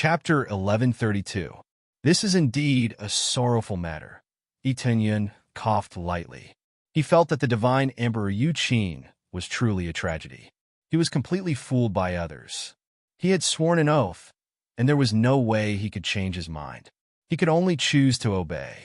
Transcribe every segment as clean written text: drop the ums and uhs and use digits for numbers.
Chapter 1132. This is indeed a sorrowful matter. Yi coughed lightly. He felt that the divine Emperor Yu Qin was truly a tragedy. He was completely fooled by others. He had sworn an oath, and there was no way he could change his mind. He could only choose to obey.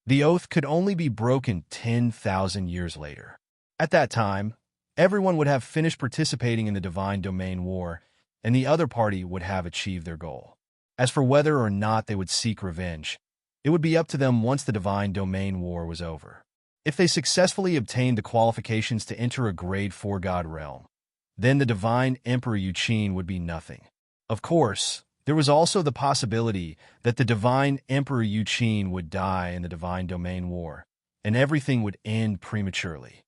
The oath could only be broken 10,000 years later. At that time, everyone would have finished participating in the Divine Domain War, and the other party would have achieved their goal. As for whether or not they would seek revenge, it would be up to them once the Divine Domain War was over. If they successfully obtained the qualifications to enter a Grade 4 God realm, then the Divine Emperor Yu Qin would be nothing. Of course, there was also the possibility that the Divine Emperor Yu Qin would die in the Divine Domain War, and everything would end prematurely.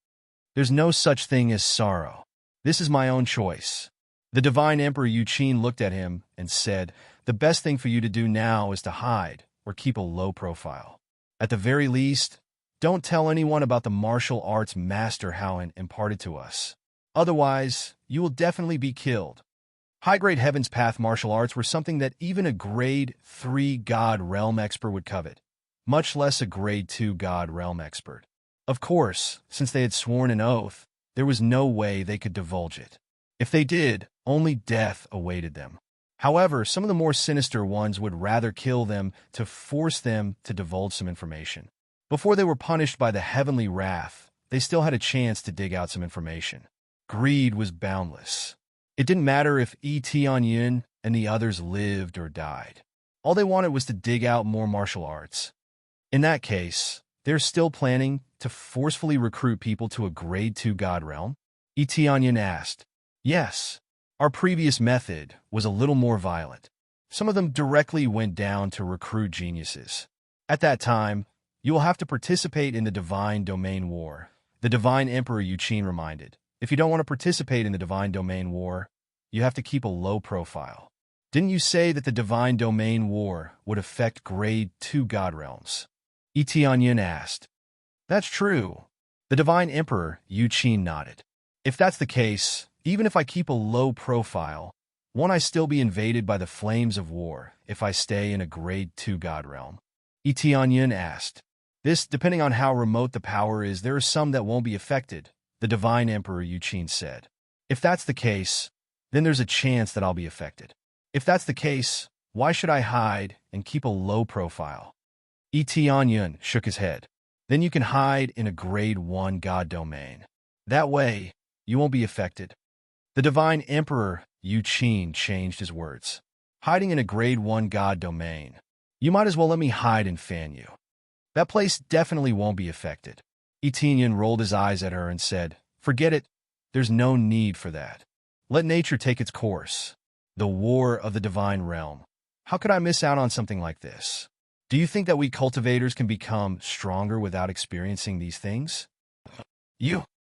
There's no such thing as sorrow. This is my own choice. The Divine Emperor Yu Qin looked at him and said, "The best thing for you to do now is to hide or keep a low profile. At the very least, don't tell anyone about the martial arts Master Howen imparted to us. Otherwise, you will definitely be killed." High-grade Heaven's Path martial arts were something that even a Grade 3 God Realm expert would covet, much less a Grade 2 God Realm expert. Of course, since they had sworn an oath, there was no way they could divulge it. If they did, only death awaited them. However, some of the more sinister ones would rather kill them to force them to divulge some information. Before they were punished by the heavenly wrath, they still had a chance to dig out some information. Greed was boundless. It didn't matter if Yi Tianyin and the others lived or died. All they wanted was to dig out more martial arts. In that case, they're still planning to forcefully recruit people to a Grade 2 God realm? Yi Tianyin asked. Yes. Our previous method was a little more violent. Some of them directly went down to recruit geniuses. At that time, you will have to participate in the Divine Domain War, the Divine Emperor Yu Qin reminded. If you don't want to participate in the Divine Domain War, you have to keep a low profile. Didn't you say that the Divine Domain War would affect Grade 2 God realms? Yi Tianyin asked. That's true. The Divine Emperor Yu Qin nodded. If that's the case, even if I keep a low profile, won't I still be invaded by the flames of war if I stay in a Grade 2 God realm? Yi Tianyin asked. This, depending on how remote the power is, there are some that won't be affected, the Divine Emperor Yu Qin said. If that's the case, then there's a chance that I'll be affected. If that's the case, why should I hide and keep a low profile? Yi Tianyin shook his head. Then you can hide in a Grade 1 God domain. That way, you won't be affected. The Divine Emperor Yu Qin changed his words. Hiding in a Grade 1 God domain. You might as well let me hide and fan you. That place definitely won't be affected. Yi Tianyin rolled his eyes at her and said, Forget it. There's no need for that. Let nature take its course. The war of the divine realm. How could I miss out on something like this? Do you think that we cultivators can become stronger without experiencing these things?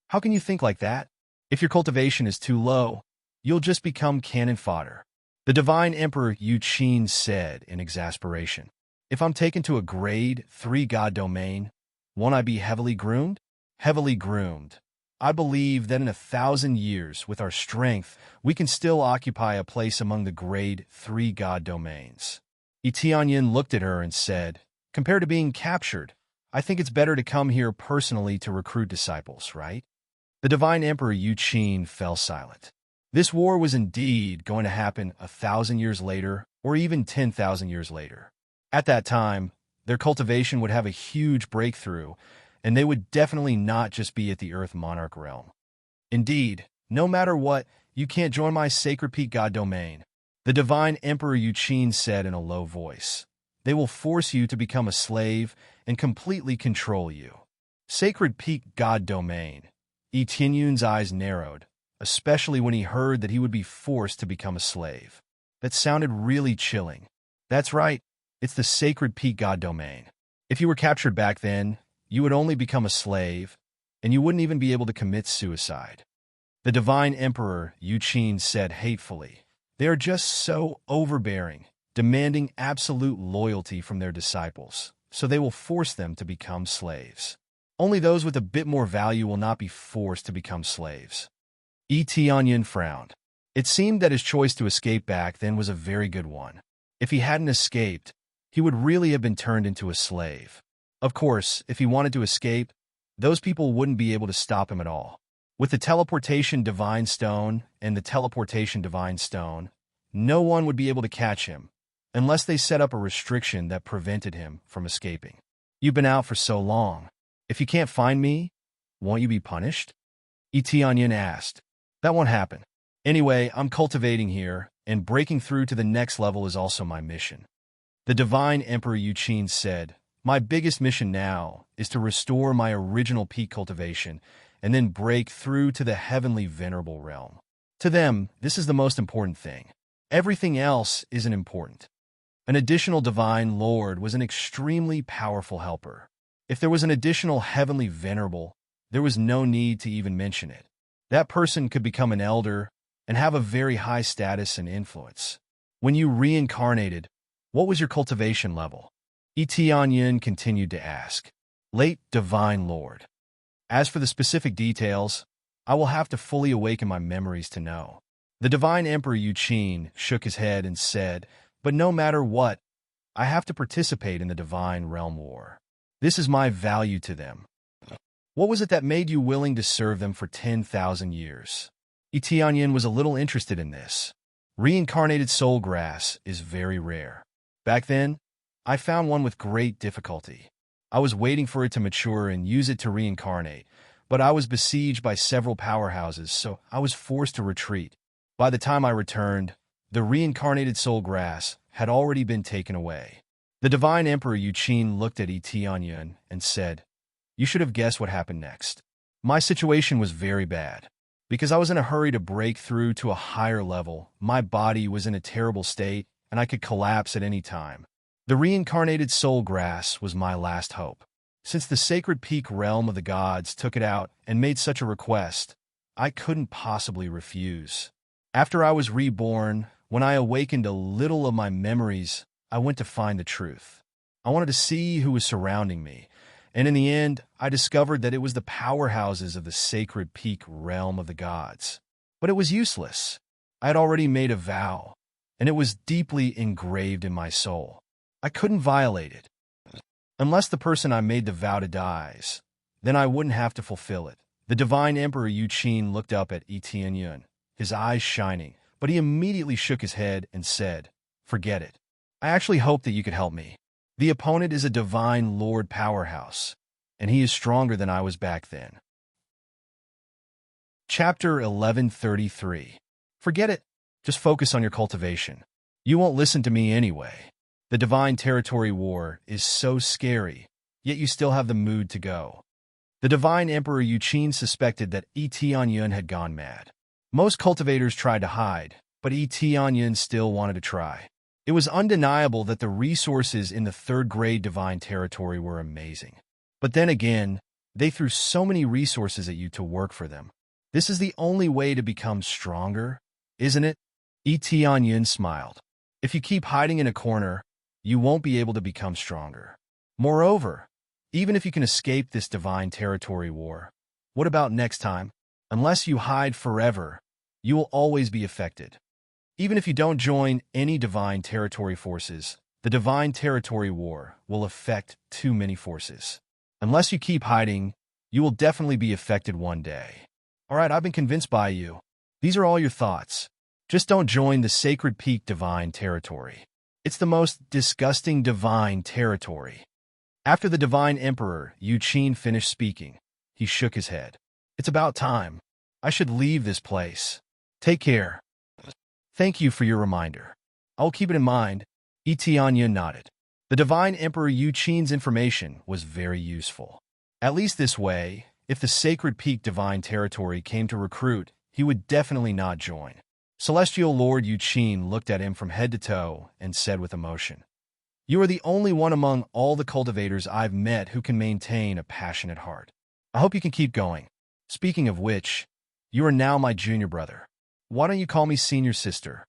How can you think like that? If your cultivation is too low, you'll just become cannon fodder. The Divine Emperor Yu Qin said in exasperation. If I'm taken to a Grade 3 God domain, won't I be heavily groomed? Heavily groomed. I believe that in 1,000 years, with our strength, we can still occupy a place among the Grade 3 God domains. Yi Tianyin looked at her and said, Compared to being captured, I think it's better to come here personally to recruit disciples, right? The Divine Emperor Yu Qin fell silent. This war was indeed going to happen 1,000 years later, or even 10,000 years later. At that time, their cultivation would have a huge breakthrough, and they would definitely not just be at the Earth Monarch realm. Indeed, no matter what, you can't join my Sacred Peak God domain, the Divine Emperor Yu Qin said in a low voice. They will force you to become a slave and completely control you. Sacred Peak God domain. Yi Tianyun's eyes narrowed, especially when he heard that he would be forced to become a slave. That sounded really chilling. That's right, it's the Sacred Peak God domain. If you were captured back then, you would only become a slave, and you wouldn't even be able to commit suicide. The Divine Emperor Yu Qin said hatefully. They are just so overbearing, demanding absolute loyalty from their disciples, so they will force them to become slaves. Only those with a bit more value will not be forced to become slaves. Yi Tianyin frowned. It seemed that his choice to escape back then was a very good one. If he hadn't escaped, he would really have been turned into a slave. Of course, if he wanted to escape, those people wouldn't be able to stop him at all. With the teleportation divine stone and the teleportation divine stone, no one would be able to catch him, unless they set up a restriction that prevented him from escaping. You've been out for so long. If you can't find me, won't you be punished? Etianyin asked. That won't happen. Anyway, I'm cultivating here, and breaking through to the next level is also my mission. The divine Emperor Yuqin said, my biggest mission now is to restore my original peak cultivation and then break through to the heavenly venerable realm. To them, this is the most important thing. Everything else isn't important. An additional divine lord was an extremely powerful helper. If there was an additional heavenly venerable, there was no need to even mention it. That person could become an elder and have a very high status and influence. When you reincarnated, what was your cultivation level? Etianyin continued to ask. Late Divine Lord. As for the specific details, I will have to fully awaken my memories to know. The divine Emperor Yuqin shook his head and said, but no matter what, I have to participate in the divine realm war. This is my value to them. What was it that made you willing to serve them for 10,000 years? Etianyin was a little interested in this. Reincarnated soul grass is very rare. Back then, I found one with great difficulty. I was waiting for it to mature and use it to reincarnate, but I was besieged by several powerhouses, so I was forced to retreat. By the time I returned, the reincarnated soul grass had already been taken away. The divine Emperor Yuqin looked at Etianyin and said, you should have guessed what happened next. My situation was very bad. Because I was in a hurry to break through to a higher level, my body was in a terrible state, and I could collapse at any time. The reincarnated soul grass was my last hope. Since the sacred peak realm of the gods took it out and made such a request, I couldn't possibly refuse. After I was reborn, when I awakened a little of my memories, I went to find the truth. I wanted to see who was surrounding me, and in the end, I discovered that it was the powerhouses of the sacred peak realm of the gods. But it was useless. I had already made a vow, and it was deeply engraved in my soul. I couldn't violate it. Unless the person I made the vow to dies, then I wouldn't have to fulfill it. The divine Emperor Yuqin looked up at Etianyin, his eyes shining, but he immediately shook his head and said, forget it. I actually hope that you could help me. The opponent is a divine lord powerhouse, and he is stronger than I was back then. Chapter 1133. Forget it. Just focus on your cultivation. You won't listen to me anyway. The divine territory war is so scary, yet you still have the mood to go. The divine Emperor Yuqin suspected that Etianyin had gone mad. Most cultivators tried to hide, but Etianyin still wanted to try. It was undeniable that the resources in the third-grade divine territory were amazing. But then again, they threw so many resources at you to work for them. This is the only way to become stronger, isn't it? Etianyin smiled. If you keep hiding in a corner, you won't be able to become stronger. Moreover, even if you can escape this divine territory war, what about next time? Unless you hide forever, you will always be affected. Even if you don't join any divine territory forces, the divine territory war will affect too many forces. Unless you keep hiding, you will definitely be affected one day. All right, I've been convinced by you. These are all your thoughts. Just don't join the sacred peak divine territory. It's the most disgusting divine territory. After the divine emperor, Yuqin, finished speaking, he shook his head. It's about time. I should leave this place. Take care. Thank you for your reminder. I'll keep it in mind. Etianyin nodded. The divine emperor Yuqin's information was very useful. At least this way, if the sacred peak divine territory came to recruit, he would definitely not join. Celestial Lord Yuqin looked at him from head to toe and said with emotion, you are the only one among all the cultivators I've met who can maintain a passionate heart. I hope you can keep going. Speaking of which, you are now my junior brother. Why don't you call me senior sister?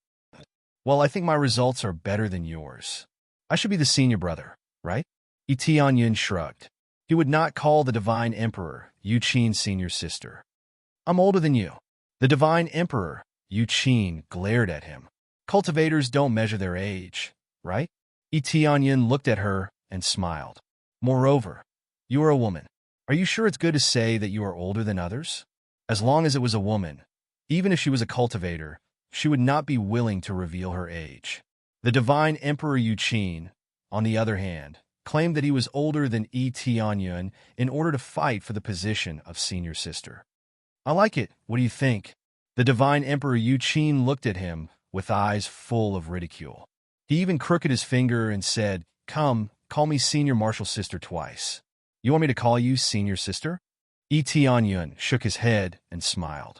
Well, I think my results are better than yours. I should be the senior brother, right? Etianyin shrugged. He would not call the divine emperor Yuqin senior sister. I'm older than you. The divine emperor Yuqin glared at him. Cultivators don't measure their age, right? Tianyin looked at her and smiled. Moreover, you are a woman. Are you sure it's good to say that you are older than others? As long as it was a woman, even if she was a cultivator, she would not be willing to reveal her age. The divine Emperor Yuqin, on the other hand, claimed that he was older than Tianyun in order to fight for the position of senior sister. I like it. What do you think? The divine Emperor Yuqin looked at him with eyes full of ridicule. He even crooked his finger and said, "Come, call me senior martial sister twice." You want me to call you senior sister? Tianyun shook his head and smiled.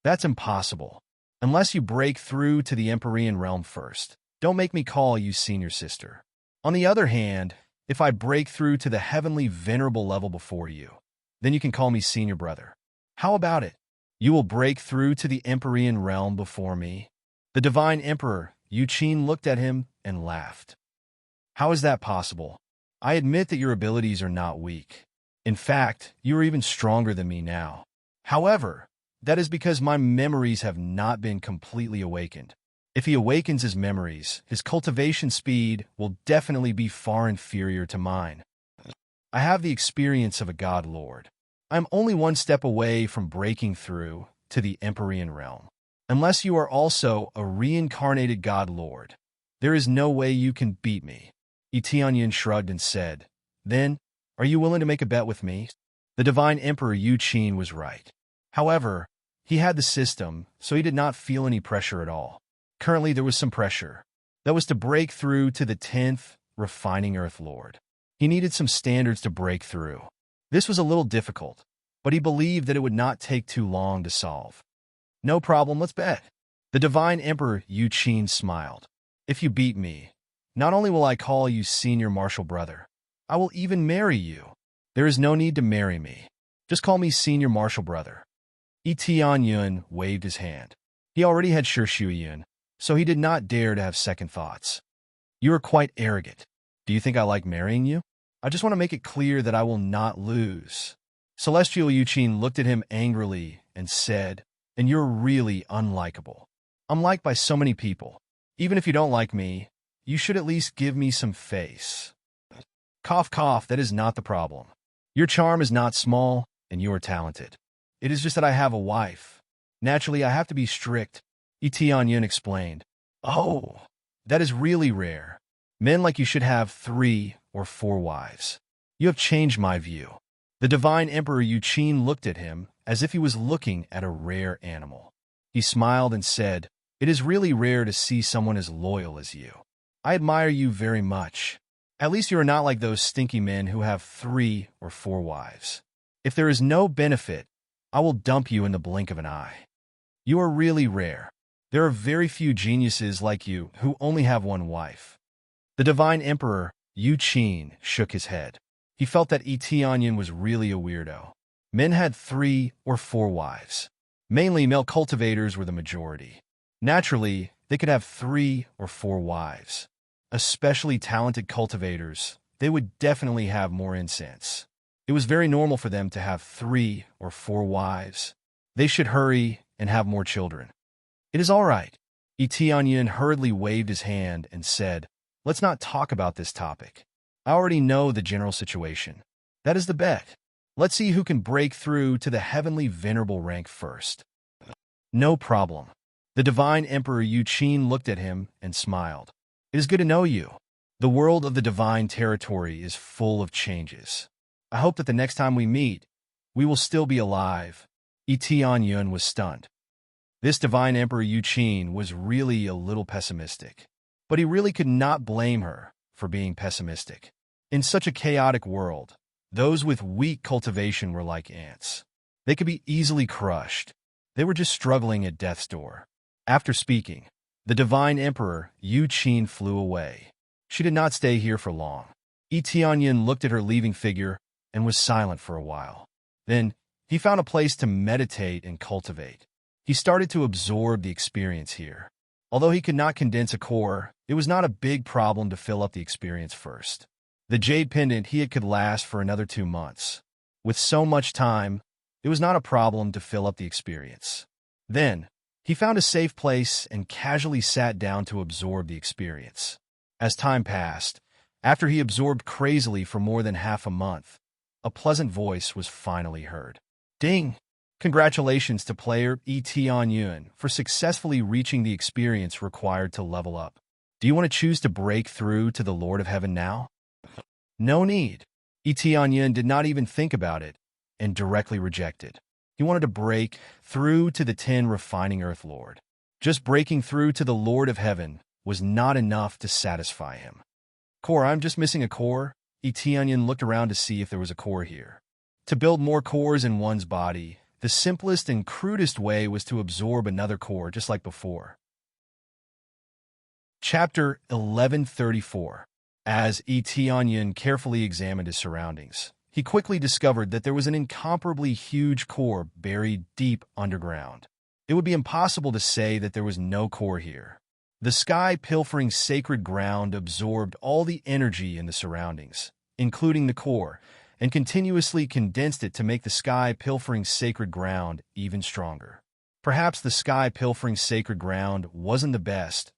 That's impossible. Unless you break through to the Empyrean realm first. Don't make me call you senior sister. On the other hand, if I break through to the heavenly venerable level before you, then you can call me senior brother. How about it? You will break through to the Empyrean realm before me? The divine emperor, Yuqin, looked at him and laughed. How is that possible? I admit that your abilities are not weak. In fact, you are even stronger than me now. However, that is because my memories have not been completely awakened. If he awakens his memories, his cultivation speed will definitely be far inferior to mine. I have the experience of a god lord. I am only one step away from breaking through to the Empyrean realm. Unless you are also a reincarnated god lord, there is no way you can beat me. Tianyin shrugged and said, Then, are you willing to make a bet with me? The divine emperor Yuqin was right. However, he had the system, so he did not feel any pressure at all. Currently, there was some pressure. That was to break through to the 10th refining Earth Lord. He needed some standards to break through. This was a little difficult, but he believed that it would not take too long to solve. No problem, let's bet. The divine emperor Yuqin smiled. If you beat me, not only will I call you senior martial brother, I will even marry you. There is no need to marry me. Just call me senior martial brother. Tianyun waved his hand. He already had Shuyun, so he did not dare to have second thoughts. You are quite arrogant. Do you think I like marrying you? I just want to make it clear that I will not lose. Celestial Yuqin looked at him angrily and said, And you're really unlikable. I'm liked by so many people. Even if you don't like me, you should at least give me some face. Cough, cough, that is not the problem. Your charm is not small, and you are talented. It is just that I have a wife. Naturally, I have to be strict, Tianyun explained. Oh, that is really rare. Men like you should have 3 or 4 wives. You have changed my view. The divine emperor Yuqin looked at him as if he was looking at a rare animal. He smiled and said, It is really rare to see someone as loyal as you. I admire you very much. At least you are not like those stinky men who have 3 or 4 wives. If there is no benefit, I will dump you in the blink of an eye. You are really rare. There are very few geniuses like you who only have 1 wife. The divine emperor, Yuqin, shook his head. He felt that Tianyin was really a weirdo. Men had 3 or 4 wives. Mainly male cultivators were the majority. Naturally, they could have 3 or 4 wives. Especially talented cultivators, they would definitely have more incense. It was very normal for them to have 3 or 4 wives. They should hurry and have more children. It is all right. Tianyin hurriedly waved his hand and said, Let's not talk about this topic. I already know the general situation. That is the bet. Let's see who can break through to the heavenly venerable rank first. No problem. The divine emperor Yuqin looked at him and smiled. It is good to know you. The world of the divine territory is full of changes. I hope that the next time we meet, we will still be alive. Tianyun was stunned. This divine emperor Yuqin was really a little pessimistic. But he really could not blame her for being pessimistic. In such a chaotic world, those with weak cultivation were like ants. They could be easily crushed. They were just struggling at death's door. After speaking, the divine emperor Yuqin flew away. She did not stay here for long. Tianyin looked at her leaving figure and was silent for a while. Then, he found a place to meditate and cultivate. He started to absorb the experience here. Although he could not condense a core, it was not a big problem to fill up the experience first. The jade pendant could last for another 2 months. With so much time, it was not a problem to fill up the experience. Then, he found a safe place and casually sat down to absorb the experience. As time passed, after he absorbed crazily for more than half a month, a pleasant voice was finally heard. Ding! Congratulations to player Yun for successfully reaching the experience required to level up. Do you want to choose to break through to the Lord of Heaven now? No need. Yun did not even think about it and directly rejected. He wanted to break through to the 10 refining Earth Lord. Just breaking through to the Lord of Heaven was not enough to satisfy him. Core, I'm just missing a core. Yun looked around to see if there was a core here. To build more cores in one's body, the simplest and crudest way was to absorb another core just like before. Chapter 1134. As Yun carefully examined his surroundings, he quickly discovered that there was an incomparably huge core buried deep underground. It would be impossible to say that there was no core here. The sky-pilfering sacred ground absorbed all the energy in the surroundings, including the core, and continuously condensed it to make the sky-pilfering sacred ground even stronger. Perhaps the sky-pilfering sacred ground wasn't the best,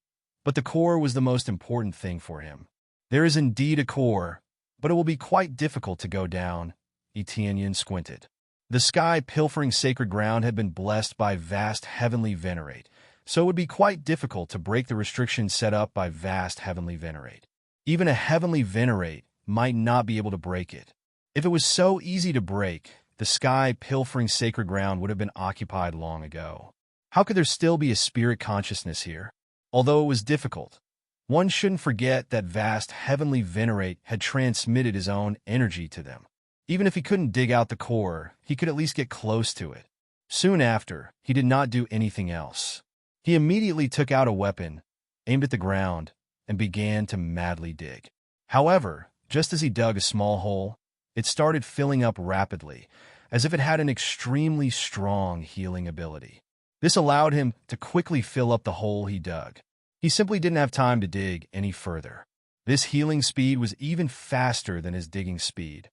but the core was the most important thing for him. There is indeed a core, but it will be quite difficult to go down. Yun squinted. The sky-pilfering sacred ground had been blessed by vast heavenly venerate, so it would be quite difficult to break the restrictions set up by vast heavenly venerate. Even a heavenly venerate might not be able to break it. If it was so easy to break, the sky-pilfering sacred ground would have been occupied long ago. How could there still be a spirit consciousness here? Although it was difficult, one shouldn't forget that vast heavenly venerate had transmitted his own energy to them. Even if he couldn't dig out the core, he could at least get close to it. Soon after, he did not do anything else. He immediately took out a weapon, aimed at the ground, and began to madly dig. However, just as he dug a small hole, it started filling up rapidly, as if it had an extremely strong healing ability. This allowed him to quickly fill up the hole he dug. He simply didn't have time to dig any further. This healing speed was even faster than his digging speed.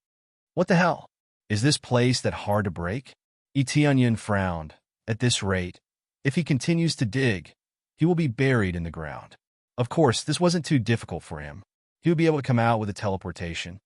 What the hell? Is this place that hard to break? Yun frowned. At this rate, if he continues to dig, he will be buried in the ground. Of course, this wasn't too difficult for him. He would be able to come out with a teleportation.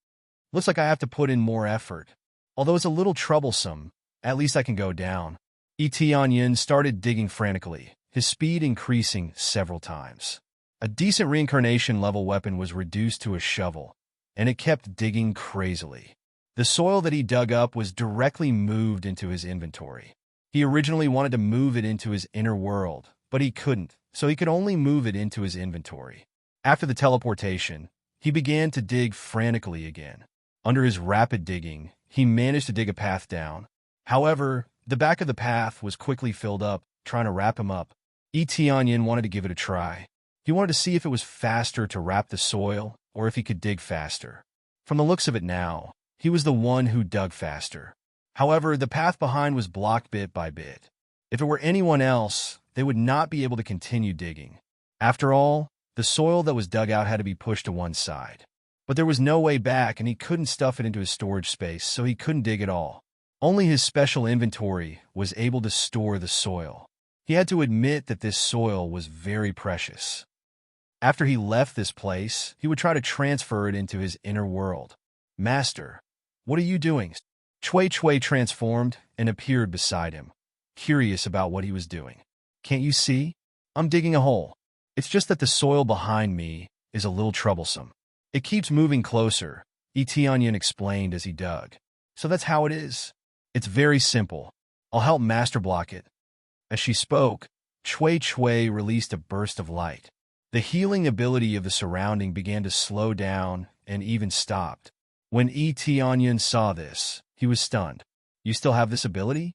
Looks like I have to put in more effort. Although it's a little troublesome, at least I can go down. Yun started digging frantically, his speed increasing several times. A decent reincarnation level weapon was reduced to a shovel, and it kept digging crazily. The soil that he dug up was directly moved into his inventory. He originally wanted to move it into his inner world, but he couldn't, so he could only move it into his inventory. After the teleportation, he began to dig frantically again. Under his rapid digging, he managed to dig a path down. However, the back of the path was quickly filled up, trying to wrap him up. Yun wanted to give it a try. He wanted to see if it was faster to wrap the soil, or if he could dig faster. From the looks of it now, he was the one who dug faster. However, the path behind was blocked bit by bit. If it were anyone else, they would not be able to continue digging. After all, the soil that was dug out had to be pushed to one side. But there was no way back, and he couldn't stuff it into his storage space, so he couldn't dig at all. Only his special inventory was able to store the soil. He had to admit that this soil was very precious. After he left this place, he would try to transfer it into his inner world. Master, what are you doing? Chui transformed and appeared beside him, curious about what he was doing. Can't you see? I'm digging a hole. It's just that the soil behind me is a little troublesome. It keeps moving closer, Yun explained as he dug. So that's how it is. It's very simple. I'll help master block it. As she spoke, Chui released a burst of light. The healing ability of the surrounding began to slow down and even stopped. When Yun saw this, he was stunned. You still have this ability?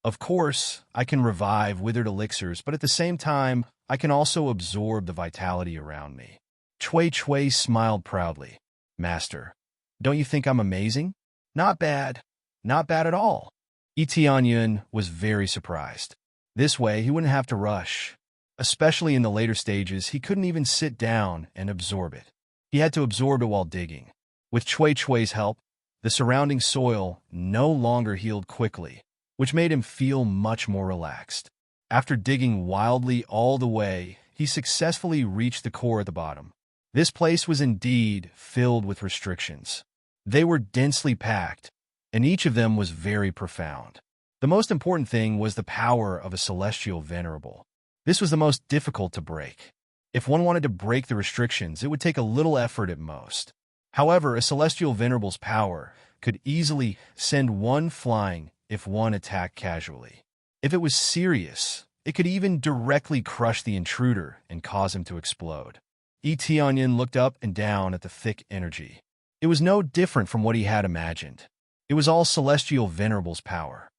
Of course, I can revive withered elixirs, but at the same time, I can also absorb the vitality around me. Chui smiled proudly. Master, don't you think I'm amazing? Not bad. Not bad at all. Yun was very surprised. This way, he wouldn't have to rush. Especially in the later stages, he couldn't even sit down and absorb it. He had to absorb it while digging. With Chui's help, the surrounding soil no longer healed quickly, which made him feel much more relaxed. After digging wildly all the way, he successfully reached the core at the bottom. This place was indeed filled with restrictions. They were densely packed, and each of them was very profound. The most important thing was the power of a celestial venerable. This was the most difficult to break. If one wanted to break the restrictions, it would take a little effort at most. However, a celestial venerable's power could easily send one flying if one attacked casually. If it was serious, it could even directly crush the intruder and cause him to explode. Tianyin looked up and down at the thick energy. It was no different from what he had imagined. It was all celestial venerable's power.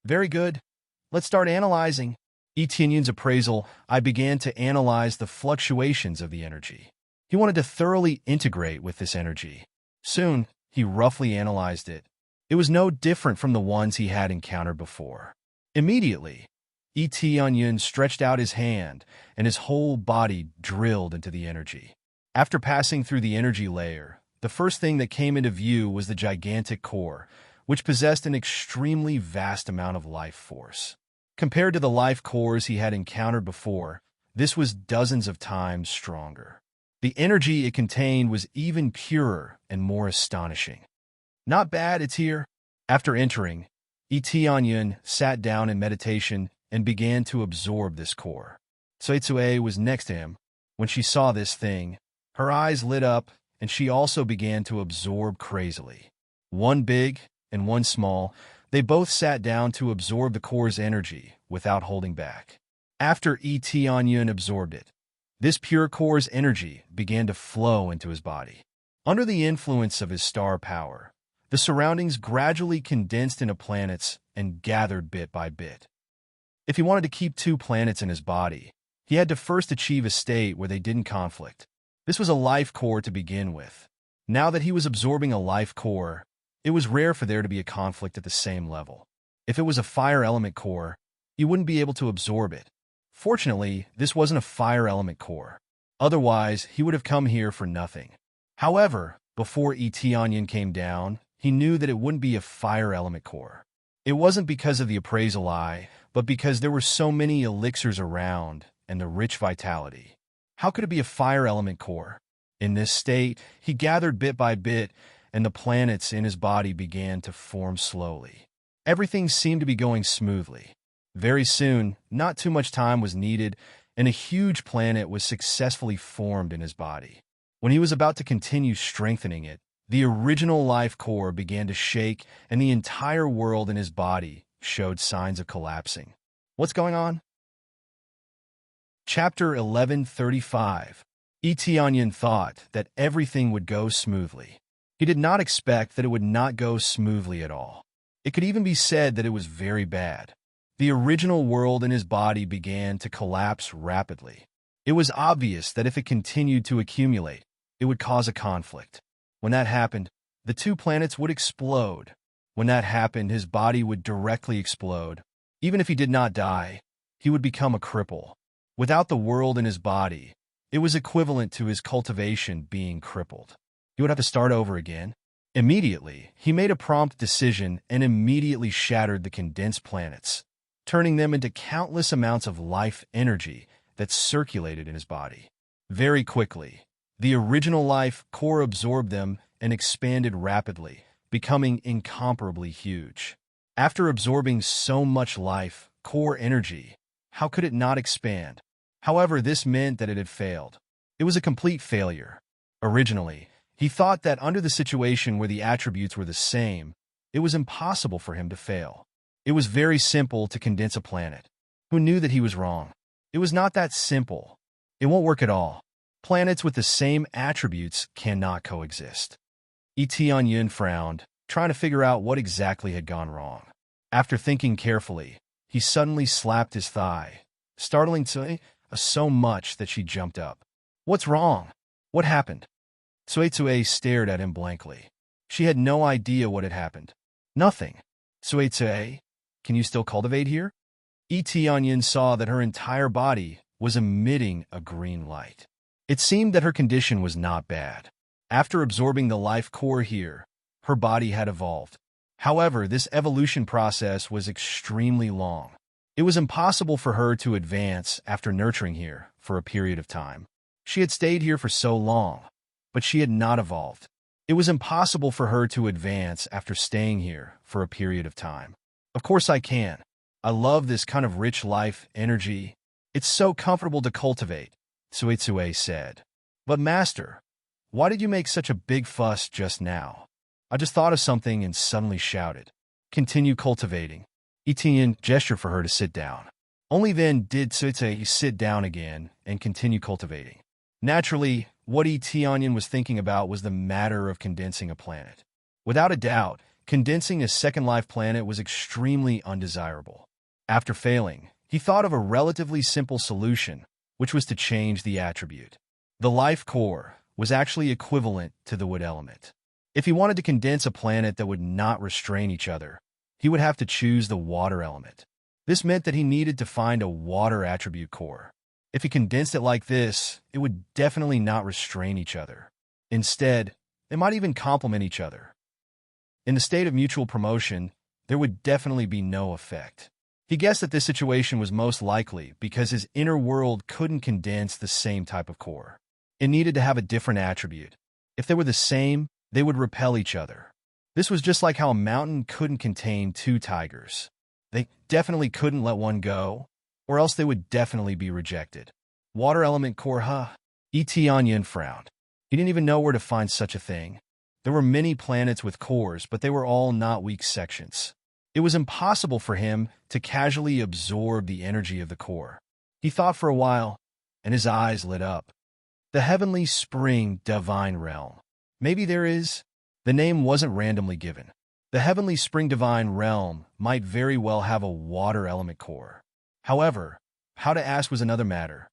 Very good. Let's start analyzing. Tianyin's appraisal, I began to analyze the fluctuations of the energy. He wanted to thoroughly integrate with this energy. Soon, he roughly analyzed it. It was no different from the ones he had encountered before. Immediately, Tianyin stretched out his hand, and his whole body drilled into the energy. After passing through the energy layer, the first thing that came into view was the gigantic core, which possessed an extremely vast amount of life force. Compared to the life cores he had encountered before, this was dozens of times stronger. The energy it contained was even purer and more astonishing. Not bad, it's here. After entering, Tianyin sat down in meditation and began to absorb this core. Tsuetsue was next to him. When she saw this thing, her eyes lit up, and she also began to absorb crazily. One big and one small, they both sat down to absorb the core's energy without holding back. After Tianyin absorbed it, this pure core's energy began to flow into his body. Under the influence of his star power, the surroundings gradually condensed into planets and gathered bit by bit. If he wanted to keep 2 planets in his body, he had to first achieve a state where they didn't conflict. This was a life core to begin with. Now that he was absorbing a life core, it was rare for there to be a conflict at the same level. If it was a fire element core, you wouldn't be able to absorb it. Fortunately, this wasn't a fire element core. Otherwise, he would have come here for nothing. However, before Tianyin came down, he knew that it wouldn't be a fire element core. It wasn't because of the appraisal eye, but because there were so many elixirs around and the rich vitality. How could it be a fire element core? In this state, he gathered bit by bit, and the planets in his body began to form slowly. Everything seemed to be going smoothly. Very soon, not too much time was needed, and a huge planet was successfully formed in his body. When he was about to continue strengthening it, the original life core began to shake, and the entire world in his body showed signs of collapsing. What's going on? Chapter 1135. Tianyin thought that everything would go smoothly. He did not expect that it would not go smoothly at all. It could even be said that it was very bad. The original world in his body began to collapse rapidly. It was obvious that if it continued to accumulate, it would cause a conflict. When that happened, the 2 planets would explode. When that happened, his body would directly explode. Even if he did not die, he would become a cripple. Without the world in his body, it was equivalent to his cultivation being crippled. He would have to start over again. Immediately, he made a prompt decision and immediately shattered the condensed planets, turning them into countless amounts of life energy that circulated in his body. Very quickly, the original life core absorbed them and expanded rapidly, becoming incomparably huge. After absorbing so much life core energy, how could it not expand? However, this meant that it had failed. It was a complete failure. Originally, he thought that under the situation where the attributes were the same, it was impossible for him to fail. It was very simple to condense a planet. Who knew that he was wrong? It was not that simple. It won't work at all. Planets with the same attributes cannot coexist. Tianyin frowned, trying to figure out what exactly had gone wrong. After thinking carefully, he suddenly slapped his thigh, startling Tsui so much that she jumped up. What's wrong? What happened? Tsuetsue stared at him blankly. She had no idea what had happened. Nothing. Tsuetsue, can you still cultivate here? Tianyin saw that her entire body was emitting a green light. It seemed that her condition was not bad. After absorbing the life core here, her body had evolved. However, this evolution process was extremely long. It was impossible for her to advance after nurturing here for a period of time. She had stayed here for so long, but she had not evolved. It was impossible for her to advance after staying here for a period of time. Of course I can. I love this kind of rich life energy. It's so comfortable to cultivate, Suitsue said. But master, why did you make such a big fuss just now? I just thought of something and suddenly shouted. Continue cultivating. Etienne gestured for her to sit down. Only then did Suitsue sit down again and continue cultivating. Naturally, what Etienne was thinking about was the matter of condensing a planet. Without a doubt, condensing a second life planet was extremely undesirable. After failing, he thought of a relatively simple solution, which was to change the attribute. The life core was actually equivalent to the wood element. If he wanted to condense a planet that would not restrain each other, he would have to choose the water element. This meant that he needed to find a water attribute core. If he condensed it like this, it would definitely not restrain each other. Instead, they might even complement each other. In the state of mutual promotion, there would definitely be no effect. He guessed that this situation was most likely because his inner world couldn't condense the same type of core. It needed to have a different attribute. If they were the same, they would repel each other. This was just like how a mountain couldn't contain two tigers. They definitely couldn't let one go, or else they would definitely be rejected. Water element core, huh? Etienne frowned. He didn't even know where to find such a thing. There were many planets with cores, but they were all not weak sections. It was impossible for him to casually absorb the energy of the core. He thought for a while, and his eyes lit up. The heavenly spring divine realm. Maybe there is. The name wasn't randomly given. The heavenly spring divine realm might very well have a water element core. However, how to ask was another matter.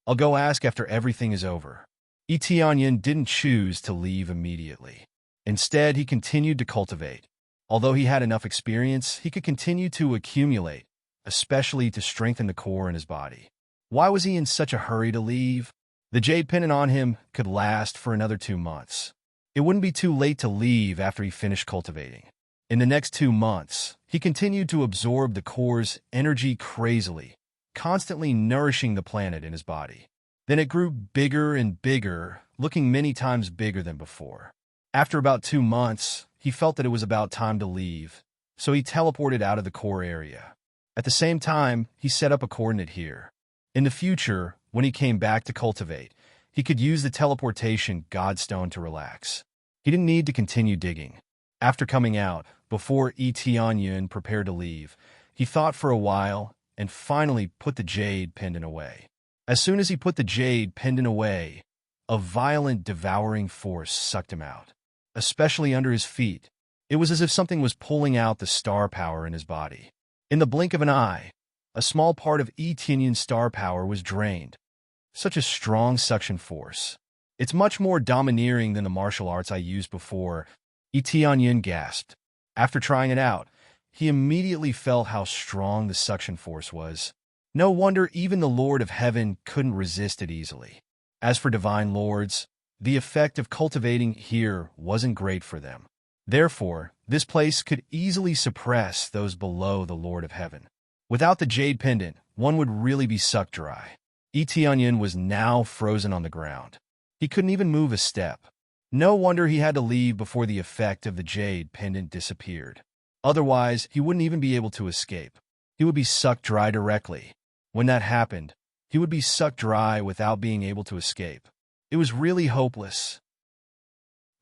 I'll go ask after everything is over. Etienne didn't choose to leave immediately. Instead, he continued to cultivate. Although he had enough experience, he could continue to accumulate, especially to strengthen the core in his body. Why was he in such a hurry to leave? The jade pendant on him could last for another 2 months. It wouldn't be too late to leave after he finished cultivating. In the next 2 months, he continued to absorb the core's energy crazily, constantly nourishing the planet in his body. Then it grew bigger and bigger, looking many times bigger than before. After about 2 months, he felt that it was about time to leave, so he teleported out of the core area. At the same time, he set up a coordinate here. In the future, when he came back to cultivate, he could use the teleportation godstone to relax. He didn't need to continue digging. After coming out, before Etienne prepared to leave, he thought for a while and finally put the jade pendant away. As soon as he put the jade pendant away, a violent devouring force sucked him out, especially under his feet. It was as if something was pulling out the star power in his body. In the blink of an eye, a small part of Etienne's star power was drained. Such a strong suction force. It's much more domineering than the martial arts I used before, Etienne gasped. After trying it out, he immediately felt how strong the suction force was. No wonder even the Lord of Heaven couldn't resist it easily. As for divine lords, the effect of cultivating here wasn't great for them. Therefore, this place could easily suppress those below the Lord of Heaven. Without the jade pendant, one would really be sucked dry. Etienne was now frozen on the ground. He couldn't even move a step. No wonder he had to leave before the effect of the jade pendant disappeared. Otherwise, he wouldn't even be able to escape. He would be sucked dry directly. When that happened, he would be sucked dry without being able to escape. It was really hopeless.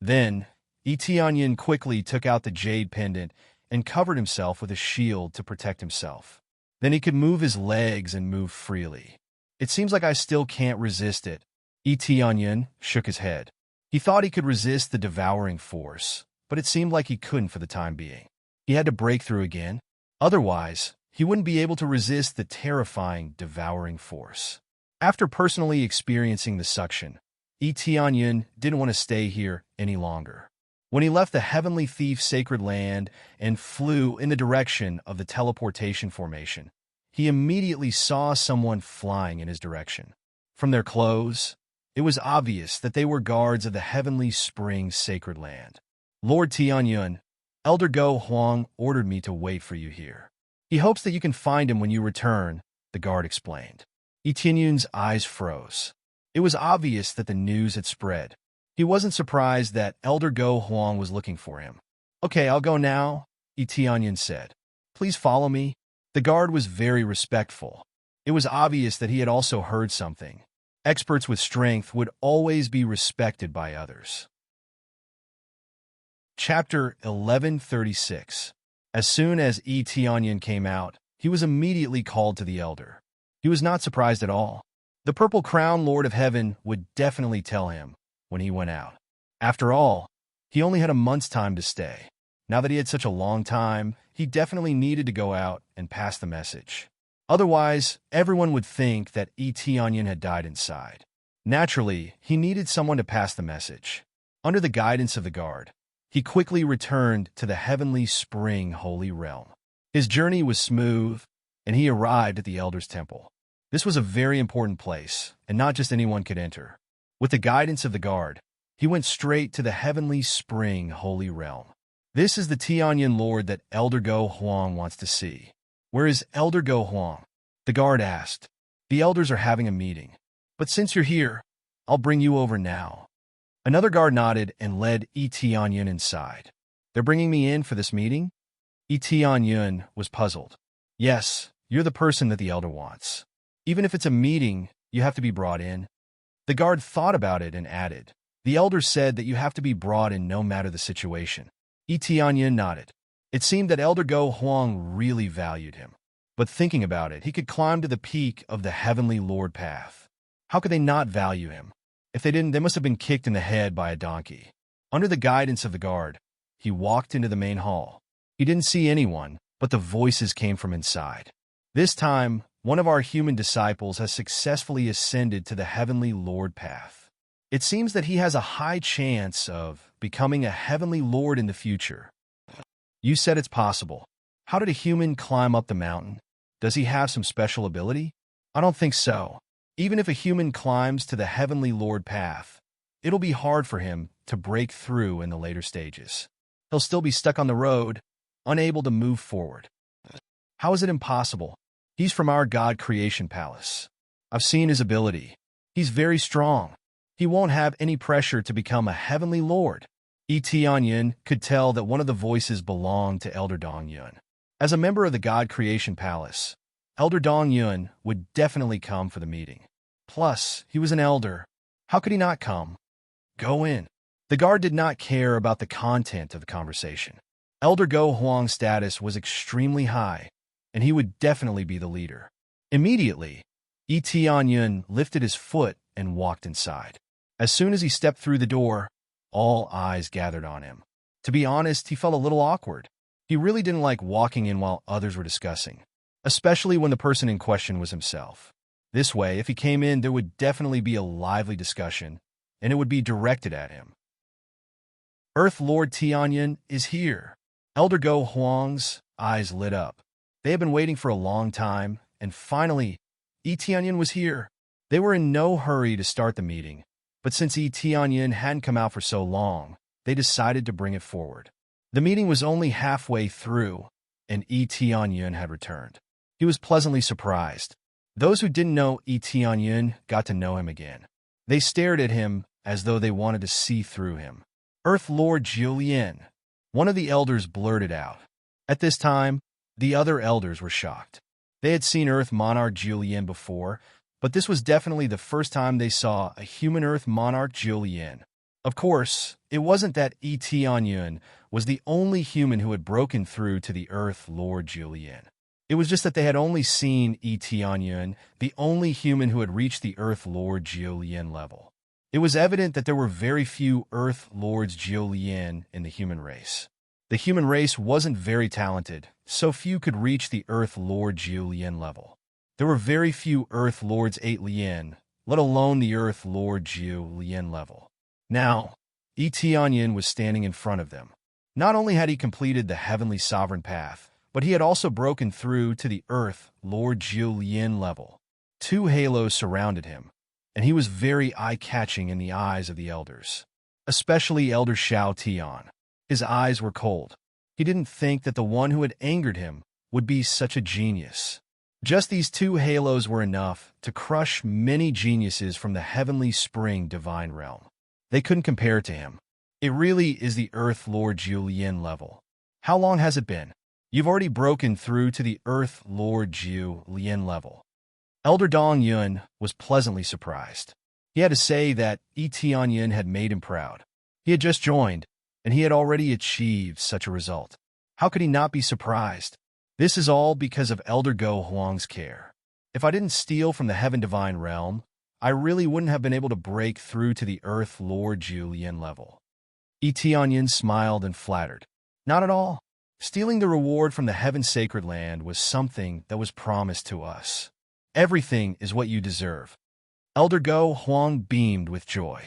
Then, Etienne quickly took out the jade pendant and covered himself with a shield to protect himself. Then he could move his legs and move freely. It seems like I still can't resist it. Etienne shook his head. He thought he could resist the devouring force, but it seemed like he couldn't for the time being. He had to break through again. Otherwise, he wouldn't be able to resist the terrifying devouring force. After personally experiencing the suction, Etienne didn't want to stay here any longer. When he left the Heavenly Thief sacred land and flew in the direction of the teleportation formation, he immediately saw someone flying in his direction. From their clothes, it was obvious that they were guards of the Heavenly Spring sacred land. Lord Tianyun, Elder Go Huang ordered me to wait for you here. He hopes that you can find him when you return, the guard explained. Etienne's eyes froze. It was obvious that the news had spread. He wasn't surprised that Elder Go Huang was looking for him. "Okay, I'll go now," Tianyan said. "Please follow me." The guard was very respectful. It was obvious that he had also heard something. Experts with strength would always be respected by others. Chapter 1136. As soon as Tianyan came out, he was immediately called to the elder. He was not surprised at all. The Purple Crown Lord of Heaven would definitely tell him when he went out. After all, he only had a month's time to stay. Now that he had such a long time, he definitely needed to go out and pass the message. Otherwise, everyone would think that Tianyan had died inside. Naturally, he needed someone to pass the message. Under the guidance of the guard, he quickly returned to the heavenly spring holy realm. His journey was smooth, and he arrived at the Elder's Temple. This was a very important place, and not just anyone could enter. With the guidance of the guard, he went straight to the heavenly spring holy realm. This is the Tianyan Lord that Elder Go Huang wants to see. "Where is Elder Go Huang?" the guard asked. "The elders are having a meeting. But since you're here, I'll bring you over now." Another guard nodded and led Tianyan inside. "They're bringing me in for this meeting?" Tianyan was puzzled. "Yes, you're the person that the elder wants. Even if it's a meeting, you have to be brought in." The guard thought about it and added, "The elder said that you have to be brought in no matter the situation." Tianyan nodded. It seemed that Elder Go Huang really valued him. But thinking about it, he could climb to the peak of the Heavenly Lord path. How could they not value him? If they didn't, they must have been kicked in the head by a donkey. Under the guidance of the guard, he walked into the main hall. He didn't see anyone, but the voices came from inside. This time, one of our human disciples has successfully ascended to the Heavenly Lord path. It seems that he has a high chance of becoming a Heavenly Lord in the future. You said it's possible. How did a human climb up the mountain? Does he have some special ability? I don't think so. Even if a human climbs to the Heavenly Lord path, it'll be hard for him to break through in the later stages. He'll still be stuck on the road, unable to move forward. How is it impossible? He's from our God Creation Palace. I've seen his ability. He's very strong. He won't have any pressure to become a Heavenly Lord. Tianyan could tell that one of the voices belonged to Elder Dongyun. As a member of the God Creation Palace, Elder Dongyun would definitely come for the meeting. Plus, he was an elder. How could he not come? Go in. The guard did not care about the content of the conversation. Elder Go Huang's status was extremely high, and he would definitely be the leader. Immediately, Tianyan lifted his foot and walked inside. As soon as he stepped through the door, all eyes gathered on him. To be honest, he felt a little awkward. He really didn't like walking in while others were discussing, especially when the person in question was himself. This way, if he came in, there would definitely be a lively discussion, and it would be directed at him. Earth Lord Tianyan is here. Elder Go Huang's eyes lit up. They had been waiting for a long time, and finally, Tianyan was here. They were in no hurry to start the meeting, but since Tianyan hadn't come out for so long, they decided to bring it forward. The meeting was only halfway through, and Tianyan had returned. He was pleasantly surprised. Those who didn't know Tianyan got to know him again. They stared at him as though they wanted to see through him. Earth Lord Julian, one of the elders blurted out. At this time, the other elders were shocked. They had seen Earth Monarch Julian before, but this was definitely the first time they saw a human Earth Monarch Julian. Of course, it wasn't that Tianyan was the only human who had broken through to the Earth Lord Julian. It was just that they had only seen Tianyan, the only human who had reached the Earth Lord Julian level. It was evident that there were very few Earth Lords Julian in the human race. The human race wasn't very talented, so few could reach the Earth Lord Julian level. There were very few Earth Lords 8 Lien, let alone the Earth Lord Julian level. Now, Tianyan was standing in front of them. Not only had he completed the Heavenly Sovereign Path, but he had also broken through to the Earth Lord Julian level. 2 halos surrounded him, and he was very eye-catching in the eyes of the elders, especially Elder Shao Tian. His eyes were cold. He didn't think that the one who had angered him would be such a genius. Just these two halos were enough to crush many geniuses from the heavenly spring divine realm. They couldn't compare to him. It really is the Earth Lord Julian level. How long has it been? You've already broken through to the Earth Lord Julian level. Elder Dong Yun was pleasantly surprised. He had to say that Tian Yun had made him proud. He had just joined, and he had already achieved such a result. How could he not be surprised? This is all because of Elder Go Huang's care. If I didn't steal from the Heaven Divine Realm, I really wouldn't have been able to break through to the Earth Lord Julian level. Tian Yun smiled and flattered. Not at all. Stealing the reward from the Heaven Sacred Land was something that was promised to us. Everything is what you deserve. Elder Go Huang beamed with joy.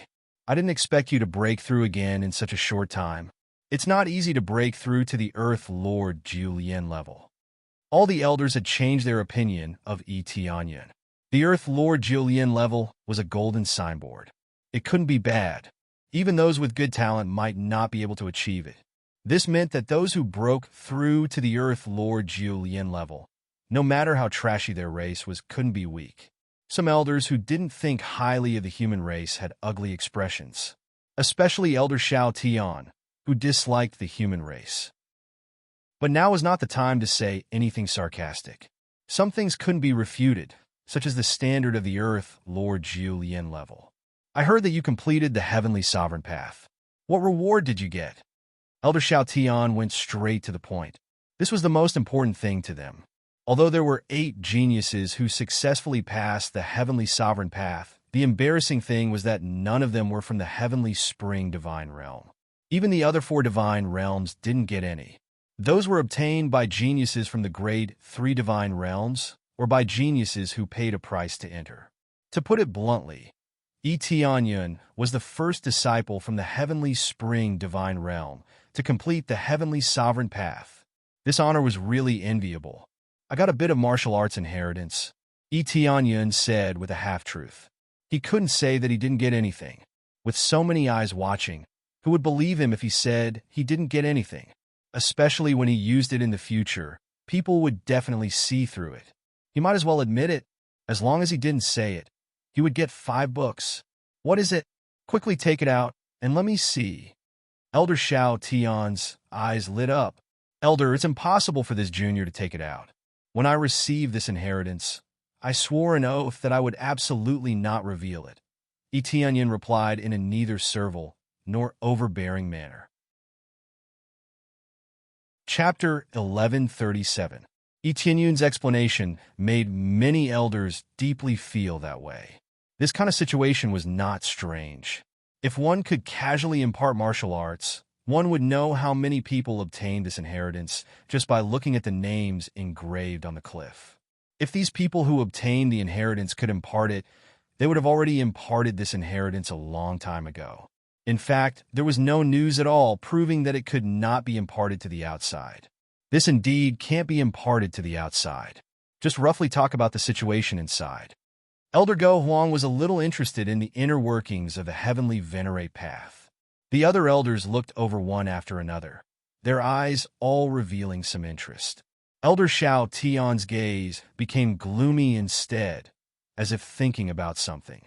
I didn't expect you to break through again in such a short time. It's not easy to break through to the Earth Lord Julian level. All the elders had changed their opinion of Tian Yun. The Earth Lord Julian level was a golden signboard. It couldn't be bad. Even those with good talent might not be able to achieve it. This meant that those who broke through to the Earth Lord Julian level, no matter how trashy their race was, couldn't be weak. Some elders who didn't think highly of the human race had ugly expressions, especially Elder Shao Tian, who disliked the human race. But now was not the time to say anything sarcastic. Some things couldn't be refuted, such as the standard of the Earth Lord Julian level. I heard that you completed the Heavenly Sovereign Path. What reward did you get? Elder Shao Tian went straight to the point. This was the most important thing to them. Although there were 8 geniuses who successfully passed the Heavenly Sovereign Path, the embarrassing thing was that none of them were from the Heavenly Spring Divine Realm. Even the other 4 Divine Realms didn't get any. Those were obtained by geniuses from the Grade 3 Divine Realms, or by geniuses who paid a price to enter. To put it bluntly, Tian Yun was the first disciple from the Heavenly Spring Divine Realm to complete the Heavenly Sovereign Path. This honor was really enviable. I got a bit of martial arts inheritance, Tian Yun said with a half-truth. He couldn't say that he didn't get anything. With so many eyes watching, who would believe him if he said he didn't get anything? Especially when he used it in the future, people would definitely see through it. He might as well admit it. As long as he didn't say it, he would get 5 books. What is it? Quickly take it out, and let me see. Elder Shao Tian's eyes lit up. Elder, it's impossible for this junior to take it out. When I received this inheritance, I swore an oath that I would absolutely not reveal it. Tian Yun replied in a neither servile nor overbearing manner. Chapter 1137. Tian Yun's explanation made many elders deeply feel that way. This kind of situation was not strange. If one could casually impart martial arts, one would know how many people obtained this inheritance just by looking at the names engraved on the cliff. If these people who obtained the inheritance could impart it, they would have already imparted this inheritance a long time ago. In fact, there was no news at all proving that it could not be imparted to the outside. This indeed can't be imparted to the outside. Just roughly talk about the situation inside. Elder Go Huang was a little interested in the inner workings of the Heavenly Venerate Path. The other elders looked over one after another, their eyes all revealing some interest. Elder Shao Tian's gaze became gloomy instead, as if thinking about something.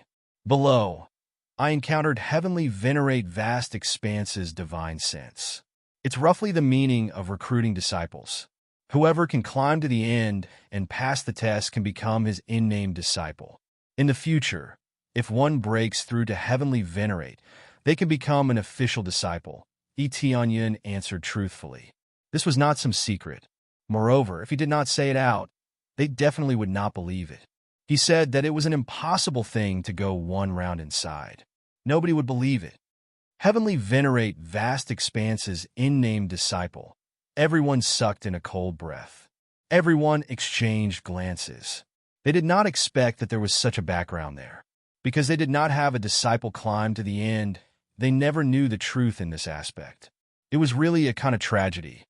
Below, I encountered Heavenly Venerate Vast Expanse's divine sense. It's roughly the meaning of recruiting disciples. Whoever can climb to the end and pass the test can become his in-name disciple. In the future, if one breaks through to Heavenly Venerate, they can become an official disciple, Tian Yun answered truthfully. This was not some secret. Moreover, if he did not say it out, they definitely would not believe it. He said that it was an impossible thing to go one round inside. Nobody would believe it. Heavenly Venerate Vast Expanse's in-name disciple. Everyone sucked in a cold breath. Everyone exchanged glances. They did not expect that there was such a background there. Because they did not have a disciple climb to the end, they never knew the truth in this aspect. It was really a kind of tragedy.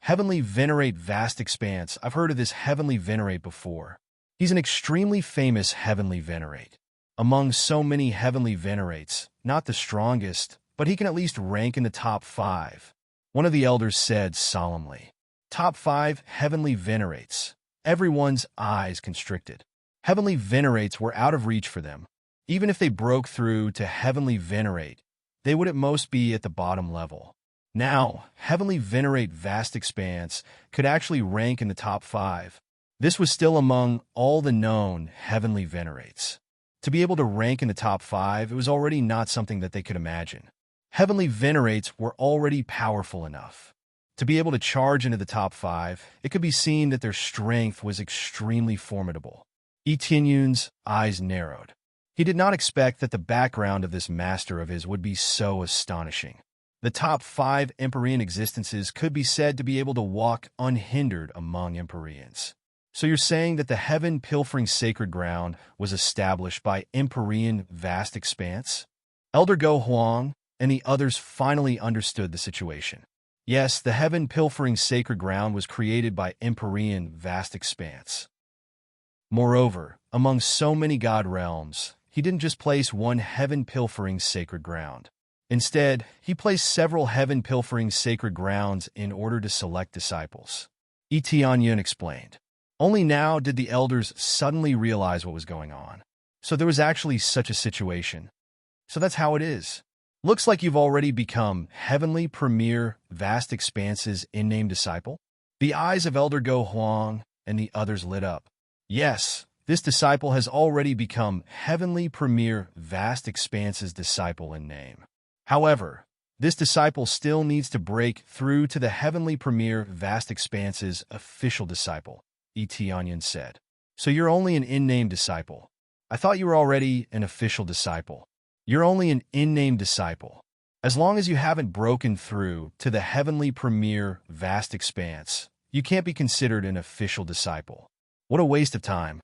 Heavenly Venerate Vast Expanse. I've heard of this Heavenly Venerate before. He's an extremely famous Heavenly Venerate. Among so many Heavenly Venerates, not the strongest, but he can at least rank in the top 5. One of the elders said solemnly. Top 5 Heavenly Venerates. Everyone's eyes constricted. Heavenly venerates were out of reach for them. Even if they broke through to heavenly venerate, they would at most be at the bottom level. Now, heavenly venerate vast expanse could actually rank in the top 5. This was still among all the known heavenly venerates. To be able to rank in the top 5, it was already not something that they could imagine. Heavenly venerates were already powerful enough. To be able to charge into the top 5, it could be seen that their strength was extremely formidable. Etienne's eyes narrowed. He did not expect that the background of this master of his would be so astonishing. The top 5 Empyrean existences could be said to be able to walk unhindered among Empyreans. So you're saying that the heaven-pilfering sacred ground was established by Empyrean vast expanse? Elder Go Huang and the others finally understood the situation. Yes, the heaven-pilfering sacred ground was created by Empyrean vast expanse. Moreover, among so many god realms, he didn't just place one heaven-pilfering sacred ground. Instead, he placed several heaven-pilfering sacred grounds in order to select disciples. Etienne explained. Only now did the elders suddenly realize what was going on. So there was actually such a situation. So that's how it is. Looks like you've already become heavenly premier vast expanses in-name disciple. The eyes of Elder Go Huang and the others lit up. Yes, this disciple has already become heavenly premier vast expanses disciple in name. However, this disciple still needs to break through to the heavenly premier vast expanses official disciple, Etienne said. So you're only an in-name disciple. I thought you were already an official disciple. You're only an in-name disciple. As long as you haven't broken through to the heavenly premier vast expanse, you can't be considered an official disciple. What a waste of time.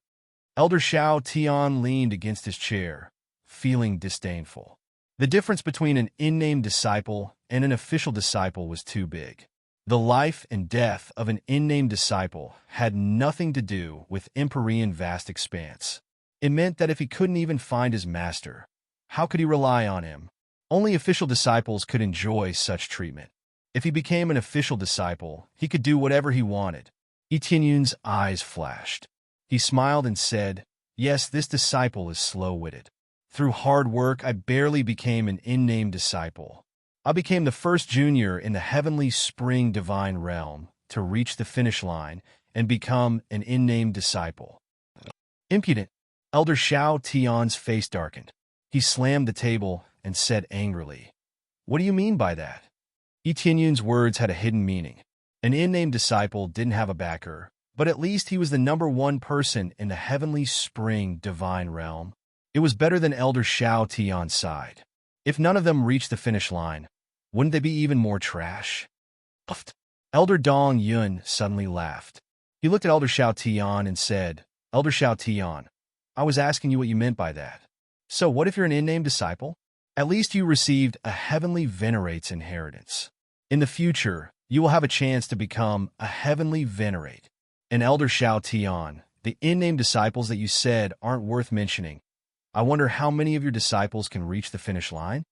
Elder Xiao Tian leaned against his chair, feeling disdainful. The difference between an in-name disciple and an official disciple was too big. The life and death of an in-name disciple had nothing to do with Empyrean vast expanse. It meant that if he couldn't even find his master, how could he rely on him? Only official disciples could enjoy such treatment. If he became an official disciple, he could do whatever he wanted. Etienne's eyes flashed. He smiled and said, "Yes, this disciple is slow-witted. Through hard work, I barely became an in-name disciple. I became the first junior in the heavenly spring divine realm to reach the finish line and become an in-name disciple." Impudent. Elder Xiao Tian's face darkened. He slammed the table and said angrily, "What do you mean by that?" Etienne's words had a hidden meaning. An in-name disciple didn't have a backer, but at least he was the #1 person in the heavenly spring divine realm. It was better than Elder Xiao Tian's side. If none of them reached the finish line, wouldn't they be even more trash? Uffed. Elder Dong Yun suddenly laughed. He looked at Elder Xiao Tian and said, "Elder Xiao Tian, I was asking you what you meant by that. So what if you're an in-name disciple? At least you received a heavenly venerate's inheritance. In the future, you will have a chance to become a heavenly venerate. And Elder Xiao Tian, the in-name disciples that you said aren't worth mentioning. I wonder how many of your disciples can reach the finish line?"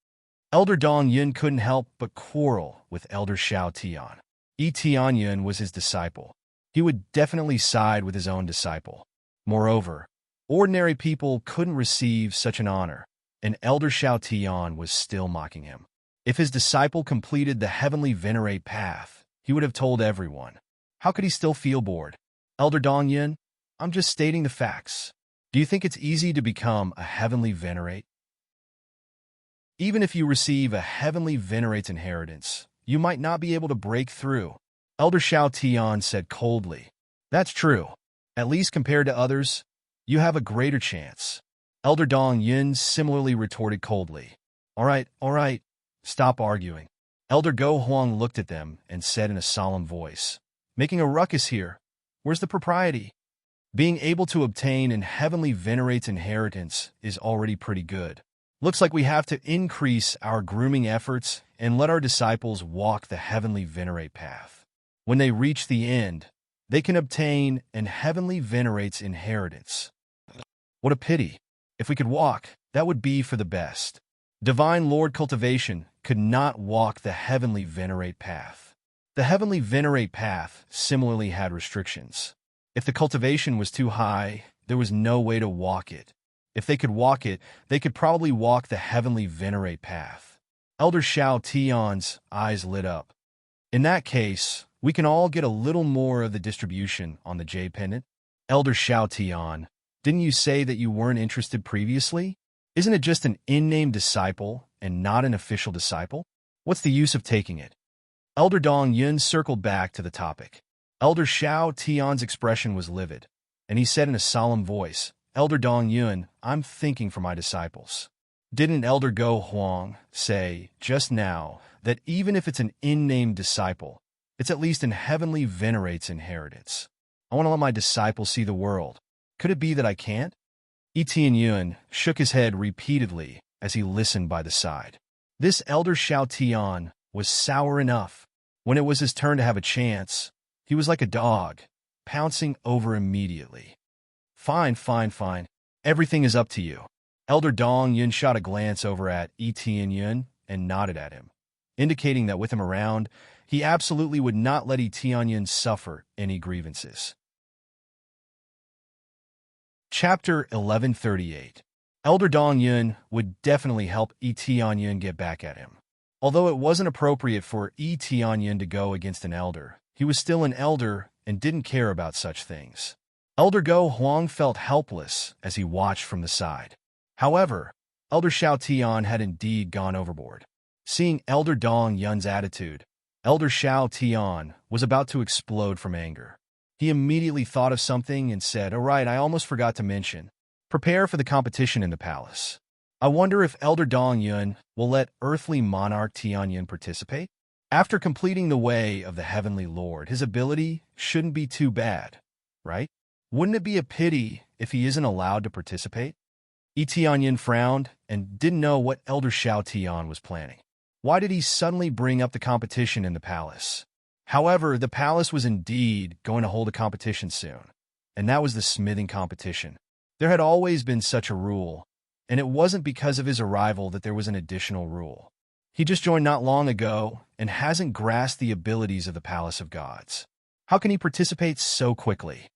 Elder Dong Yun couldn't help but quarrel with Elder Xiao Tian. Etienne was his disciple. He would definitely side with his own disciple. Moreover, ordinary people couldn't receive such an honor, and Elder Xiao Tian was still mocking him. If his disciple completed the heavenly venerate path, he would have told everyone. How could he still feel bored? Elder Dong Yun, I'm just stating the facts. Do you think it's easy to become a heavenly venerate? Even if you receive a heavenly venerate's inheritance, you might not be able to break through. Elder Xiao Tian said coldly. That's true. At least compared to others, you have a greater chance. Elder Dong Yun similarly retorted coldly. All right, stop arguing. Elder Go Huang looked at them and said in a solemn voice, "Making a ruckus here. Where's the propriety? Being able to obtain an heavenly venerate's inheritance is already pretty good. Looks like we have to increase our grooming efforts and let our disciples walk the heavenly venerate path. When they reach the end, they can obtain an heavenly venerate's inheritance. What a pity. If we could walk, that would be for the best. Divine Lord cultivation could not walk the heavenly venerate path. The heavenly venerate path similarly had restrictions. If the cultivation was too high, there was no way to walk it. If they could walk it, they could probably walk the heavenly venerate path. Elder Shao Tian's eyes lit up. In that case, we can all get a little more of the distribution on the jade pendant. Elder Shao Tian, didn't you say that you weren't interested previously? Isn't it just an in-name disciple and not an official disciple? What's the use of taking it? Elder Dong Yun circled back to the topic. Elder Shao Tian's expression was livid, and he said in a solemn voice, Elder Dong Yun, I'm thinking for my disciples. Didn't Elder Go Huang say, just now, that even if it's an in-name disciple, it's at least in heavenly venerate's inheritance? I want to let my disciples see the world. Could it be that I can't? Etienne Yun shook his head repeatedly as he listened by the side. This Elder Shao Tian was sour enough. When it was his turn to have a chance, he was like a dog, pouncing over immediately. Fine. Everything is up to you. Elder Dong Yun shot a glance over at Etienne Yun and nodded at him, indicating that with him around, he absolutely would not let Etienne Yun suffer any grievances. Chapter 1138. Elder Dong Yun would definitely help Etienne Yun get back at him. Although it wasn't appropriate for Etienne Yun to go against an elder, he was still an elder and didn't care about such things. Elder Go Huang felt helpless as he watched from the side. However, Elder Shao Tian had indeed gone overboard. Seeing Elder Dong Yun's attitude, Elder Shao Tian was about to explode from anger. He immediately thought of something and said, "All right, I almost forgot to mention. Prepare for the competition in the palace. I wonder if Elder Dong Yun will let Earthly Monarch Tian Yun participate? After completing the way of the Heavenly Lord, his ability shouldn't be too bad, right? Wouldn't it be a pity if he isn't allowed to participate?" Etienne Yun frowned and didn't know what Elder Shao Tian was planning. Why did he suddenly bring up the competition in the palace? However, the palace was indeed going to hold a competition soon, and that was the smithing competition. There had always been such a rule, and it wasn't because of his arrival that there was an additional rule. He just joined not long ago and hasn't grasped the abilities of the Palace of Gods. How can he participate so quickly?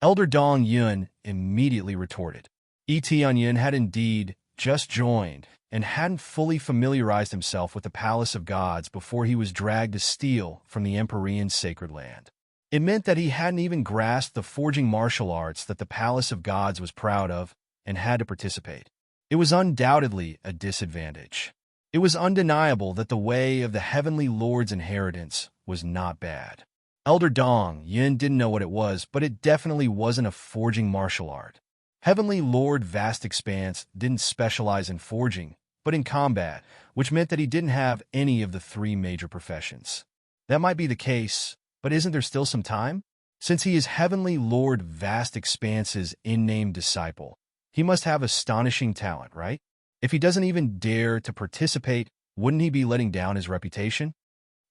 Elder Dong Yun immediately retorted. Etienne Yun had indeed just joined and hadn't fully familiarized himself with the Palace of Gods before he was dragged to steal from the Empyrean sacred land. It meant that he hadn't even grasped the forging martial arts that the Palace of Gods was proud of and had to participate. It was undoubtedly a disadvantage. It was undeniable that the way of the Heavenly Lord's inheritance was not bad. Elder Dong Yun didn't know what it was, but it definitely wasn't a forging martial art. Heavenly Lord Vast Expanse didn't specialize in forging, but in combat, which meant that he didn't have any of the three major professions. That might be the case, but isn't there still some time? Since he is Heavenly Lord Vast Expanse's in-name disciple, he must have astonishing talent, right? If he doesn't even dare to participate, wouldn't he be letting down his reputation?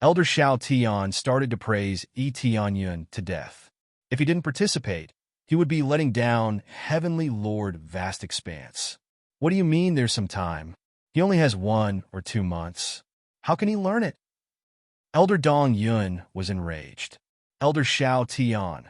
Elder Shao Tian started to praise Etienne Yun to death. If he didn't participate, he would be letting down Heavenly Lord Vast Expanse. What do you mean there's some time? He only has 1 or 2 months. How can he learn it? Elder Dong Yun was enraged. Elder Shao Tian,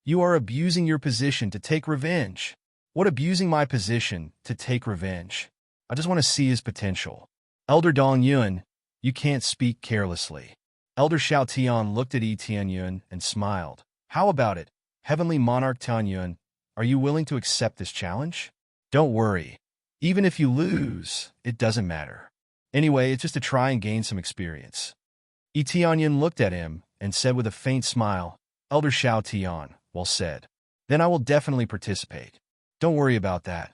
you are abusing your position to take revenge. What abusing my position to take revenge? I just want to see his potential. Elder Dong Yun, you can't speak carelessly. Elder Shao Tian looked at Etienne Yun and smiled. How about it? Heavenly Monarch Tian Yun, are you willing to accept this challenge? Don't worry. Even if you lose, it doesn't matter. Anyway, it's just to try and gain some experience. Etienne Yun looked at him and said with a faint smile, Elder Shao Tian, well said. Then I will definitely participate. Don't worry about that.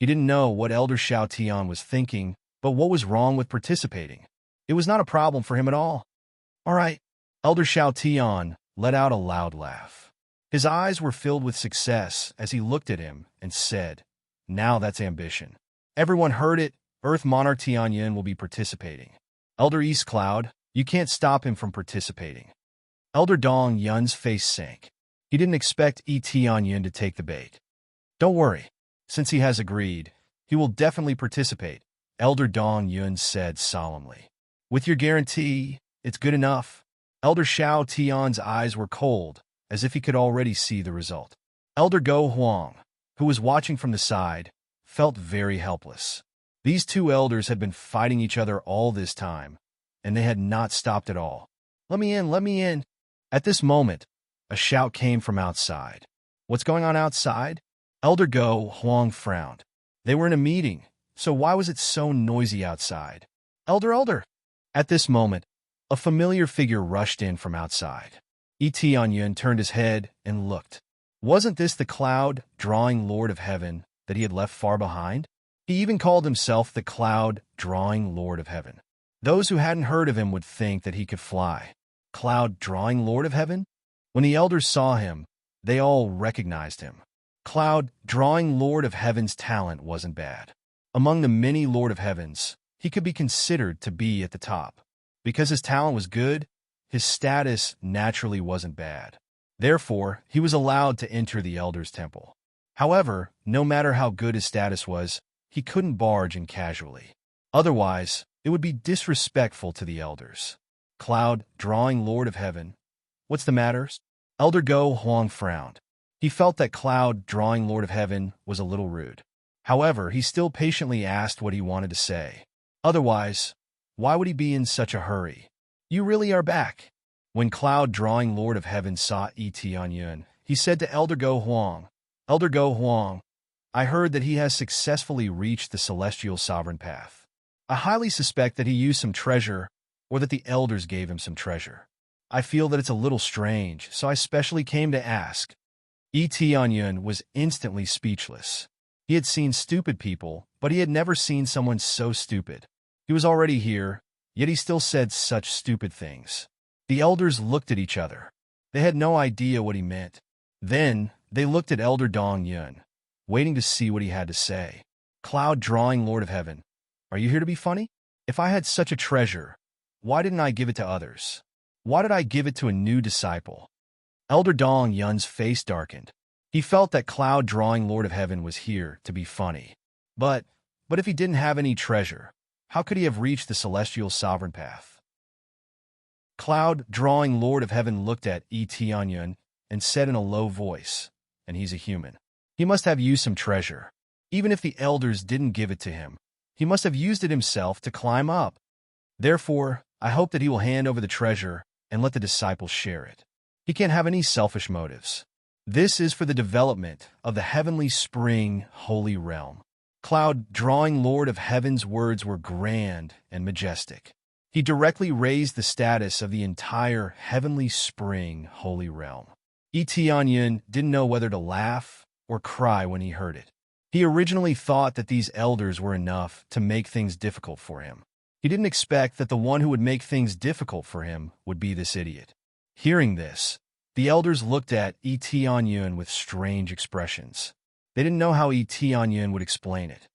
He didn't know what Elder Shao Tian was thinking, but what was wrong with participating? It was not a problem for him at all. All right. Elder Shao Tian let out a loud laugh. His eyes were filled with success as he looked at him and said, now that's ambition. Everyone heard it. Earth Monarch Tian Yun will be participating. Elder East Cloud, you can't stop him from participating. Elder Dong Yun's face sank. He didn't expect Etienne Yun to take the bait. Don't worry. Since he has agreed, he will definitely participate, Elder Dong Yun said solemnly. With your guarantee, it's good enough. Elder Shao Tian's eyes were cold as if he could already see the result. Elder Go Huang, who was watching from the side, felt very helpless. These two elders had been fighting each other all this time, and they had not stopped at all. "Let me in, let me in." At this moment, a shout came from outside. "What's going on outside?" Elder Go Huang frowned. They were in a meeting, so why was it so noisy outside? Elder! At this moment, a familiar figure rushed in from outside. Tianyun turned his head and looked. Wasn't this the cloud-drawing Lord of Heaven that he had left far behind? He even called himself the cloud-drawing Lord of Heaven. Those who hadn't heard of him would think that he could fly. Cloud-drawing Lord of Heaven? When the elders saw him, they all recognized him. Cloud-drawing Lord of Heaven's talent wasn't bad. Among the many Lord of Heavens, he could be considered to be at the top. Because his talent was good, his status naturally wasn't bad. Therefore, he was allowed to enter the elders' temple. However, no matter how good his status was, he couldn't barge in casually. Otherwise, it would be disrespectful to the elders. Cloud-drawing Lord of Heaven. What's the matter? Elder Go Huang frowned. He felt that cloud-drawing Lord of Heaven was a little rude. However, he still patiently asked what he wanted to say. Otherwise, why would he be in such a hurry? "You really are back." When cloud-drawing Lord of Heaven saw Tianyun, he said to Elder Go Huang, "Elder Go Huang, I heard that he has successfully reached the celestial sovereign path. I highly suspect that he used some treasure, or that the elders gave him some treasure. I feel that it's a little strange, so I specially came to ask." Tianyun was instantly speechless. He had seen stupid people, but he had never seen someone so stupid. He was already here, yet he still said such stupid things. The elders looked at each other. They had no idea what he meant. Then, they looked at Elder Dong Yun, waiting to see what he had to say. "Cloud-drawing Lord of Heaven, are you here to be funny? If I had such a treasure, why didn't I give it to others? Why did I give it to a new disciple?" Elder Dong Yun's face darkened. He felt that cloud-drawing Lord of Heaven was here to be funny. But if he didn't have any treasure, how could he have reached the celestial sovereign path? Cloud-drawing Lord of Heaven looked at Tianyun and said in a low voice, "And he's a human. He must have used some treasure. Even if the elders didn't give it to him, he must have used it himself to climb up. Therefore, I hope that he will hand over the treasure and let the disciples share it. He can't have any selfish motives. This is for the development of the heavenly spring holy realm." Cloud-drawing Lord of Heaven's words were grand and majestic. He directly raised the status of the entire heavenly spring holy realm. Tianyun didn't know whether to laugh or cry when he heard it. He originally thought that these elders were enough to make things difficult for him. He didn't expect that the one who would make things difficult for him would be this idiot. Hearing this, the elders looked at Tianyun with strange expressions. They didn't know how Tianyun would explain it.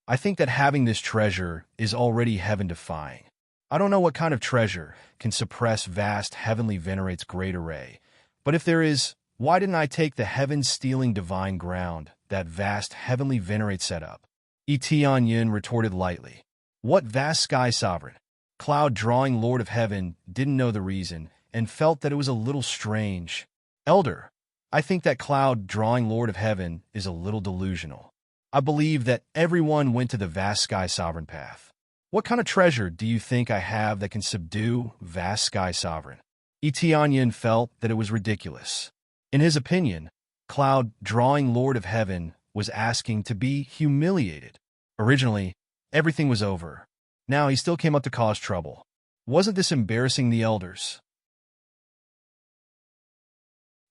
"I think that having this treasure is already heaven-defying. I don't know what kind of treasure can suppress vast heavenly venerate's great array, but if there is, why didn't I take the heaven-stealing divine ground that vast heavenly venerate set up?" Tianyun retorted lightly. "What vast sky sovereign?" Cloud-drawing Lord of Heaven didn't know the reason and felt that it was a little strange. "Elder, I think that cloud-drawing Lord of Heaven is a little delusional. I believe that everyone went to the vast sky sovereign path. What kind of treasure do you think I have that can subdue vast sky sovereign?" Tianyun felt that it was ridiculous. In his opinion, cloud-drawing Lord of Heaven was asking to be humiliated. Originally, everything was over. Now he still came up to cause trouble. Wasn't this embarrassing the elders?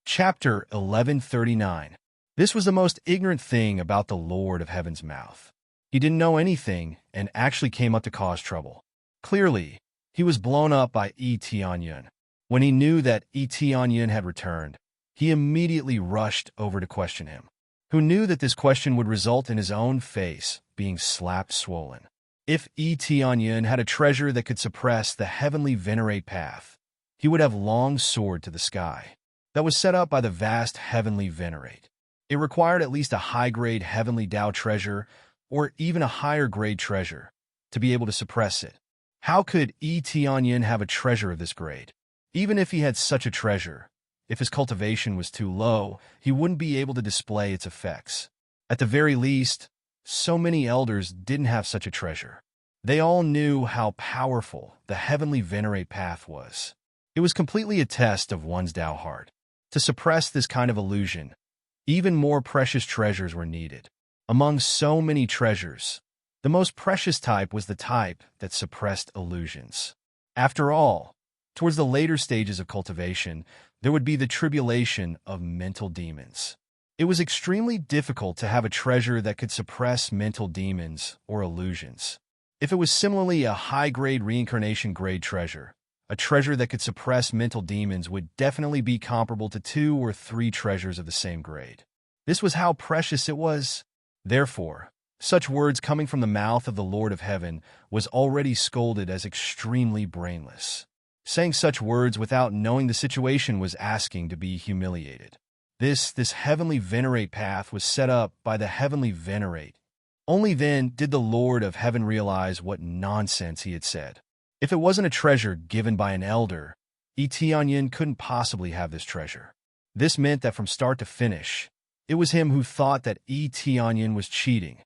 Chapter 1139. This was the most ignorant thing about the Lord of Heaven's mouth. He didn't know anything and actually came up to cause trouble. Clearly, he was blown up by Tianyun. When he knew that Tianyun had returned, he immediately rushed over to question him, who knew that this question would result in his own face being slapped swollen. If Tianyun had a treasure that could suppress the heavenly venerate path, he would have long soared to the sky. That was set up by the vast heavenly venerate. It required at least a high-grade heavenly Tao treasure or even a higher-grade treasure to be able to suppress it. How could Tianyun have a treasure of this grade? Even if he had such a treasure, If his cultivation was too low, he wouldn't be able to display its effects. At the very least, so many elders didn't have such a treasure. They all knew how powerful the heavenly venerate path was. It was completely a test of one's Tao heart. To suppress this kind of illusion, even more precious treasures were needed. Among so many treasures, the most precious type was the type that suppressed illusions. After all, towards the later stages of cultivation, there would be the tribulation of mental demons. It was extremely difficult to have a treasure that could suppress mental demons or illusions. If it was similarly a high-grade reincarnation grade treasure, a treasure that could suppress mental demons would definitely be comparable to 2 or 3 treasures of the same grade. This was how precious it was. Therefore, such words coming from the mouth of the Lord of Heaven was already scolded as extremely brainless. Saying such words without knowing the situation was asking to be humiliated. This heavenly venerate path was set up by the heavenly venerate. Only then did the Lord of Heaven realize what nonsense he had said. If it wasn't a treasure given by an elder, Tianyin couldn't possibly have this treasure. This meant that from start to finish, it was him who thought that Tianyin was cheating.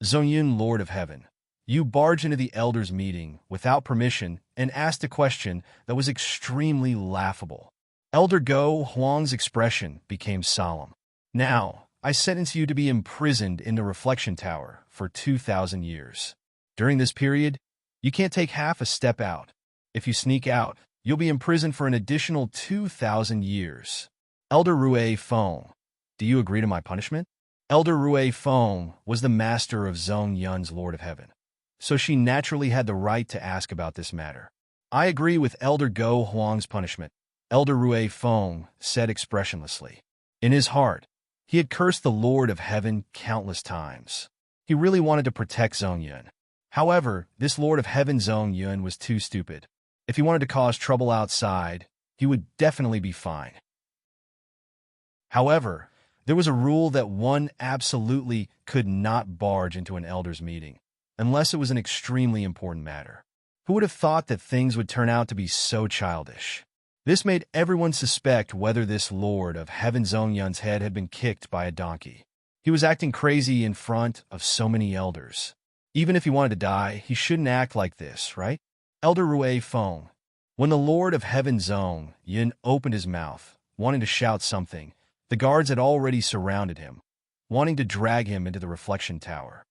Zongyun, Lord of Heaven, you barged into the elders' meeting without permission and asked a question that was extremely laughable. Elder Go Huang's expression became solemn. Now, I sentence you to be imprisoned in the Reflection Tower for 2,000 years. During this period, you can't take half a step out. If you sneak out, you'll be imprisoned for an additional 2,000 years. Elder Rue Feng, do you agree to my punishment? Elder Rue Feng was the master of Zhong Yun's Lord of Heaven, so she naturally had the right to ask about this matter. I agree with Elder Go Huang's punishment, Elder Rue Feng said expressionlessly. In his heart, he had cursed the Lord of Heaven countless times. He really wanted to protect Zhong Yun. However, this Lord of Heaven Zhong Yun was too stupid. If he wanted to cause trouble outside, he would definitely be fine. However, there was a rule that one absolutely could not barge into an elder's meeting, unless it was an extremely important matter. Who would have thought that things would turn out to be so childish? This made everyone suspect whether this Lord of Heaven Zhong Yun's head had been kicked by a donkey. He was acting crazy in front of so many elders. Even if he wanted to die, he shouldn't act like this, right? Elder Rue Feng. When the Lord of Heaven Zhong Yun opened his mouth, wanting to shout something, the guards had already surrounded him, wanting to drag him into the reflection tower.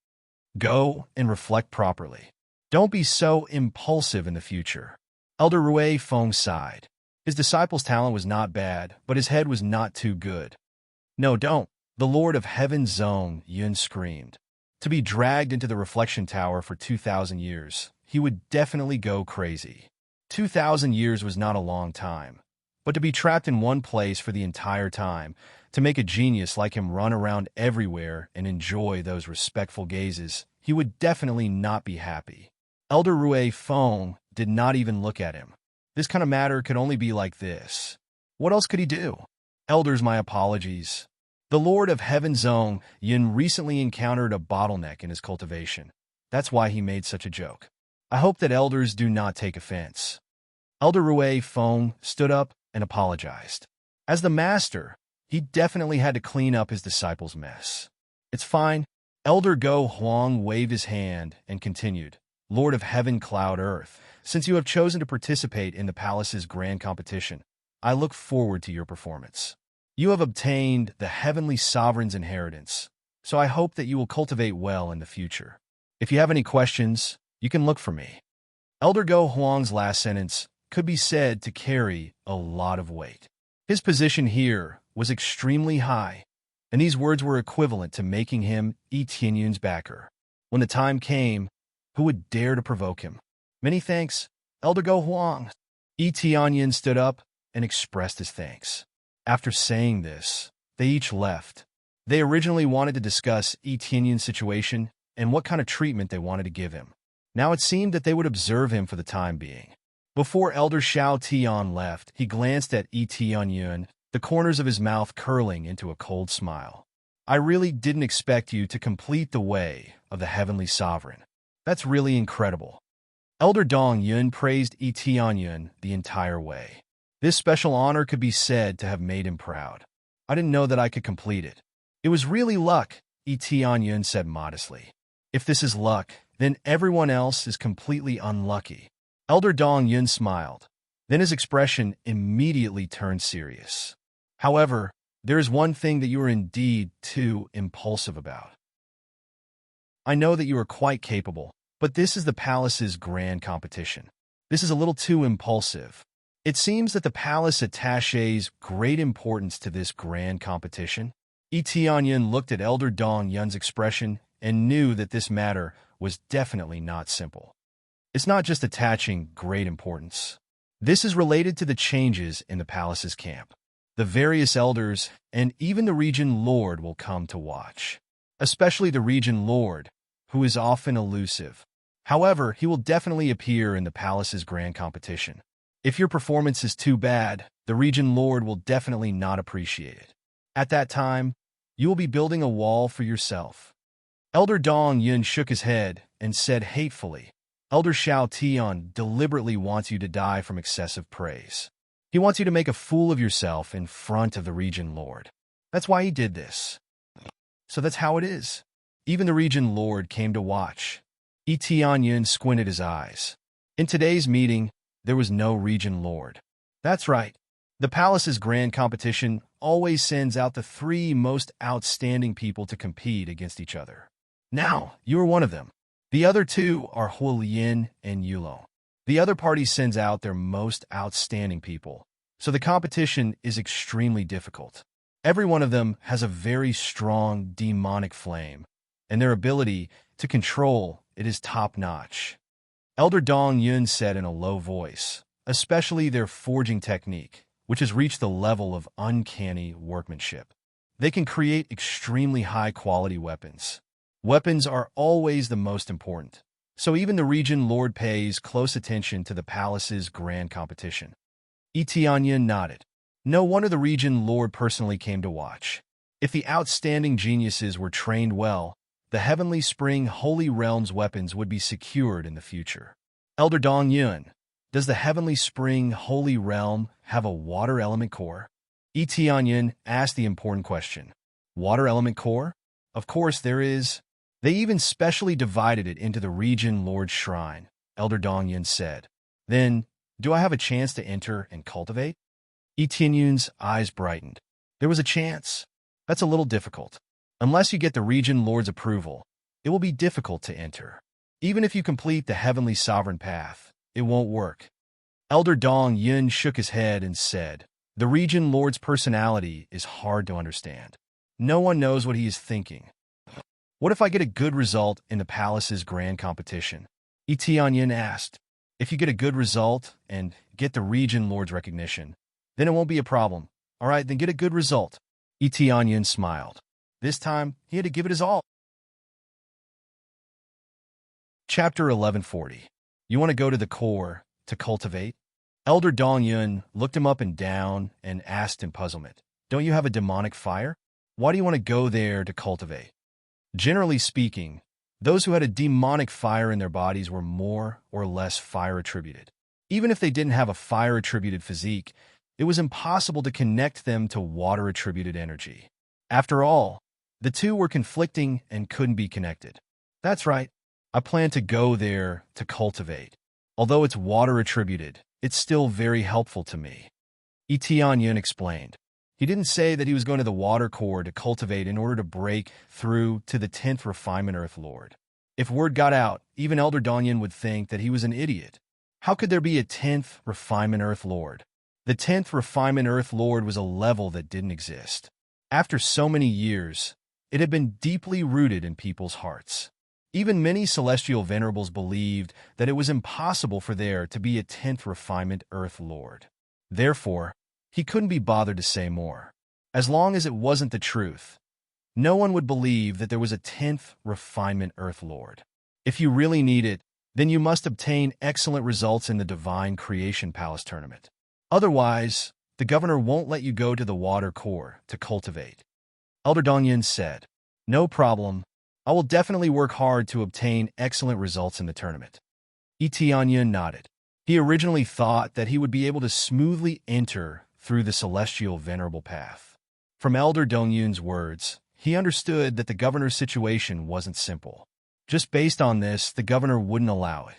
Go and reflect properly. Don't be so impulsive in the future. Elder Rue Feng sighed. His disciple's talent was not bad, but his head was not too good. No, don't. The Lord of Heaven Zhong Yun screamed. To be dragged into the reflection tower for 2,000 years, he would definitely go crazy. 2,000 years was not a long time. But to be trapped in one place for the entire time, to make a genius like him run around everywhere and enjoy those respectful gazes, he would definitely not be happy. Elder Rue Feng did not even look at him. This kind of matter could only be like this. What else could he do? Elders, my apologies. The Lord of Heaven Zhong Yun recently encountered a bottleneck in his cultivation. That's why he made such a joke. I hope that elders do not take offense. Elder Rue Feng stood up and apologized. As the master, he definitely had to clean up his disciple's mess. It's fine. Elder Go Huang waved his hand and continued, Lord of Heaven Cloud Earth, since you have chosen to participate in the palace's grand competition, I look forward to your performance. You have obtained the Heavenly Sovereign's inheritance, so I hope that you will cultivate well in the future. If you have any questions, you can look for me. Elder Go Huang's last sentence could be said to carry a lot of weight. His position here was extremely high, and these words were equivalent to making him Tianyun's backer. When the time came, who would dare to provoke him? Many thanks, Elder Go Huang. Tianyun stood up and expressed his thanks. After saying this, they each left. They originally wanted to discuss Tianyun's situation and what kind of treatment they wanted to give him. Now it seemed that they would observe him for the time being. Before Elder Xiao Tian left, he glanced at Tianyun, the corners of his mouth curling into a cold smile. I really didn't expect you to complete the way of the Heavenly Sovereign. That's really incredible. Elder Dong Yun praised Tianyun the entire way. This special honor could be said to have made him proud. I didn't know that I could complete it. It was really luck, Tianyun said modestly. If this is luck, then everyone else is completely unlucky. Elder Dong Yun smiled. Then his expression immediately turned serious. However, there is one thing that you are indeed too impulsive about. I know that you are quite capable, but this is the palace's grand competition. This is a little too impulsive. It seems that the palace attaches great importance to this grand competition. Tianyun looked at Elder Dong Yun's expression and knew that this matter was definitely not simple. It's not just attaching great importance. This is related to the changes in the palace's camp. The various elders and even the region lord will come to watch, especially the region lord, who is often elusive. However, he will definitely appear in the palace's grand competition. If your performance is too bad, the region lord will definitely not appreciate it. At that time, you will be building a wall for yourself. Elder Dong Yun shook his head and said hatefully, Elder Xiao Tian deliberately wants you to die from excessive praise. He wants you to make a fool of yourself in front of the region lord. That's why he did this. So that's how it is. Even the region lord came to watch. Tianyun squinted his eyes. In today's meeting, there was no region lord. That's right. The palace's grand competition always sends out the 3 most outstanding people to compete against each other. Now, you are one of them. The other 2 are Huolian and Yulong. The other party sends out their most outstanding people, so the competition is extremely difficult. Every one of them has a very strong demonic flame, and their ability to control it is top-notch. Elder Dong Yun said in a low voice, especially their forging technique, which has reached the level of uncanny workmanship. They can create extremely high-quality weapons. Weapons are always the most important, so even the region lord pays close attention to the palace's grand competition. Tianyun nodded. No wonder the region lord personally came to watch. If the outstanding geniuses were trained well, the Heavenly Spring Holy Realm's weapons would be secured in the future. Elder Dong Yun, does the Heavenly Spring Holy Realm have a water element core? Tianyun asked the important question. Water element core? Of course there is. They even specially divided it into the region lord's shrine, Elder Dong Yun said. Then, do I have a chance to enter and cultivate? Tianyun's eyes brightened. There was a chance. That's a little difficult. Unless you get the region lord's approval, it will be difficult to enter. Even if you complete the heavenly sovereign path, it won't work. Elder Dong Yun shook his head and said, the region lord's personality is hard to understand. No one knows what he is thinking. What if I get a good result in the palace's grand competition? Tianyun asked. If you get a good result and get the region lord's recognition, then it won't be a problem. All right, then get a good result. Tianyun smiled. This time, he had to give it his all. Chapter 1140. You want to go to the core to cultivate? Elder Dong Yun looked him up and down and asked in puzzlement, don't you have a demonic fire? Why do you want to go there to cultivate? Generally speaking, those who had a demonic fire in their bodies were more or less fire-attributed. Even if they didn't have a fire-attributed physique, it was impossible to connect them to water-attributed energy. After all, the two were conflicting and couldn't be connected. That's right. I plan to go there to cultivate. Although it's water-attributed, it's still very helpful to me. Tianyun explained. He didn't say that he was going to the water core to cultivate in order to break through to the 10th refinement Earth Lord. If word got out, even Elder Dongyun would think that he was an idiot. How could there be a 10th refinement Earth Lord? The 10th refinement Earth Lord was a level that didn't exist. After so many years, it had been deeply rooted in people's hearts. Even many celestial venerables believed that it was impossible for there to be a 10th refinement Earth Lord. Therefore, he couldn't be bothered to say more. As long as it wasn't the truth, no one would believe that there was a 10th refinement Earth Lord. If you really need it, then you must obtain excellent results in the Divine Creation Palace tournament. Otherwise, the governor won't let you go to the water core to cultivate. Elder Dongyun said, no problem. I will definitely work hard to obtain excellent results in the tournament. Tianyun nodded. He originally thought that he would be able to smoothly enter through the celestial venerable path. From Elder Dongyun's words, he understood that the governor's situation wasn't simple. Just based on this, the governor wouldn't allow it.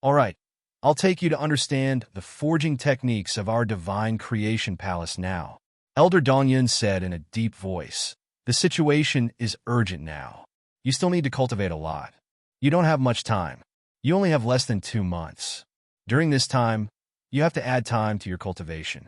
All right, I'll take you to understand the forging techniques of our divine creation palace now. Elder Dongyun said in a deep voice, the situation is urgent now. You still need to cultivate a lot. You don't have much time. You only have less than 2 months. During this time, you have to add time to your cultivation.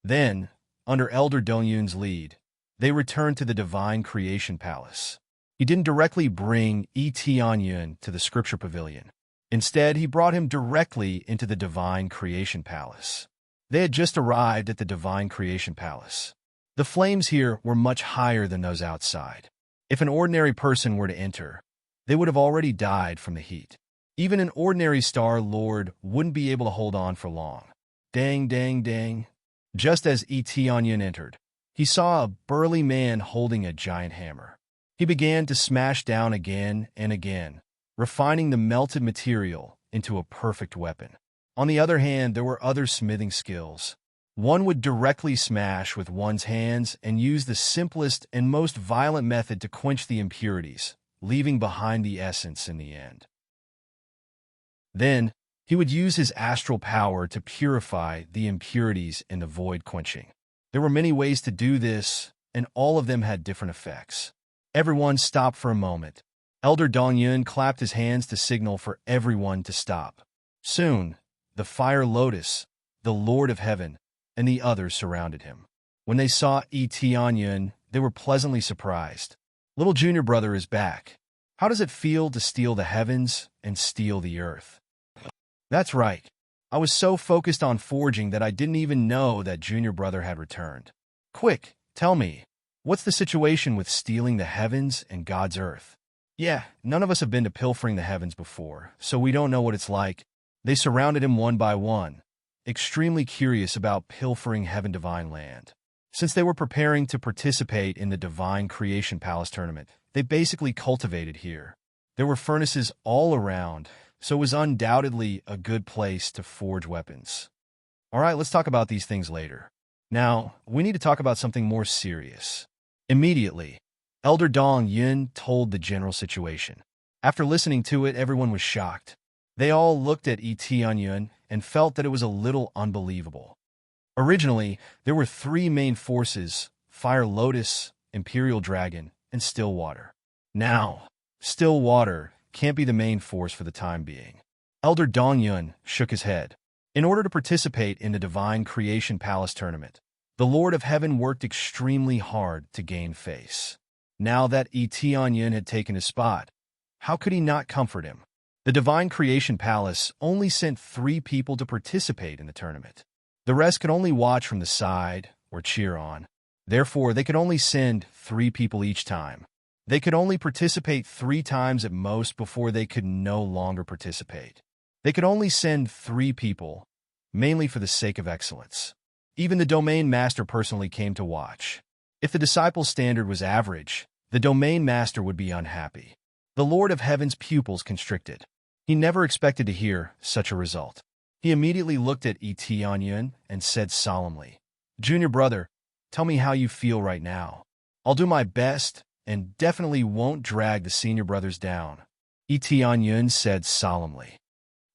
Then, under Elder Dongyun's lead, they returned to the divine creation palace. He didn't directly bring Tianyun to the scripture pavilion. Instead, he brought him directly into the divine creation palace. They had just arrived at the divine creation palace. The flames here were much higher than those outside. If an ordinary person were to enter, they would have already died from the heat. Even an ordinary Star Lord wouldn't be able to hold on for long. Dang, dang, dang. Just as Tianyun entered, he saw a burly man holding a giant hammer. He began to smash down again and again, refining the melted material into a perfect weapon. On the other hand, there were other smithing skills. One would directly smash with one's hands and use the simplest and most violent method to quench the impurities, leaving behind the essence in the end. Then, he would use his astral power to purify the impurities in the void quenching. There were many ways to do this, and all of them had different effects. Everyone stopped for a moment. Elder Dongyun clapped his hands to signal for everyone to stop. Soon, the Fire Lotus, the Lord of Heaven, and the others surrounded him. When they saw Tianyun, they were pleasantly surprised. Little junior brother is back. How does it feel to steal the heavens and steal the earth? That's right. I was so focused on forging that I didn't even know that junior brother had returned. Quick, tell me, what's the situation with stealing the heavens and God's earth? Yeah, none of us have been to pilfering the heavens before, so we don't know what it's like. They surrounded him one by one, extremely curious about pilfering heaven divine land. Since they were preparing to participate in the Divine Creation Palace tournament, they basically cultivated here. There were furnaces all around, so it was undoubtedly a good place to forge weapons. All right, let's talk about these things later. Now, we need to talk about something more serious. Immediately, Elder Dong Yun told the general situation. After listening to it, everyone was shocked. They all looked at Tianyun and felt that it was a little unbelievable. Originally, there were 3 main forces: Fire Lotus, Imperial Dragon, and Still Water. Now, Still Water can't be the main force for the time being. Elder Dongyun shook his head. In order to participate in the Divine Creation Palace tournament, the Lord of Heaven worked extremely hard to gain face. Now that Tianyun had taken his spot, how could he not comfort him? The Divine Creation Palace only sent 3 people to participate in the tournament. The rest could only watch from the side or cheer on. Therefore, they could only send 3 people each time. They could only participate 3 times at most before they could no longer participate. They could only send 3 people, mainly for the sake of excellence. Even the domain master personally came to watch. If the disciple's standard was average, the domain master would be unhappy. The Lord of Heaven's pupils constricted. He never expected to hear such a result. He immediately looked at Tianyun and said solemnly, "Junior brother, tell me how you feel right now. I'll do my best and definitely won't drag the senior brothers down." Tianyun said solemnly,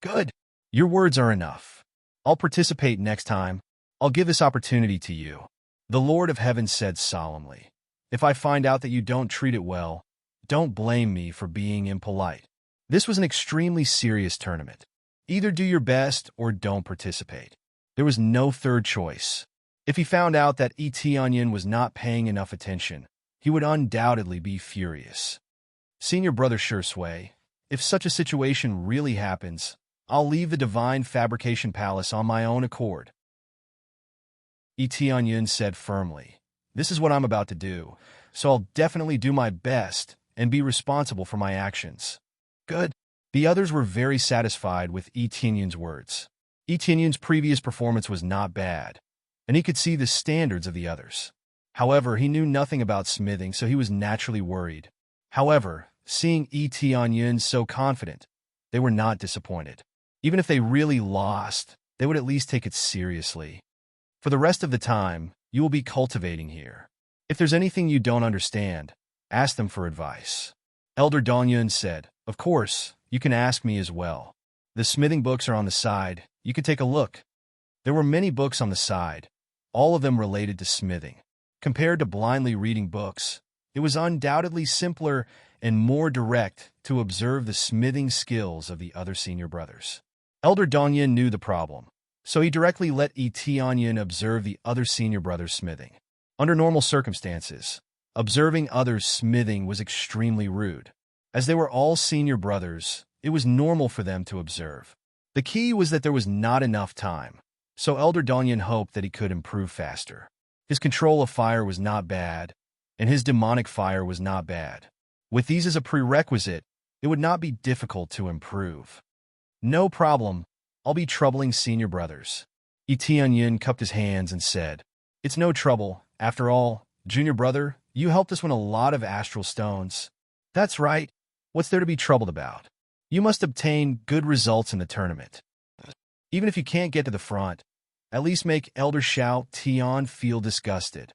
"Good. Your words are enough. I'll participate next time. I'll give this opportunity to you." The Lord of Heaven said solemnly, "If I find out that you don't treat it well, don't blame me for being impolite." This was an extremely serious tournament. Either do your best or don't participate. There was no third choice. If he found out that Tianyun was not paying enough attention, he would undoubtedly be furious. "Senior brother Shursui, if such a situation really happens, I'll leave the Divine Fabrication Palace on my own accord." Tianyun said firmly, "This is what I'm about to do, so I'll definitely do my best and be responsible for my actions." Good. The others were very satisfied with Tianyun's words. Tianyun's previous performance was not bad, and he could see the standards of the others. However, he knew nothing about smithing, so he was naturally worried. However, seeing Tianyun so confident, they were not disappointed. Even if they really lost, they would at least take it seriously. For the rest of the time, you will be cultivating here. If there's anything you don't understand, ask them for advice. Elder Dongyun said, "Of course, you can ask me as well. The smithing books are on the side. You can take a look." There were many books on the side, all of them related to smithing. Compared to blindly reading books, it was undoubtedly simpler and more direct to observe the smithing skills of the other senior brothers. Elder Dongyun knew the problem, so he directly let Tianyin observe the other senior brothers smithing. Under normal circumstances, observing others smithing was extremely rude. As they were all senior brothers, it was normal for them to observe. The key was that there was not enough time, so Elder Dongyun hoped that he could improve faster. His control of fire was not bad, and his demonic fire was not bad. With these as a prerequisite, it would not be difficult to improve. "No problem, I'll be troubling senior brothers." Tianyin cupped his hands and said, "It's no trouble. After all, junior brother, you helped us win a lot of astral stones." "That's right. What's there to be troubled about? You must obtain good results in the tournament. Even if you can't get to the front, at least make Elder Xiao Tian feel disgusted."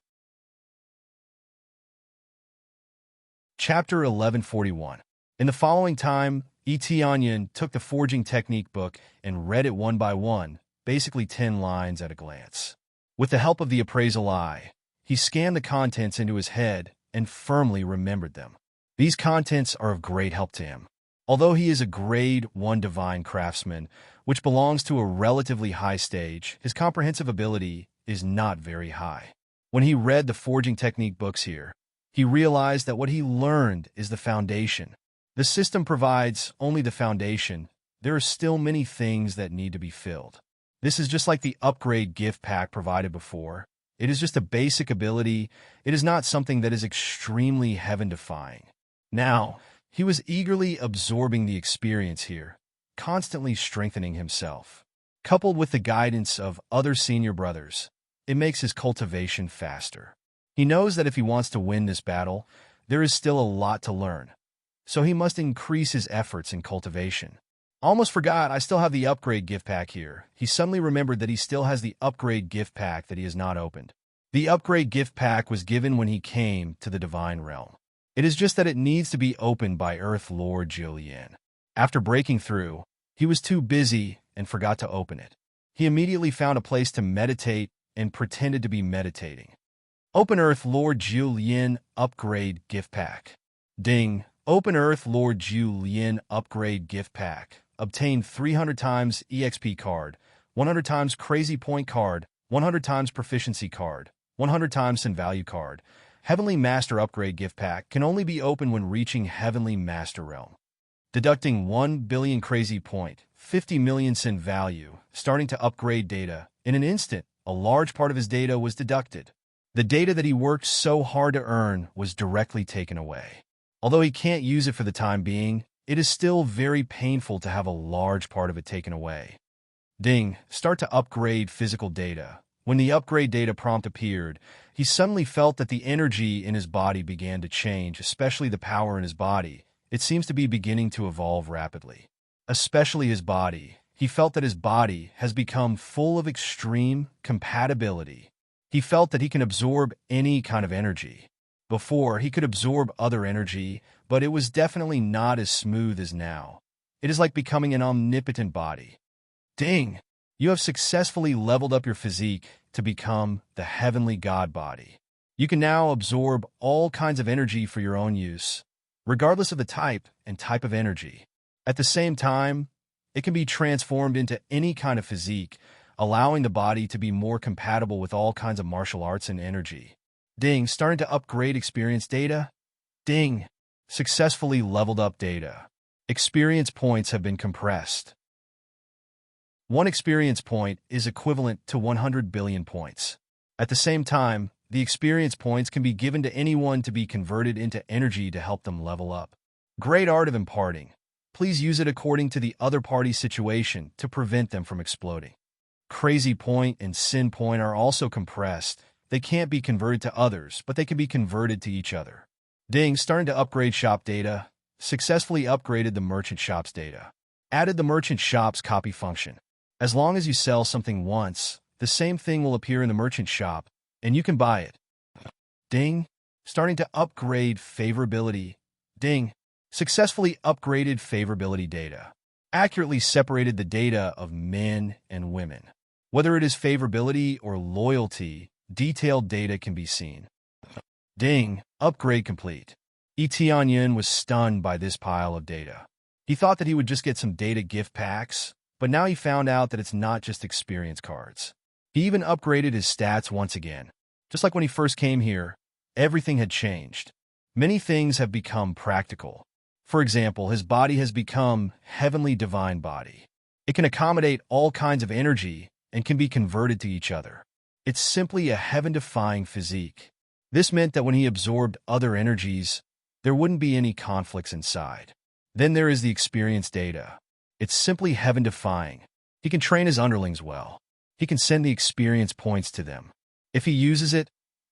Chapter 1141. In the following time, Tianyin took the forging technique book and read it one by one, basically 10 lines at a glance. With the help of the appraisal eye, he scanned the contents into his head and firmly remembered them. These contents are of great help to him. Although he is a grade 1 divine craftsman, which belongs to a relatively high stage, his comprehensive ability is not very high. When he read the forging technique books here, he realized that what he learned is the foundation. The system provides only the foundation. There are still many things that need to be filled. This is just like the upgrade gift pack provided before. It is just a basic ability. It is not something that is extremely heaven-defying. Now, he was eagerly absorbing the experience here, constantly strengthening himself. Coupled with the guidance of other senior brothers, it makes his cultivation faster. He knows that if he wants to win this battle, there is still a lot to learn, so he must increase his efforts in cultivation. "Almost forgot, I still have the upgrade gift pack here." He suddenly remembered that he still has the upgrade gift pack that he has not opened. The upgrade gift pack was given when he came to the Divine Realm. It is just that it needs to be opened by Earth Lord Julian. After breaking through, he was too busy and forgot to open it. He immediately found a place to meditate and pretended to be meditating. Open Earth Lord Julian Upgrade Gift Pack. Ding. Open Earth Lord Julian Upgrade Gift Pack. Obtain 300 times EXP card, 100 times Crazy Point card, 100 times Proficiency card, 100 times Sin Value card. Heavenly Master Upgrade Gift Pack can only be opened when reaching Heavenly Master Realm. Deducting 1 billion Crazy Point, 50 million Sin Value, starting to upgrade data. In an instant, a large part of his data was deducted. The data that he worked so hard to earn was directly taken away. Although he can't use it for the time being, it is still very painful to have a large part of it taken away. Ding. Start to upgrade physical data. When the upgrade data prompt appeared, he suddenly felt that the energy in his body began to change, especially the power in his body. It seems to be beginning to evolve rapidly. Especially his body. He felt that his body has become full of extreme compatibility. He felt that he can absorb any kind of energy. Before, he could absorb other energy, but it was definitely not as smooth as now. It is like becoming an omnipotent body. Ding! You have successfully leveled up your physique to become the heavenly god body. You can now absorb all kinds of energy for your own use, regardless of the type and type of energy. At the same time, it can be transformed into any kind of physique, allowing the body to be more compatible with all kinds of martial arts and energy. Ding. Starting to upgrade experience data. Ding. Successfully leveled up data. Experience points have been compressed. 1 experience point is equivalent to 100 billion points. At the same time, the experience points can be given to anyone to be converted into energy to help them level up. Great art of imparting. Please use it according to the other party's situation to prevent them from exploding. Crazy Point and Sin Point are also compressed. They can't be converted to others, but they can be converted to each other. Ding. Starting to upgrade shop data. Successfully upgraded the merchant shop's data. Added the merchant shop's copy function. As long as you sell something once, the same thing will appear in the merchant shop, and you can buy it. Ding. Starting to upgrade favorability. Ding. Successfully upgraded favorability data. Accurately separated the data of men and women. Whether it is favorability or loyalty, detailed data can be seen. Ding. Upgrade complete. Etienne was stunned by this pile of data. He thought that he would just get some data gift packs, but now he found out that it's not just experience cards. He even upgraded his stats once again. Just like when he first came here, everything had changed. Many things have become practical. For example, his body has become heavenly divine body. It can accommodate all kinds of energy and can be converted to each other. It's simply a heaven-defying physique. This meant that when he absorbed other energies, there wouldn't be any conflicts inside. Then there is the experience data. It's simply heaven-defying. He can train his underlings well. He can send the experience points to them. If he uses it,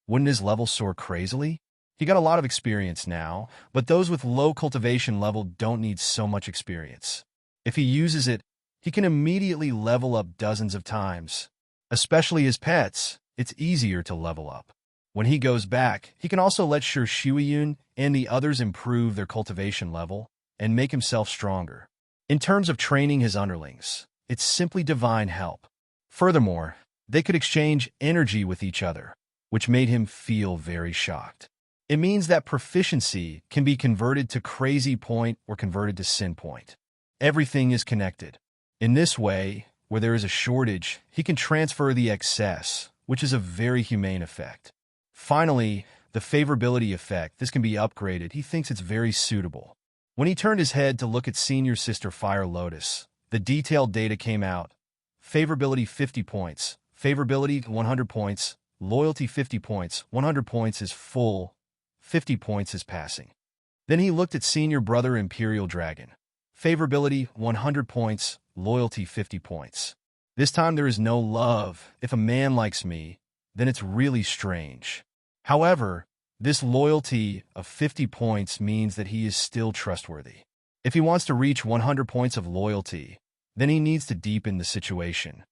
wouldn't his level soar crazily? He got a lot of experience now, but those with low cultivation level don't need so much experience. If he uses it, he can immediately level up dozens of times. Especially his pets, it's easier to level up. When he goes back, he can also let Sir Shuiyun and the others improve their cultivation level and make himself stronger. In terms of training his underlings, it's simply divine help. Furthermore, they could exchange energy with each other, which made him feel very shocked. It means that proficiency can be converted to crazy point or converted to sin point. Everything is connected. In this way, where there is a shortage, he can transfer the excess, which is a very humane effect. Finally, the favorability effect. This can be upgraded. He thinks it's very suitable. When he turned his head to look at Senior Sister Fire Lotus, the detailed data came out. Favorability 50 points, favorability 100 points, loyalty 50 points, 100 points is full, 50 points is passing. Then he looked at Senior Brother Imperial Dragon. Favorability 100 points, loyalty 50 points. This time there is no love. If a man likes me, then it's really strange. However, this loyalty of 50 points means that he is still trustworthy. If he wants to reach 100 points of loyalty, then he needs to deepen the situation.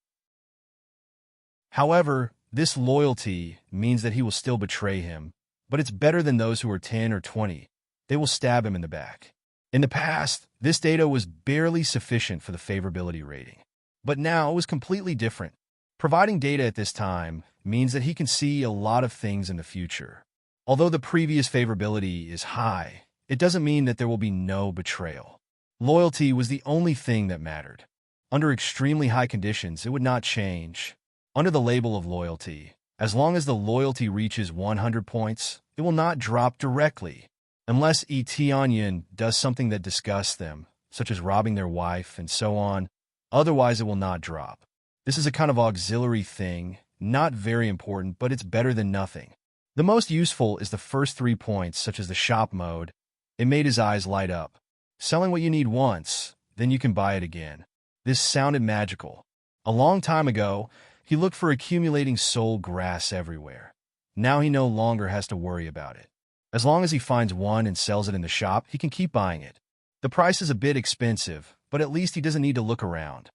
However, this loyalty means that he will still betray him, but it's better than those who are 10 or 20. They will stab him in the back. In the past, this data was barely sufficient for the favorability rating, but now it was completely different. Providing data at this time means that he can see a lot of things in the future. Although the previous favorability is high, it doesn't mean that there will be no betrayal. Loyalty was the only thing that mattered. Under extremely high conditions, it would not change. Under the label of loyalty, as long as the loyalty reaches 100 points, it will not drop directly, unless Etienne does something that disgusts them, such as robbing their wife and so on. Otherwise, it will not drop. This is a kind of auxiliary thing, not very important, but it's better than nothing. The most useful is the first 3 points, such as the shop mode. It made his eyes light up. Selling what you need once, then you can buy it again. This sounded magical. A long time ago, he looked for accumulating soul grass everywhere. Now he no longer has to worry about it. As long as he finds one and sells it in the shop, he can keep buying it. The price is a bit expensive, but at least he doesn't need to look around.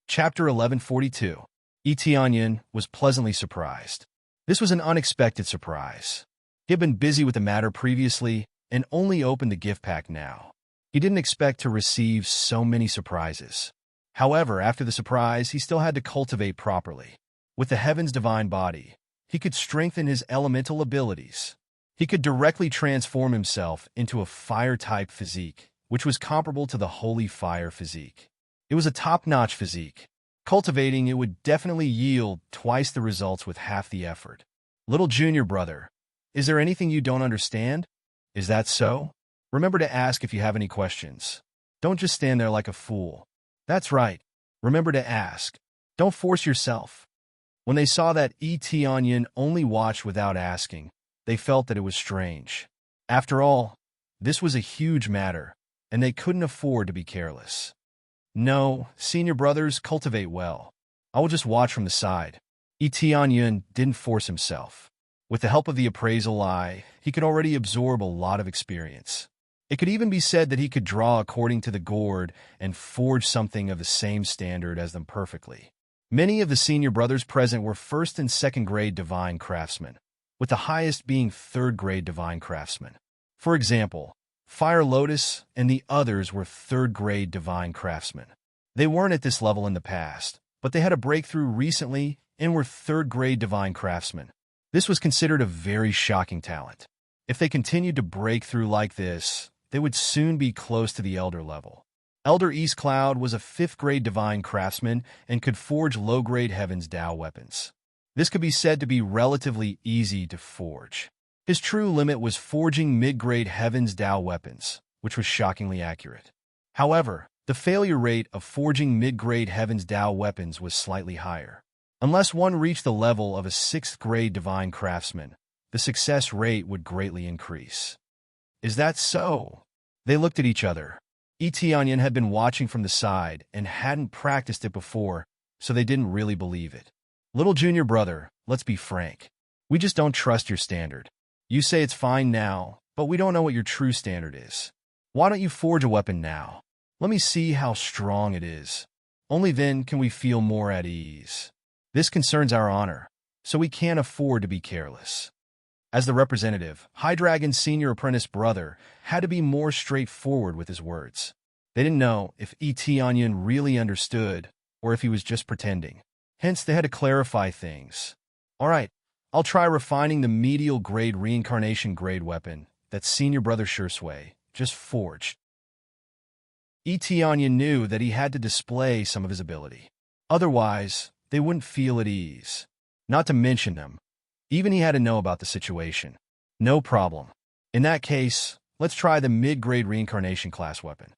Chapter 1142. Etienne was pleasantly surprised. This was an unexpected surprise. He had been busy with the matter previously and only opened the gift pack now. He didn't expect to receive so many surprises. However, after the surprise, he still had to cultivate properly. With the heaven's divine body, he could strengthen his elemental abilities. He could directly transform himself into a fire-type physique, which was comparable to the holy fire physique. It was a top-notch physique. Cultivating it would definitely yield twice the results with half the effort. Little junior brother, is there anything you don't understand? Is that so? Remember to ask if you have any questions. Don't just stand there like a fool. That's right. Remember to ask. Don't force yourself. When they saw that Etienne only watched without asking, they felt that it was strange. After all, this was a huge matter, and they couldn't afford to be careless. No, senior brothers, cultivate well. I will just watch from the side. Etienne didn't force himself. With the help of the appraisal eye, he could already absorb a lot of experience. It could even be said that he could draw according to the gourd and forge something of the same standard as them perfectly. Many of the senior brothers present were first and second grade divine craftsmen, with the highest being third grade divine craftsmen. For example, Fire Lotus and the others were third grade divine craftsmen. They weren't at this level in the past, but they had a breakthrough recently and were third grade divine craftsmen. This was considered a very shocking talent. If they continued to break through like this, they would soon be close to the Elder level. Elder East Cloud was a 5th grade divine craftsman and could forge low-grade Heaven's Tao weapons. This could be said to be relatively easy to forge. His true limit was forging mid-grade Heaven's Tao weapons, which was shockingly accurate. However, the failure rate of forging mid-grade Heaven's Tao weapons was slightly higher. Unless one reached the level of a 6th grade divine craftsman, the success rate would greatly increase. Is that so? They looked at each other. Etienne had been watching from the side and hadn't practiced it before, so they didn't really believe it. Little junior brother, let's be frank. We just don't trust your standard. You say it's fine now, but we don't know what your true standard is. Why don't you forge a weapon now? Let me see how strong it is. Only then can we feel more at ease. This concerns our honor, so we can't afford to be careless. As the representative, High Dragon's senior apprentice brother had to be more straightforward with his words. They didn't know if Etienne really understood or if he was just pretending. Hence, they had to clarify things. All right, I'll try refining the medial grade reincarnation grade weapon that senior brother Shursui just forged. Etienne knew that he had to display some of his ability. Otherwise, they wouldn't feel at ease. Not to mention them. Even he had to know about the situation. No problem. In that case, let's try the mid-grade reincarnation class weapon.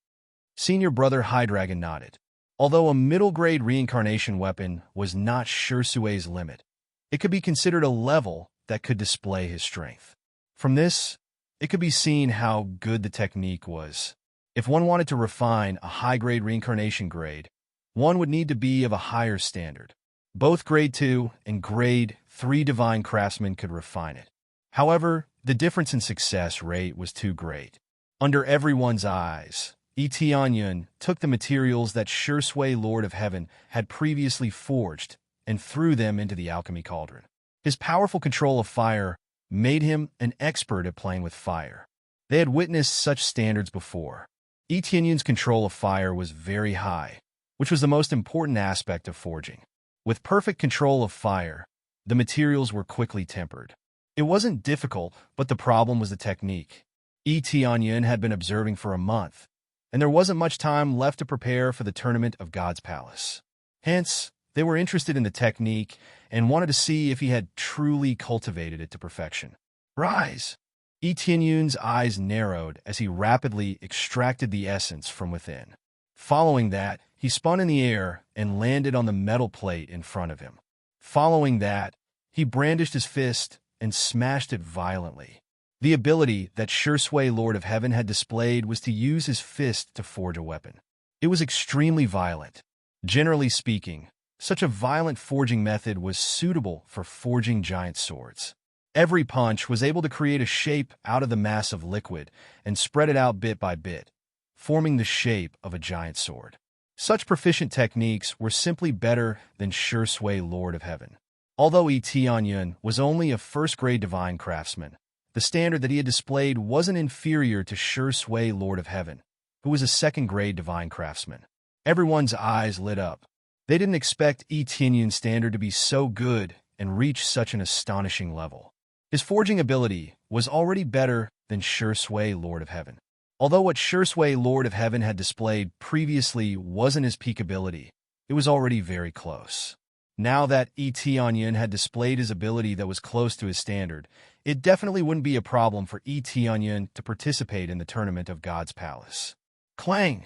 Senior brother High Dragon nodded. Although a middle-grade reincarnation weapon was not Shursui's limit, it could be considered a level that could display his strength. From this, it could be seen how good the technique was. If one wanted to refine a high-grade reincarnation grade, one would need to be of a higher standard. Both Grade 2 and Grade 3 divine craftsmen could refine it. However, the difference in success rate was too great. Under everyone's eyes, Etienne took the materials that Shursui Lord of Heaven had previously forged and threw them into the alchemy cauldron. His powerful control of fire made him an expert at playing with fire. They had witnessed such standards before. Etienne's control of fire was very high, which was the most important aspect of forging. With perfect control of fire, the materials were quickly tempered. It wasn't difficult, but the problem was the technique. Etienne had been observing for a month, and there wasn't much time left to prepare for the tournament of God's Palace. Hence, they were interested in the technique and wanted to see if he had truly cultivated it to perfection. Rise! Etienne's eyes narrowed as he rapidly extracted the essence from within. Following that, he spun in the air and landed on the metal plate in front of him. Following that, he brandished his fist and smashed it violently. The ability that Shursui Lord of Heaven had displayed was to use his fist to forge a weapon. It was extremely violent. Generally speaking, such a violent forging method was suitable for forging giant swords. Every punch was able to create a shape out of the mass of liquid and spread it out bit by bit, forming the shape of a giant sword. Such proficient techniques were simply better than Shursui Lord of Heaven. Although Etienne was only a first-grade divine craftsman, the standard that he had displayed wasn't inferior to Shursui Lord of Heaven, who was a second-grade divine craftsman. Everyone's eyes lit up. They didn't expect Etienne's standard to be so good and reach such an astonishing level. His forging ability was already better than Shursui Lord of Heaven. Although what Shursui Lord of Heaven had displayed previously wasn't his peak ability, it was already very close. Now that Etienne had displayed his ability that was close to his standard, it definitely wouldn't be a problem for Etienne to participate in the tournament of God's Palace. Clang!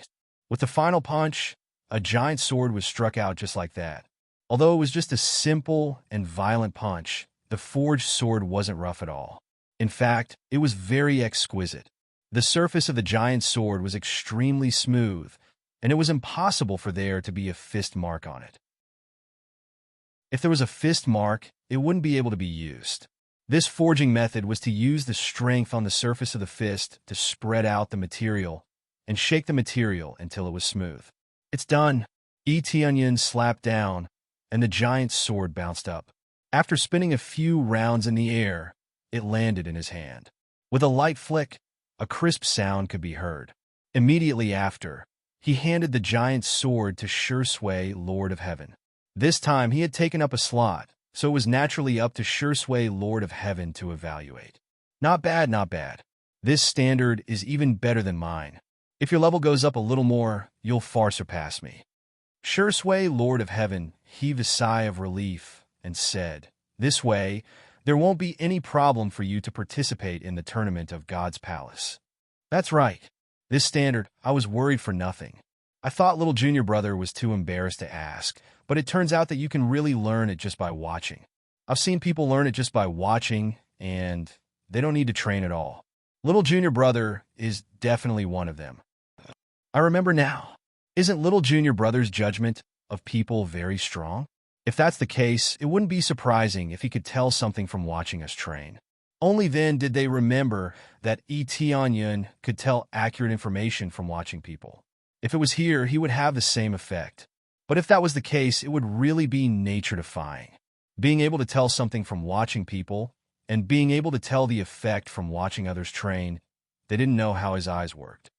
With the final punch, a giant sword was struck out just like that. Although it was just a simple and violent punch, the forged sword wasn't rough at all. In fact, it was very exquisite. The surface of the giant sword was extremely smooth, and it was impossible for there to be a fist mark on it. If there was a fist mark, it wouldn't be able to be used. This forging method was to use the strength on the surface of the fist to spread out the material and shake the material until it was smooth. It's done. Onion slapped down, and the giant sword bounced up. After spinning a few rounds in the air, it landed in his hand. With a light flick, a crisp sound could be heard. Immediately after, he handed the giant sword to Shursui, Lord of Heaven. This time he had taken up a slot, so it was naturally up to Shursui, Lord of Heaven, to evaluate. Not bad, not bad. This standard is even better than mine. If your level goes up a little more, you'll far surpass me. Shursui, Lord of Heaven, heaved a sigh of relief and said, "This way, there won't be any problem for you to participate in the tournament of God's Palace." That's right. This standard, I was worried for nothing. I thought little junior brother was too embarrassed to ask, but it turns out that you can really learn it just by watching. I've seen people learn it just by watching, and they don't need to train at all. Little junior brother is definitely one of them. I remember now. Isn't little junior brother's judgment of people very strong? If that's the case, it wouldn't be surprising if he could tell something from watching us train. Only then did they remember that Onion could tell accurate information from watching people. If it was here, he would have the same effect. But if that was the case, it would really be nature-defying. Being able to tell something from watching people, and being able to tell the effect from watching others train, they didn't know how his eyes worked.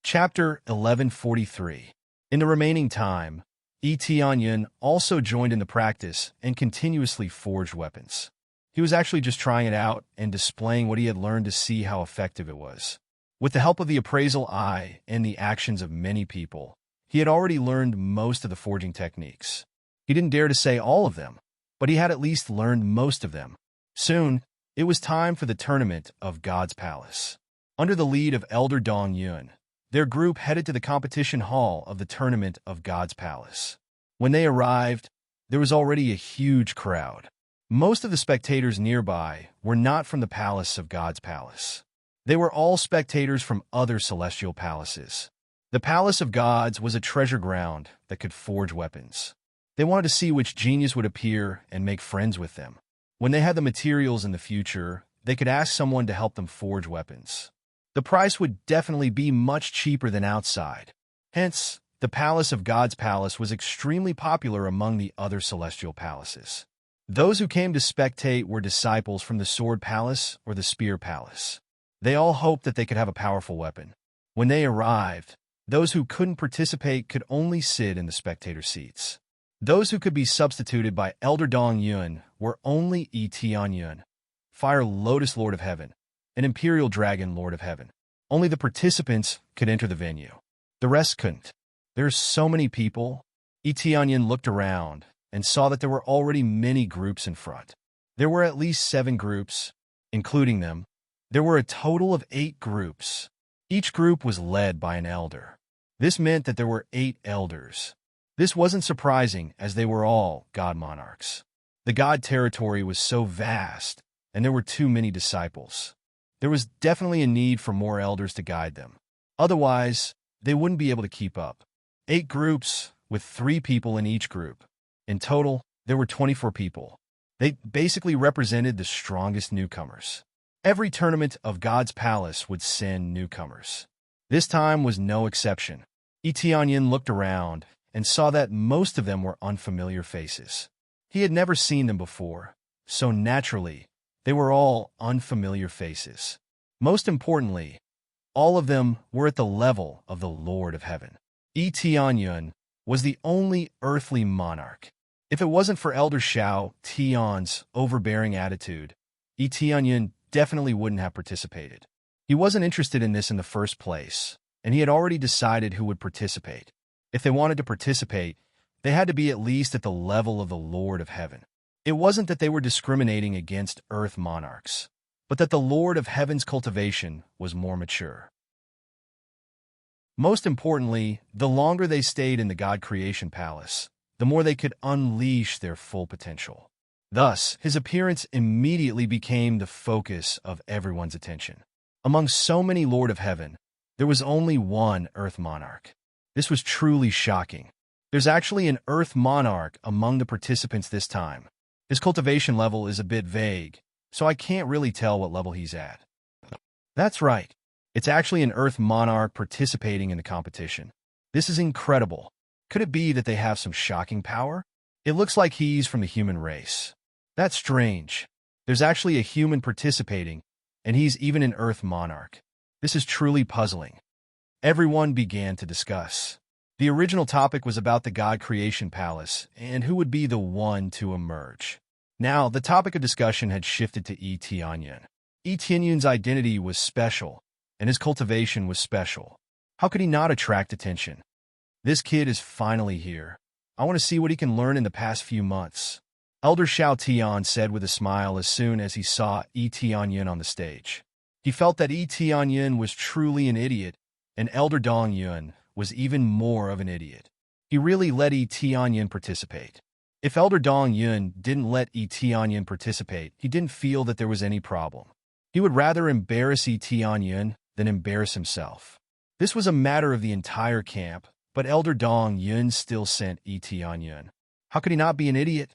Chapter 1143. In the remaining time, Onion also joined in the practice and continuously forged weapons. He was actually just trying it out and displaying what he had learned to see how effective it was. With the help of the appraisal eye and the actions of many people, he had already learned most of the forging techniques. He didn't dare to say all of them, but he had at least learned most of them. Soon, it was time for the tournament of God's Palace. Under the lead of Elder Dong Yun, their group headed to the competition hall of the tournament of God's Palace. When they arrived, there was already a huge crowd. Most of the spectators nearby were not from the palace of God's Palace. They were all spectators from other celestial palaces. The Palace of Gods was a treasure ground that could forge weapons. They wanted to see which genius would appear and make friends with them. When they had the materials in the future, they could ask someone to help them forge weapons. The price would definitely be much cheaper than outside. Hence, the Palace of God's Palace was extremely popular among the other celestial palaces. Those who came to spectate were disciples from the Sword Palace or the Spear Palace. They all hoped that they could have a powerful weapon. When they arrived, those who couldn't participate could only sit in the spectator seats. Those who could be substituted by Elder Dong Yun were only Onion, Fire Lotus Lord of Heaven, an Imperial Dragon Lord of Heaven. Only the participants could enter the venue. The rest couldn't. There's so many people. Onion looked around and saw that there were already many groups in front. There were at least 7 groups, including them. There were a total of 8 groups. Each group was led by an elder. This meant that there were 8 elders. This wasn't surprising, as they were all god monarchs. The god territory was so vast, and there were too many disciples. There was definitely a need for more elders to guide them. Otherwise, they wouldn't be able to keep up. 8 groups, with 3 people in each group. In total, there were 24 people. They basically represented the strongest newcomers. Every tournament of God's Palace would send newcomers. This time was no exception. Onion looked around and saw that most of them were unfamiliar faces. He had never seen them before, so naturally, they were all unfamiliar faces. Most importantly, all of them were at the level of the Lord of Heaven. Onion was the only earthly monarch. If it wasn't for Elder Xiao Tion's overbearing attitude, Onion definitely wouldn't have participated. He wasn't interested in this in the first place, and he had already decided who would participate. If they wanted to participate, they had to be at least at the level of the Lord of Heaven. It wasn't that they were discriminating against Earth monarchs, but that the Lord of Heaven's cultivation was more mature. Most importantly, the longer they stayed in the God Creation Palace, the more they could unleash their full potential. Thus, his appearance immediately became the focus of everyone's attention. Among so many Lord of Heaven, there was only one Earth monarch. This was truly shocking. There's actually an Earth monarch among the participants this time. His cultivation level is a bit vague, so I can't really tell what level he's at. That's right. It's actually an Earth monarch participating in the competition. This is incredible. Could it be that they have some shocking power? It looks like he's from the human race. That's strange. There's actually a human participating, and he's even an Earth monarch. This is truly puzzling. Everyone began to discuss. The original topic was about the God Creation Palace and who would be the one to emerge. Now, the topic of discussion had shifted to Tianyan. Tianyun's identity was special, and his cultivation was special. How could he not attract attention? This kid is finally here. I want to see what he can learn in the past few months. Elder Xiao Tian said with a smile as soon as he saw Tianyan on the stage. He felt that Tianyan was truly an idiot, and Elder Dong Yun was even more of an idiot. He really let Tianyan participate. If Elder Dong Yun didn't let Tianyan participate, he didn't feel that there was any problem. He would rather embarrass Tianyan than embarrass himself. This was a matter of the entire camp, but Elder Dong Yun still sent Tianyan. How could he not be an idiot?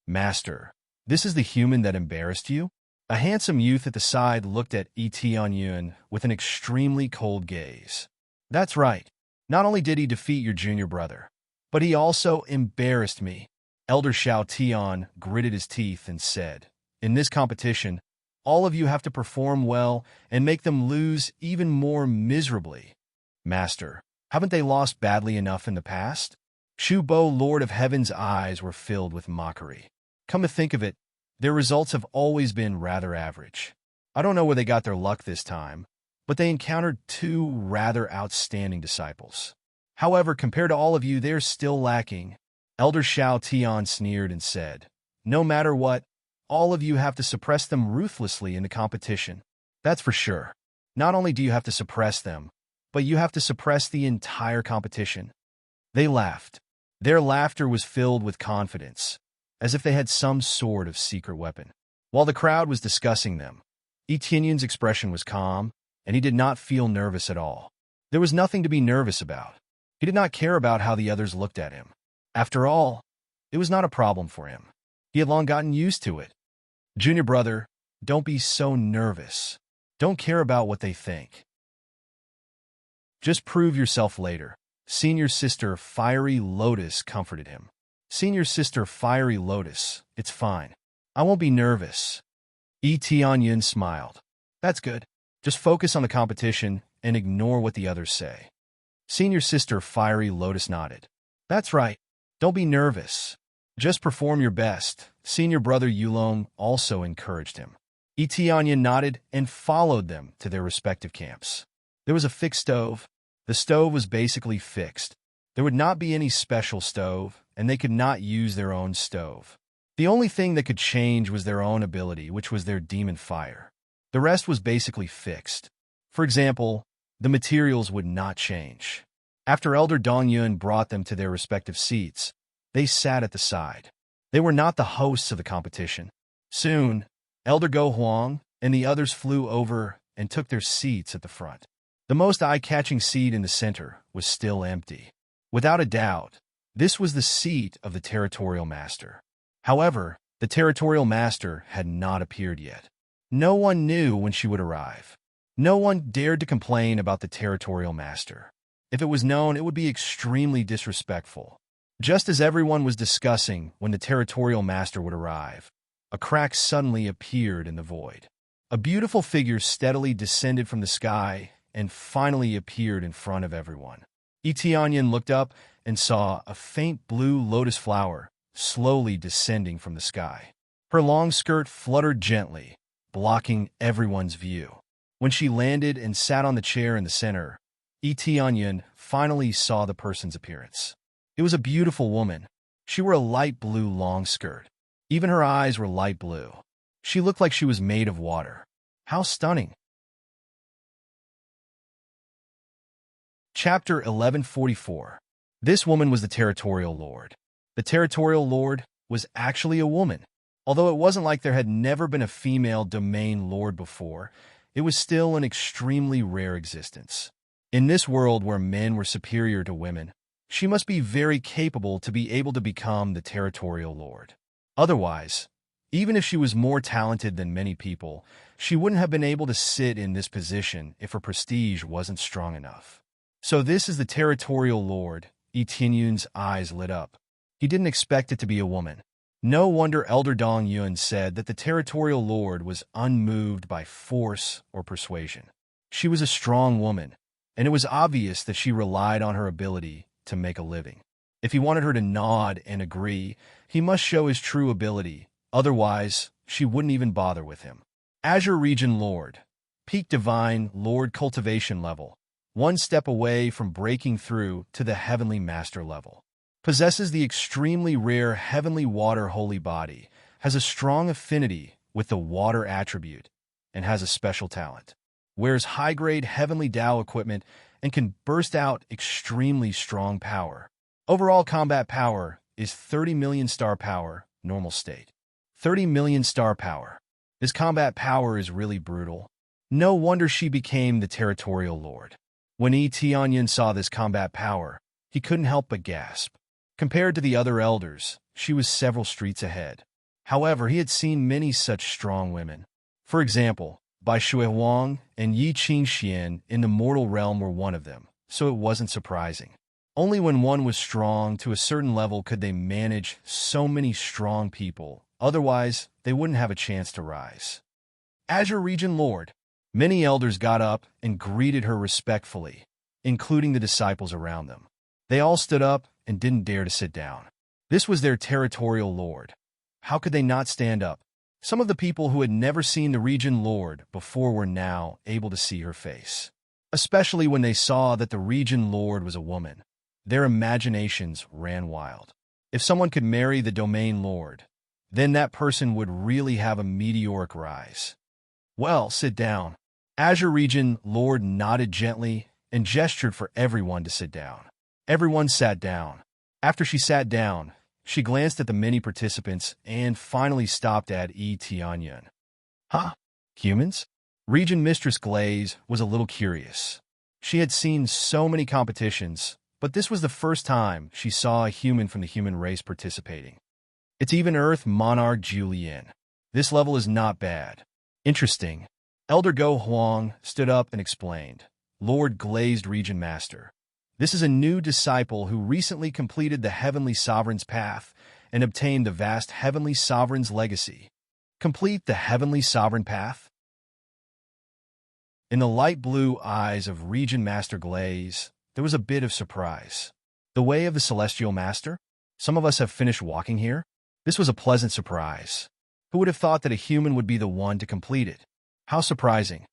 Master, this is the human that embarrassed you? A handsome youth at the side looked at Tianyan with an extremely cold gaze. That's right. Not only did he defeat your junior brother, but he also embarrassed me. Elder Xiao Tian gritted his teeth and said, in this competition, all of you have to perform well and make them lose even more miserably. Master, haven't they lost badly enough in the past? Shu Bo, Lord of Heaven's eyes were filled with mockery. Come to think of it, their results have always been rather average. I don't know where they got their luck this time, but they encountered two rather outstanding disciples. However, compared to all of you, they're still lacking. Elder Xiao Tian sneered and said, no matter what, all of you have to suppress them ruthlessly in the competition. That's for sure. Not only do you have to suppress them, but you have to suppress the entire competition. They laughed. Their laughter was filled with confidence, as if they had some sort of secret weapon. While the crowd was discussing them, Tianyan's expression was calm, and he did not feel nervous at all. There was nothing to be nervous about. He did not care about how the others looked at him. After all, it was not a problem for him. He had long gotten used to it. Junior brother, don't be so nervous. Don't care about what they think. Just prove yourself later. Senior sister Fiery Lotus comforted him. Senior sister Fiery Lotus, it's fine. I won't be nervous. Tianyan smiled. That's good. Just focus on the competition and ignore what the others say. Senior sister Fiery Lotus nodded. That's right. Don't be nervous. Just perform your best. Senior brother Yulong also encouraged him. Tianyan nodded and followed them to their respective camps. There was a fixed stove. The stove was basically fixed. There would not be any special stove, and they could not use their own stove. The only thing that could change was their own ability, which was their demon fire. The rest was basically fixed. For example, the materials would not change. After Elder Dongyun brought them to their respective seats, they sat at the side. They were not the hosts of the competition. Soon, Elder Go Huang and the others flew over and took their seats at the front. The most eye-catching seat in the center was still empty. Without a doubt, this was the seat of the Territorial Master. However, the Territorial Master had not appeared yet. No one knew when she would arrive. No one dared to complain about the Territorial Master. If it was known, it would be extremely disrespectful. Just as everyone was discussing when the Territorial Master would arrive, a crack suddenly appeared in the void. A beautiful figure steadily descended from the sky and finally appeared in front of everyone. Tianyan looked up and saw a faint blue lotus flower slowly descending from the sky. Her long skirt fluttered gently, blocking everyone's view. When she landed and sat on the chair in the center, Tianyan finally saw the person's appearance. It was a beautiful woman. She wore a light blue long skirt. Even her eyes were light blue. She looked like she was made of water. How stunning! Chapter 1144. This woman was the Territorial Lord. The Territorial Lord was actually a woman. Although it wasn't like there had never been a female domain lord before, it was still an extremely rare existence. In this world where men were superior to women, She must be very capable to be able to become the territorial lord. Otherwise, even if she was more talented than many people, she wouldn't have been able to sit in this position if her prestige wasn't strong enough. So this is the territorial lord. Etienne's eyes lit up. He didn't expect it to be a woman. No wonder Elder Dong Yun said that the territorial lord was unmoved by force or persuasion. She was a strong woman, and it was obvious that she relied on her ability to make a living. If he wanted her to nod and agree, he must show his true ability. Otherwise, she wouldn't even bother with him. Azure Region Lord. Peak Divine Lord Cultivation Level. One step away from breaking through to the Heavenly Master level. Possesses the extremely rare Heavenly Water Holy Body. Has a strong affinity with the water attribute, and has a special talent. Wears high-grade Heavenly Tao equipment and can burst out extremely strong power. Overall combat power is 30 million star power, normal state. 30 million star power. This combat power is really brutal. No wonder she became the territorial lord. When Tianyan saw this combat power, he couldn't help but gasp. Compared to the other elders, she was several streets ahead. However, he had seen many such strong women. For example, Bai Shui Huang and Yi Qingxian in the mortal realm were one of them, so it wasn't surprising. Only when one was strong to a certain level could they manage so many strong people, otherwise they wouldn't have a chance to rise. Azure Region Lord. Many elders got up and greeted her respectfully, including the disciples around them. They all stood up and didn't dare to sit down. This was their territorial lord. How could they not stand up? Some of the people who had never seen the region lord before were now able to see her face. Especially when they saw that the region lord was a woman. Their imaginations ran wild. If someone could marry the domain lord, then that person would really have a meteoric rise. Well, sit down. Azure Region Lord nodded gently and gestured for everyone to sit down. Everyone sat down. After she sat down, she glanced at the many participants and finally stopped at Tianyan. Huh? Humans? Region Mistress Glaze was a little curious. She had seen so many competitions, but this was the first time she saw a human from the human race participating. It's even Earth Monarch Julian. This level is not bad. Interesting. Elder Go Huang stood up and explained. Lord Glazed Region Master. This is a new disciple who recently completed the Heavenly Sovereign's path and obtained the vast Heavenly Sovereign's legacy. Complete the Heavenly Sovereign path? In the light blue eyes of Region Master Glaze, there was a bit of surprise. The way of the Celestial Master? Some of us have finished walking here? This was a pleasant surprise. Who would have thought that a human would be the one to complete it? How surprising.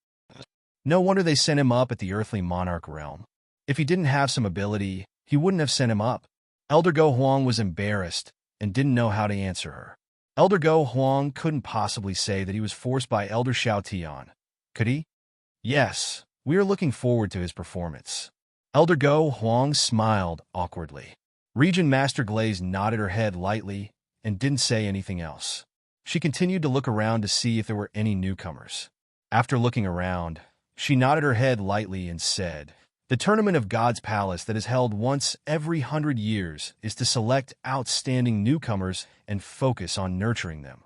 No wonder they sent him up at the earthly monarch realm. If he didn't have some ability, he wouldn't have sent him up. Elder Go Huang was embarrassed and didn't know how to answer her. Elder Go Huang couldn't possibly say that he was forced by Elder Xiao Tian. Could he? Yes, we are looking forward to his performance. Elder Go Huang smiled awkwardly. Region Master Glaze nodded her head lightly and didn't say anything else. She continued to look around to see if there were any newcomers. After looking around, she nodded her head lightly and said, "The tournament of God's Palace that is held once every 100 years is to select outstanding newcomers and focus on nurturing them.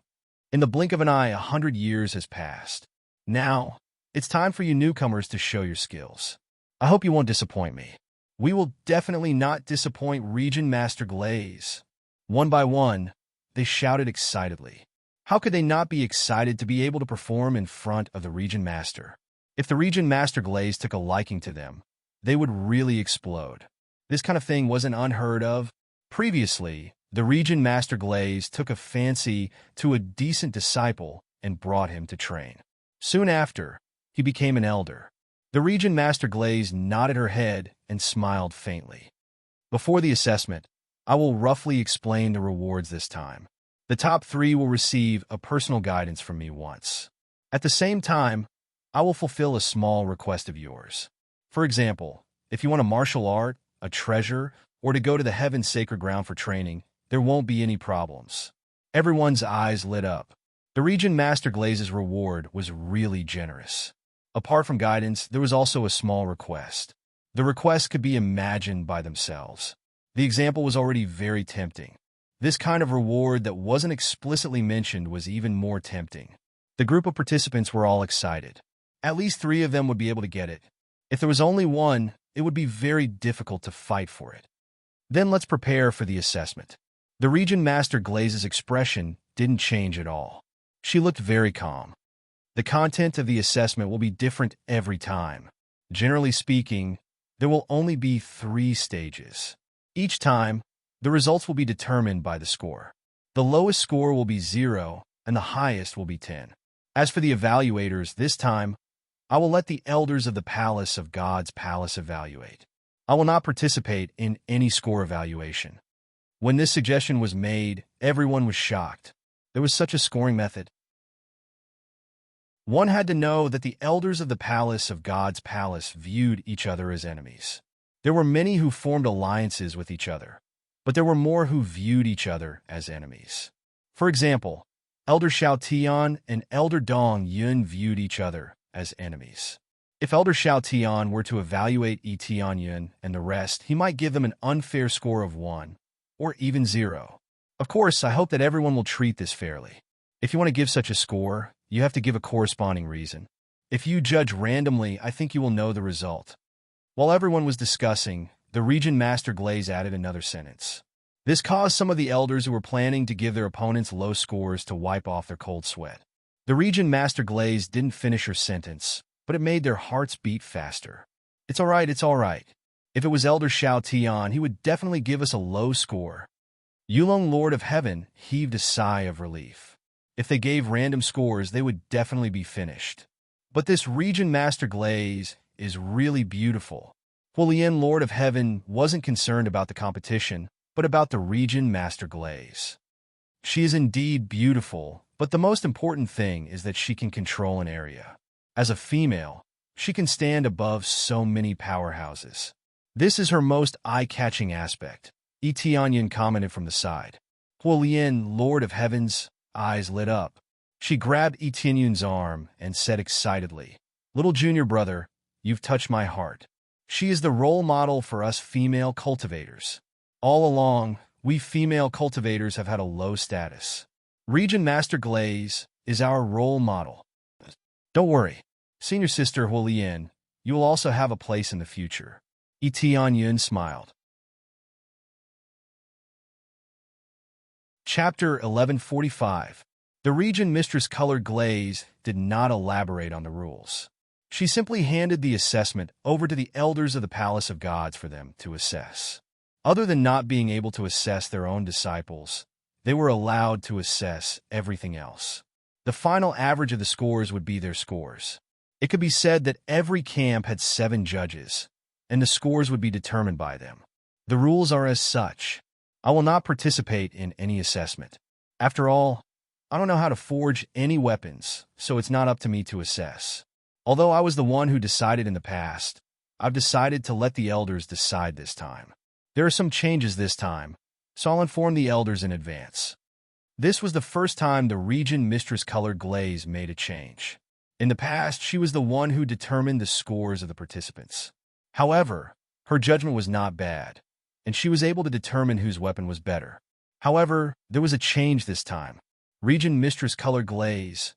In the blink of an eye, 100 years has passed. Now, it's time for you newcomers to show your skills. I hope you won't disappoint me." "We will definitely not disappoint Region Master Glaze." One by one, they shouted excitedly. How could they not be excited to be able to perform in front of the Region Master? If the Region Master Glaze took a liking to them, they would really explode. This kind of thing wasn't unheard of. Previously, the Region Master Glaze took a fancy to a decent disciple and brought him to train. Soon after, he became an elder. The Region Master Glaze nodded her head and smiled faintly. Before the assessment, I will roughly explain the rewards this time. The top 3 will receive a personal guidance from me once. At the same time, I will fulfill a small request of yours. For example, if you want a martial art, a treasure, or to go to the Heaven's sacred ground for training, there won't be any problems. Everyone's eyes lit up. The Region Master Glaze's reward was really generous. Apart from guidance, there was also a small request. The request could be imagined by themselves. The example was already very tempting. This kind of reward that wasn't explicitly mentioned was even more tempting. The group of participants were all excited. At least 3 of them would be able to get it. If there was only one, it would be very difficult to fight for it. Then let's prepare for the assessment. The Region Master Glaze's expression didn't change at all. She looked very calm. The content of the assessment will be different every time. Generally speaking, there will only be 3 stages. Each time, the results will be determined by the score. The lowest score will be 0, and the highest will be 10. As for the evaluators, this time, I will let the elders of the Palace of God's Palace evaluate. I will not participate in any score evaluation. When this suggestion was made, everyone was shocked. There was such a scoring method. One had to know that the elders of the Palace of God's Palace viewed each other as enemies. There were many who formed alliances with each other, but there were more who viewed each other as enemies. For example, Elder Xiao Tian and Elder Dong Yun viewed each other as enemies. If Elder Xiao Tian were to evaluate Tian Yun and the rest, he might give them an unfair score of 1, or even 0. Of course, I hope that everyone will treat this fairly. If you want to give such a score, you have to give a corresponding reason. If you judge randomly, I think you will know the result. While everyone was discussing, the Region Master Glaze added another sentence. This caused some of the elders who were planning to give their opponents low scores to wipe off their cold sweat. The Region Master Glaze didn't finish her sentence, but it made their hearts beat faster. It's all right, it's all right. If it was Elder Xiao Tian, he would definitely give us a low score. Yulong Lord of Heaven heaved a sigh of relief. If they gave random scores, they would definitely be finished. But this Region Master Glaze is really beautiful. Huolian Lord of Heaven wasn't concerned about the competition, but about the Region Master Glaze. She is indeed beautiful, but the most important thing is that she can control an area. As a female, she can stand above so many powerhouses. This is her most eye-catching aspect, Tianyan commented from the side. Huolian, Lord of Heaven's eyes lit up. She grabbed Tianyun's arm and said excitedly, "Little junior brother, you've touched my heart." She is the role model for us female cultivators. All along, we female cultivators have had a low status. Region Master Glaze is our role model. Don't worry, Senior Sister Huolian, you will also have a place in the future. Tianyun smiled. Chapter 1145. The Region Mistress Colored Glaze did not elaborate on the rules. She simply handed the assessment over to the elders of the Palace of Gods for them to assess. Other than not being able to assess their own disciples, they were allowed to assess everything else. The final average of the scores would be their scores. It could be said that every camp had 7 judges, and the scores would be determined by them. The rules are as such. I will not participate in any assessment. After all, I don't know how to forge any weapons, so it's not up to me to assess. Although I was the one who decided in the past, I've decided to let the elders decide this time. There are some changes this time, so I'll inform the elders in advance. This was the first time the Region Mistress Colored Glaze made a change. In the past, she was the one who determined the scores of the participants. However, her judgment was not bad, and she was able to determine whose weapon was better. However, there was a change this time. Region Mistress Colored Glaze,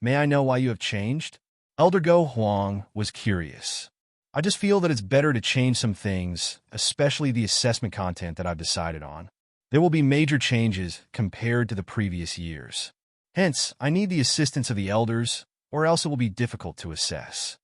may I know why you have changed? Elder Go Huang was curious. I just feel that it's better to change some things, especially the assessment content that I've decided on. There will be major changes compared to the previous years. Hence, I need the assistance of the elders, or else it will be difficult to assess.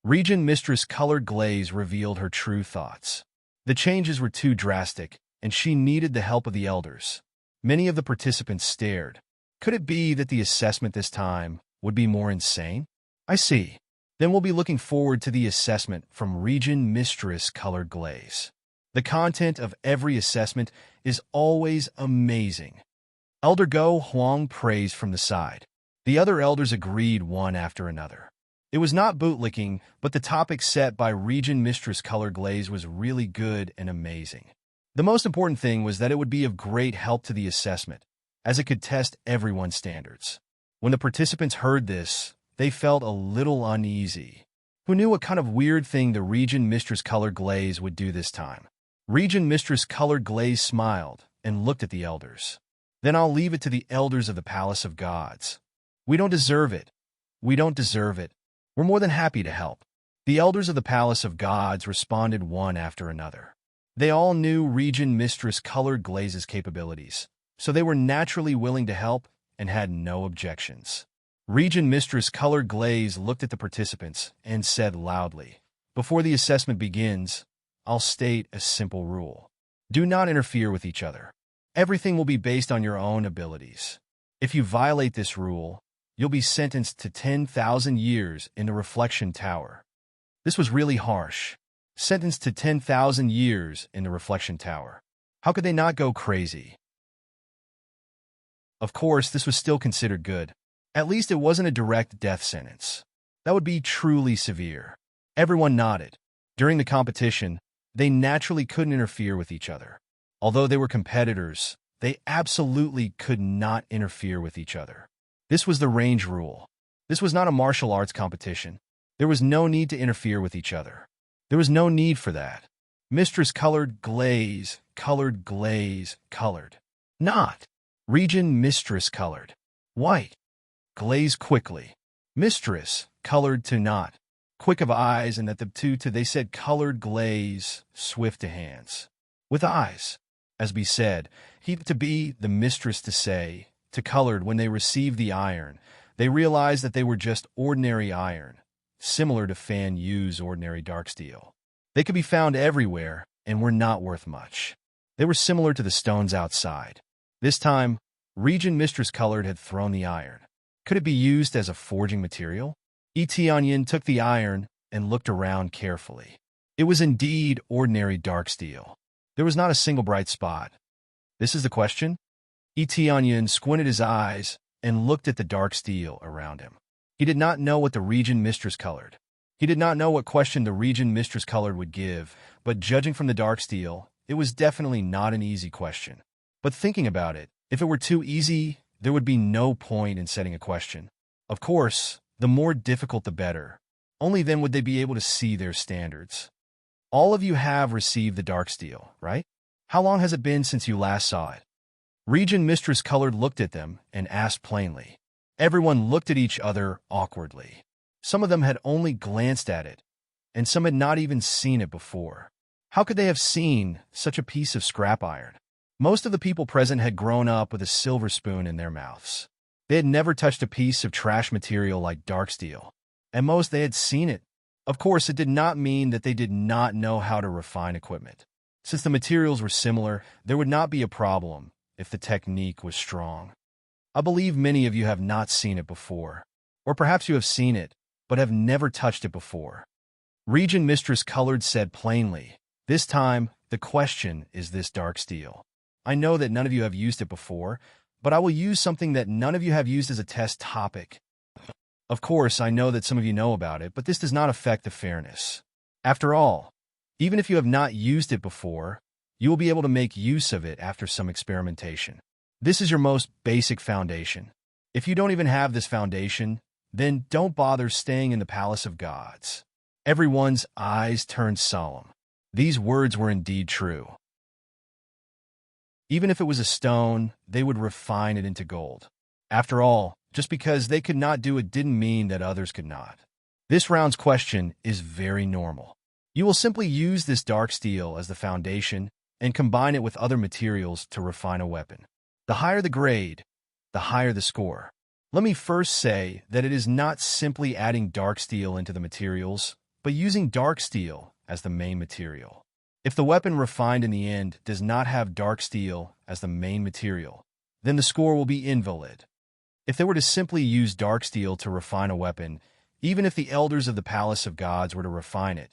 Region Mistress Colored Glaze revealed her true thoughts. The changes were too drastic, and she needed the help of the elders. Many of the participants stared. Could it be that the assessment this time would be more insane? I see. Then we'll be looking forward to the assessment from Region Mistress Colored Glaze. The content of every assessment is always amazing. Elder Go Huang praised from the side. The other elders agreed one after another. It was not bootlicking, but the topic set by Region Mistress Colored Glaze was really good and amazing. The most important thing was that it would be of great help to the assessment, as it could test everyone's standards. When the participants heard this, they felt a little uneasy. Who knew what kind of weird thing the Region Mistress Colored Glaze would do this time? Regent Mistress Colored Glaze smiled and looked at the elders. Then I'll leave it to the elders of the Palace of Gods. We don't deserve it. We don't deserve it. We're more than happy to help. The elders of the Palace of Gods responded one after another. They all knew Regent Mistress Colored Glaze's capabilities, so they were naturally willing to help and had no objections. Regent Mistress Colored Glaze looked at the participants and said loudly, "Before the assessment begins, I'll state a simple rule. Do not interfere with each other. Everything will be based on your own abilities. If you violate this rule, you'll be sentenced to 10,000 years in the Reflection Tower." This was really harsh. Sentenced to 10,000 years in the Reflection Tower. How could they not go crazy? Of course, this was still considered good. At least it wasn't a direct death sentence. That would be truly severe. Everyone nodded. During the competition, they naturally couldn't interfere with each other. Although they were competitors, they absolutely could not interfere with each other. This was the range rule. This was not a martial arts competition. There was no need to interfere with each other. There was no need for that. Mistress Colored Glaze, Colored Glaze, Colored. Not. Regent Mistress Colored. White. Glaze quickly. Mistress, Colored to not. Quick of eyes, and at the two to they said Colored Glaze, swift to hands. With eyes. As be said, he to be the mistress to say, to Colored when they received the iron, they realized that they were just ordinary iron, similar to Fan Yu's ordinary dark steel. They could be found everywhere and were not worth much. They were similar to the stones outside. This time, Regent Mistress Colored had thrown the iron. Could it be used as a forging material? Etianyin took the iron and looked around carefully. It was indeed ordinary dark steel. There was not a single bright spot. This is the question? Etianyin squinted his eyes and looked at the dark steel around him. He did not know what the Regent Mistress Colored. He did not know what question the Regent Mistress Colored would give, but judging from the dark steel, it was definitely not an easy question. But thinking about it, if it were too easy, there would be no point in setting a question. Of course, the more difficult the better. Only then would they be able to see their standards. All of you have received the dark steel, right? How long has it been since you last saw it? Regent Mistress Colored looked at them and asked plainly. Everyone looked at each other awkwardly. Some of them had only glanced at it, and some had not even seen it before. How could they have seen such a piece of scrap iron? Most of the people present had grown up with a silver spoon in their mouths. They had never touched a piece of trash material like dark steel. At most, they had seen it. Of course, it did not mean that they did not know how to refine equipment. Since the materials were similar, there would not be a problem if the technique was strong. I believe many of you have not seen it before. Or perhaps you have seen it, but have never touched it before. Regent Mistress Colored said plainly, "This time, the question is this dark steel. I know that none of you have used it before, but I will use something that none of you have used as a test topic. Of course, I know that some of you know about it, but this does not affect the fairness. After all, even if you have not used it before, you will be able to make use of it after some experimentation. This is your most basic foundation. If you don't even have this foundation, then don't bother staying in the Palace of Gods." Everyone's eyes turned solemn. These words were indeed true. Even if it was a stone, they would refine it into gold. After all, just because they could not do it didn't mean that others could not. This round's question is very normal. You will simply use this dark steel as the foundation and combine it with other materials to refine a weapon. The higher the grade, the higher the score. Let me first say that it is not simply adding dark steel into the materials, but using dark steel as the main material. If the weapon refined in the end does not have dark steel as the main material, then the score will be invalid. If they were to simply use dark steel to refine a weapon, even if the elders of the Palace of Gods were to refine it,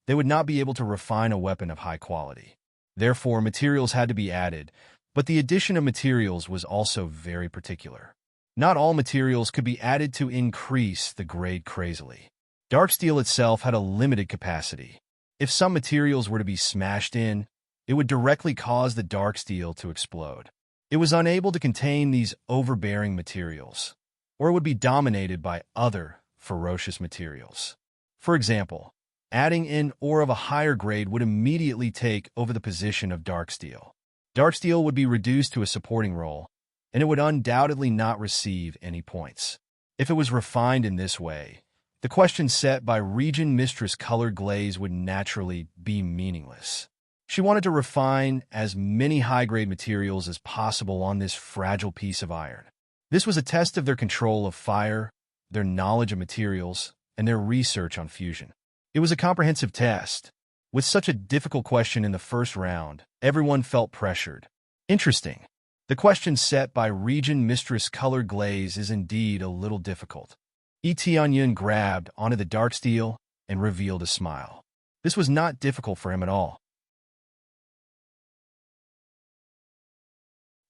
they would not be able to refine a weapon of high quality. Therefore, materials had to be added, but the addition of materials was also very particular. Not all materials could be added to increase the grade crazily. Dark steel itself had a limited capacity. If some materials were to be smashed in, it would directly cause the dark steel to explode. It was unable to contain these overbearing materials, or it would be dominated by other ferocious materials. For example, Adding in ore of a higher grade would immediately take over the position of dark steel. Dark steel would be reduced to a supporting role, and it would undoubtedly not receive any points. If it was refined in this way, the question set by Region Mistress Colored Glaze would naturally be meaningless. She wanted to refine as many high-grade materials as possible on this fragile piece of iron. This was a test of their control of fire, their knowledge of materials, and their research on fusion. It was a comprehensive test. With such a difficult question in the first round, everyone felt pressured. Interesting. The question set by Region Mistress Colored Glaze is indeed a little difficult. Etienne grabbed onto the dark steel and revealed a smile. This was not difficult for him at all.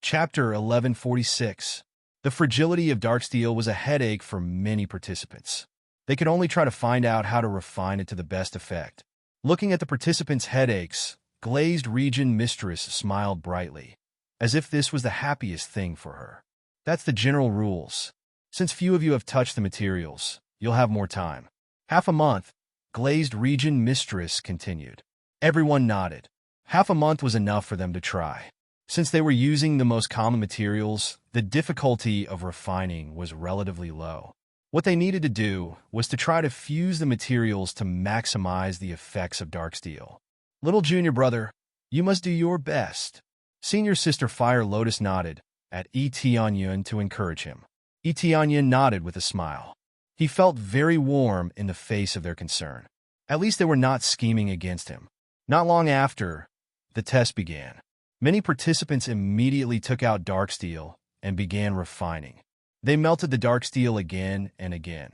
Chapter 1146. The fragility of dark steel was a headache for many participants. They could only try to find out how to refine it to the best effect. Looking at the participants' headaches, Glazed Region Mistress smiled brightly, as if this was the happiest thing for her. That's the general rules. Since few of you have touched the materials, you'll have more time. Half a month, Glazed Region Mistress continued. Everyone nodded. Half a month was enough for them to try. Since they were using the most common materials, the difficulty of refining was relatively low. What they needed to do was to try to fuse the materials to maximize the effects of dark steel. Little junior brother, you must do your best. Senior sister Fire Lotus nodded at Etienne to encourage him. Etienne nodded with a smile. He felt very warm in the face of their concern. At least they were not scheming against him. Not long after, the test began. Many participants immediately took out dark steel and began refining. They melted the dark steel again and again,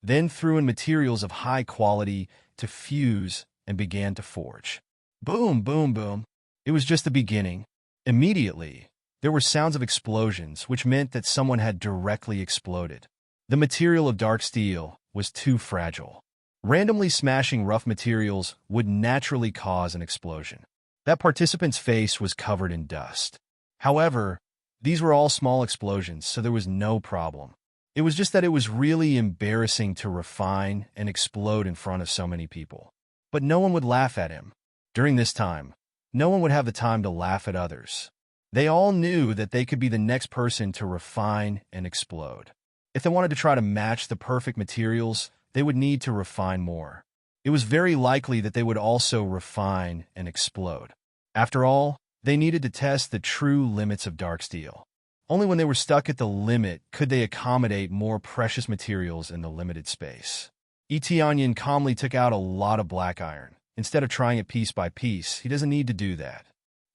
then threw in materials of high quality to fuse and began to forge. Boom, boom, boom. It was just the beginning. Immediately, there were sounds of explosions, which meant that someone had directly exploded. The material of dark steel was too fragile. Randomly smashing rough materials would naturally cause an explosion. That participant's face was covered in dust. However, these were all small explosions, so there was no problem. It was just that it was really embarrassing to refine and explode in front of so many people. But no one would laugh at him. During this time, no one would have the time to laugh at others. They all knew that they could be the next person to refine and explode. If they wanted to try to match the perfect materials, they would need to refine more. It was very likely that they would also refine and explode. After all, they needed to test the true limits of dark steel. Only when they were stuck at the limit could they accommodate more precious materials in the limited space. Etienne calmly took out a lot of black iron. Instead of trying it piece by piece, he doesn't need to do that.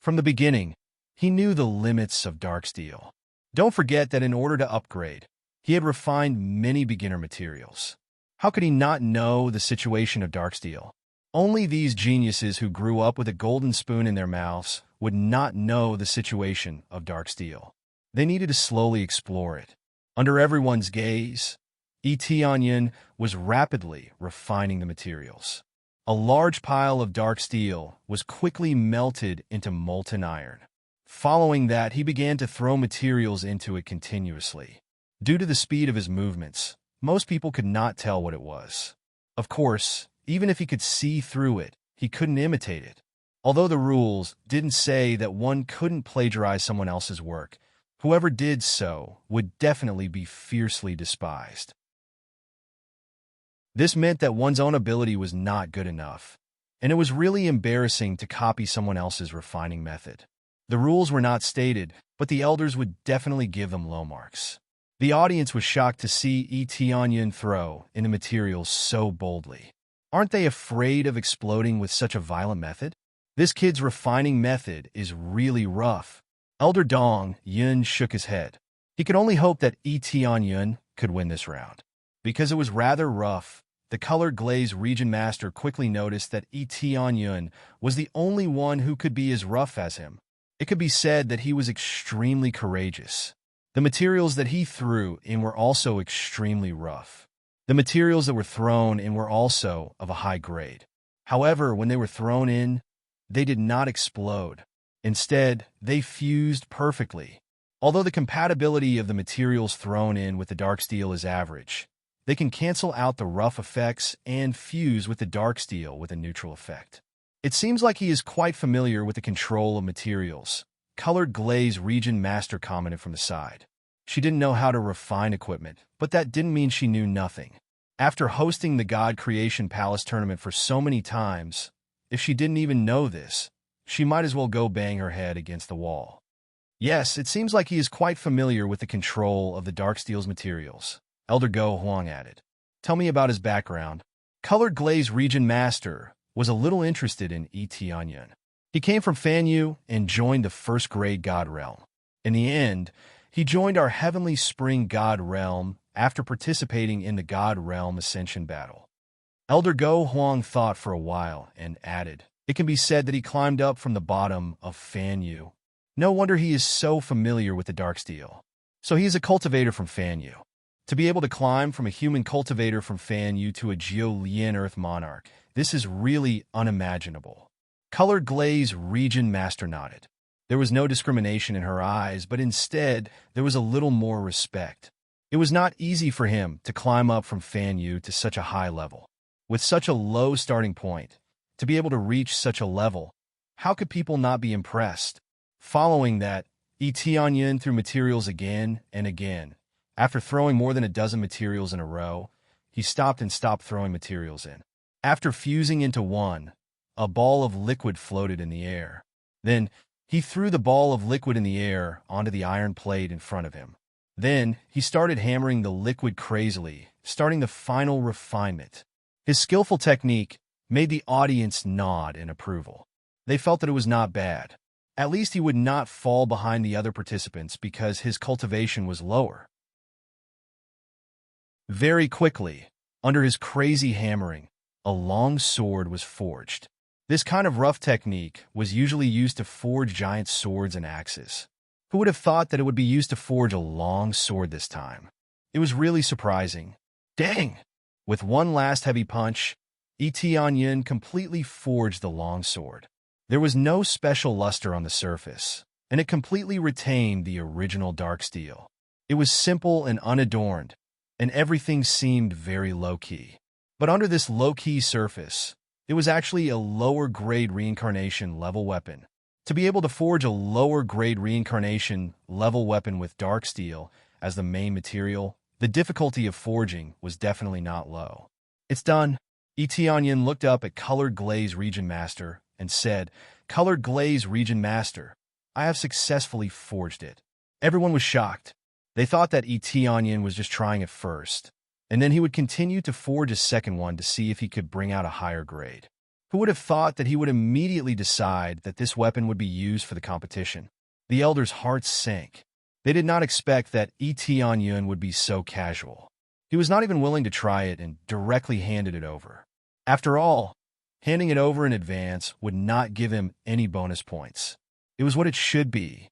From the beginning, he knew the limits of dark steel. Don't forget that in order to upgrade, he had refined many beginner materials. How could he not know the situation of dark steel? Only these geniuses who grew up with a golden spoon in their mouths would not know the situation of dark steel. They needed to slowly explore it. Under everyone's gaze, Etienne was rapidly refining the materials. A large pile of dark steel was quickly melted into molten iron. Following that, he began to throw materials into it continuously. Due to the speed of his movements, most people could not tell what it was. Of course, even if he could see through it, he couldn't imitate it. Although the rules didn't say that one couldn't plagiarize someone else's work, whoever did so would definitely be fiercely despised. This meant that one's own ability was not good enough, and it was really embarrassing to copy someone else's refining method. The rules were not stated, but the elders would definitely give them low marks. The audience was shocked to see Etienne throw in the materials so boldly. Aren't they afraid of exploding with such a violent method? This kid's refining method is really rough. Elder Dong Yun shook his head. He could only hope that Etienne could win this round. Because it was rather rough, the Colored Glaze Region Master quickly noticed that Etienne was the only one who could be as rough as him. It could be said that he was extremely courageous. The materials that he threw in were also extremely rough. The materials that were thrown in were also of a high grade. However, when they were thrown in, they did not explode. Instead, they fused perfectly. Although the compatibility of the materials thrown in with the dark steel is average, They can cancel out the rough effects and fuse with the dark steel with a neutral effect. It seems like he is quite familiar with the control of materials. Colored Glaze Region Master commented from the side. She didn't know how to refine equipment, but that didn't mean she knew nothing. After hosting the God Creation Palace tournament for so many times, if she didn't even know this, she might as well go bang her head against the wall. Yes, it seems like he is quite familiar with the control of the Darksteel's materials. Elder Go Huang added. Tell me about his background. Colored Glaze Region Master was a little interested in Tianyun. He came from Fanyu and joined the first grade God Realm. In the end, he joined our Heavenly Spring God Realm after participating in the God Realm Ascension Battle. Elder Go Huang thought for a while and added, it can be said that he climbed up from the bottom of Fanyu. No wonder he is so familiar with the Darksteel. So he is a cultivator from Fanyu. To be able to climb from a human cultivator from Fanyu to a Jiu-Lian Earth Monarch, this is really unimaginable. Colored Glaze Region Master nodded. There was no discrimination in her eyes, but instead, there was a little more respect. It was not easy for him to climb up from Fanyu to such a high level. With such a low starting point, to be able to reach such a level, how could people not be impressed? Following that, Tianyun threw materials again and again. After throwing more than a dozen materials in a row, he stopped throwing materials in. After fusing into one, a ball of liquid floated in the air. Then, he threw the ball of liquid in the air onto the iron plate in front of him. Then, he started hammering the liquid crazily, starting the final refinement. His skillful technique made the audience nod in approval. They felt that it was not bad. At least he would not fall behind the other participants because his cultivation was lower. Very quickly, under his crazy hammering, a long sword was forged. This kind of rough technique was usually used to forge giant swords and axes. Who would have thought that it would be used to forge a long sword this time? It was really surprising. Dang! With one last heavy punch, Tianyun completely forged the long sword. There was no special luster on the surface, and it completely retained the original dark steel. It was simple and unadorned, and everything seemed very low-key. But under this low-key surface, it was actually a lower-grade reincarnation level weapon. To be able to forge a lower-grade reincarnation level weapon with dark steel as the main material, the difficulty of forging was definitely not low. It's done. Tianyun looked up at Colored Glaze Region Master and said, Colored Glaze Region Master, I have successfully forged it. Everyone was shocked. They thought that Tianyun was just trying it first, and then he would continue to forge a second one to see if he could bring out a higher grade. Who would have thought that he would immediately decide that this weapon would be used for the competition? The elders' hearts sank. They did not expect that Tianyun would be so casual. He was not even willing to try it and directly handed it over. After all, handing it over in advance would not give him any bonus points. It was what it should be.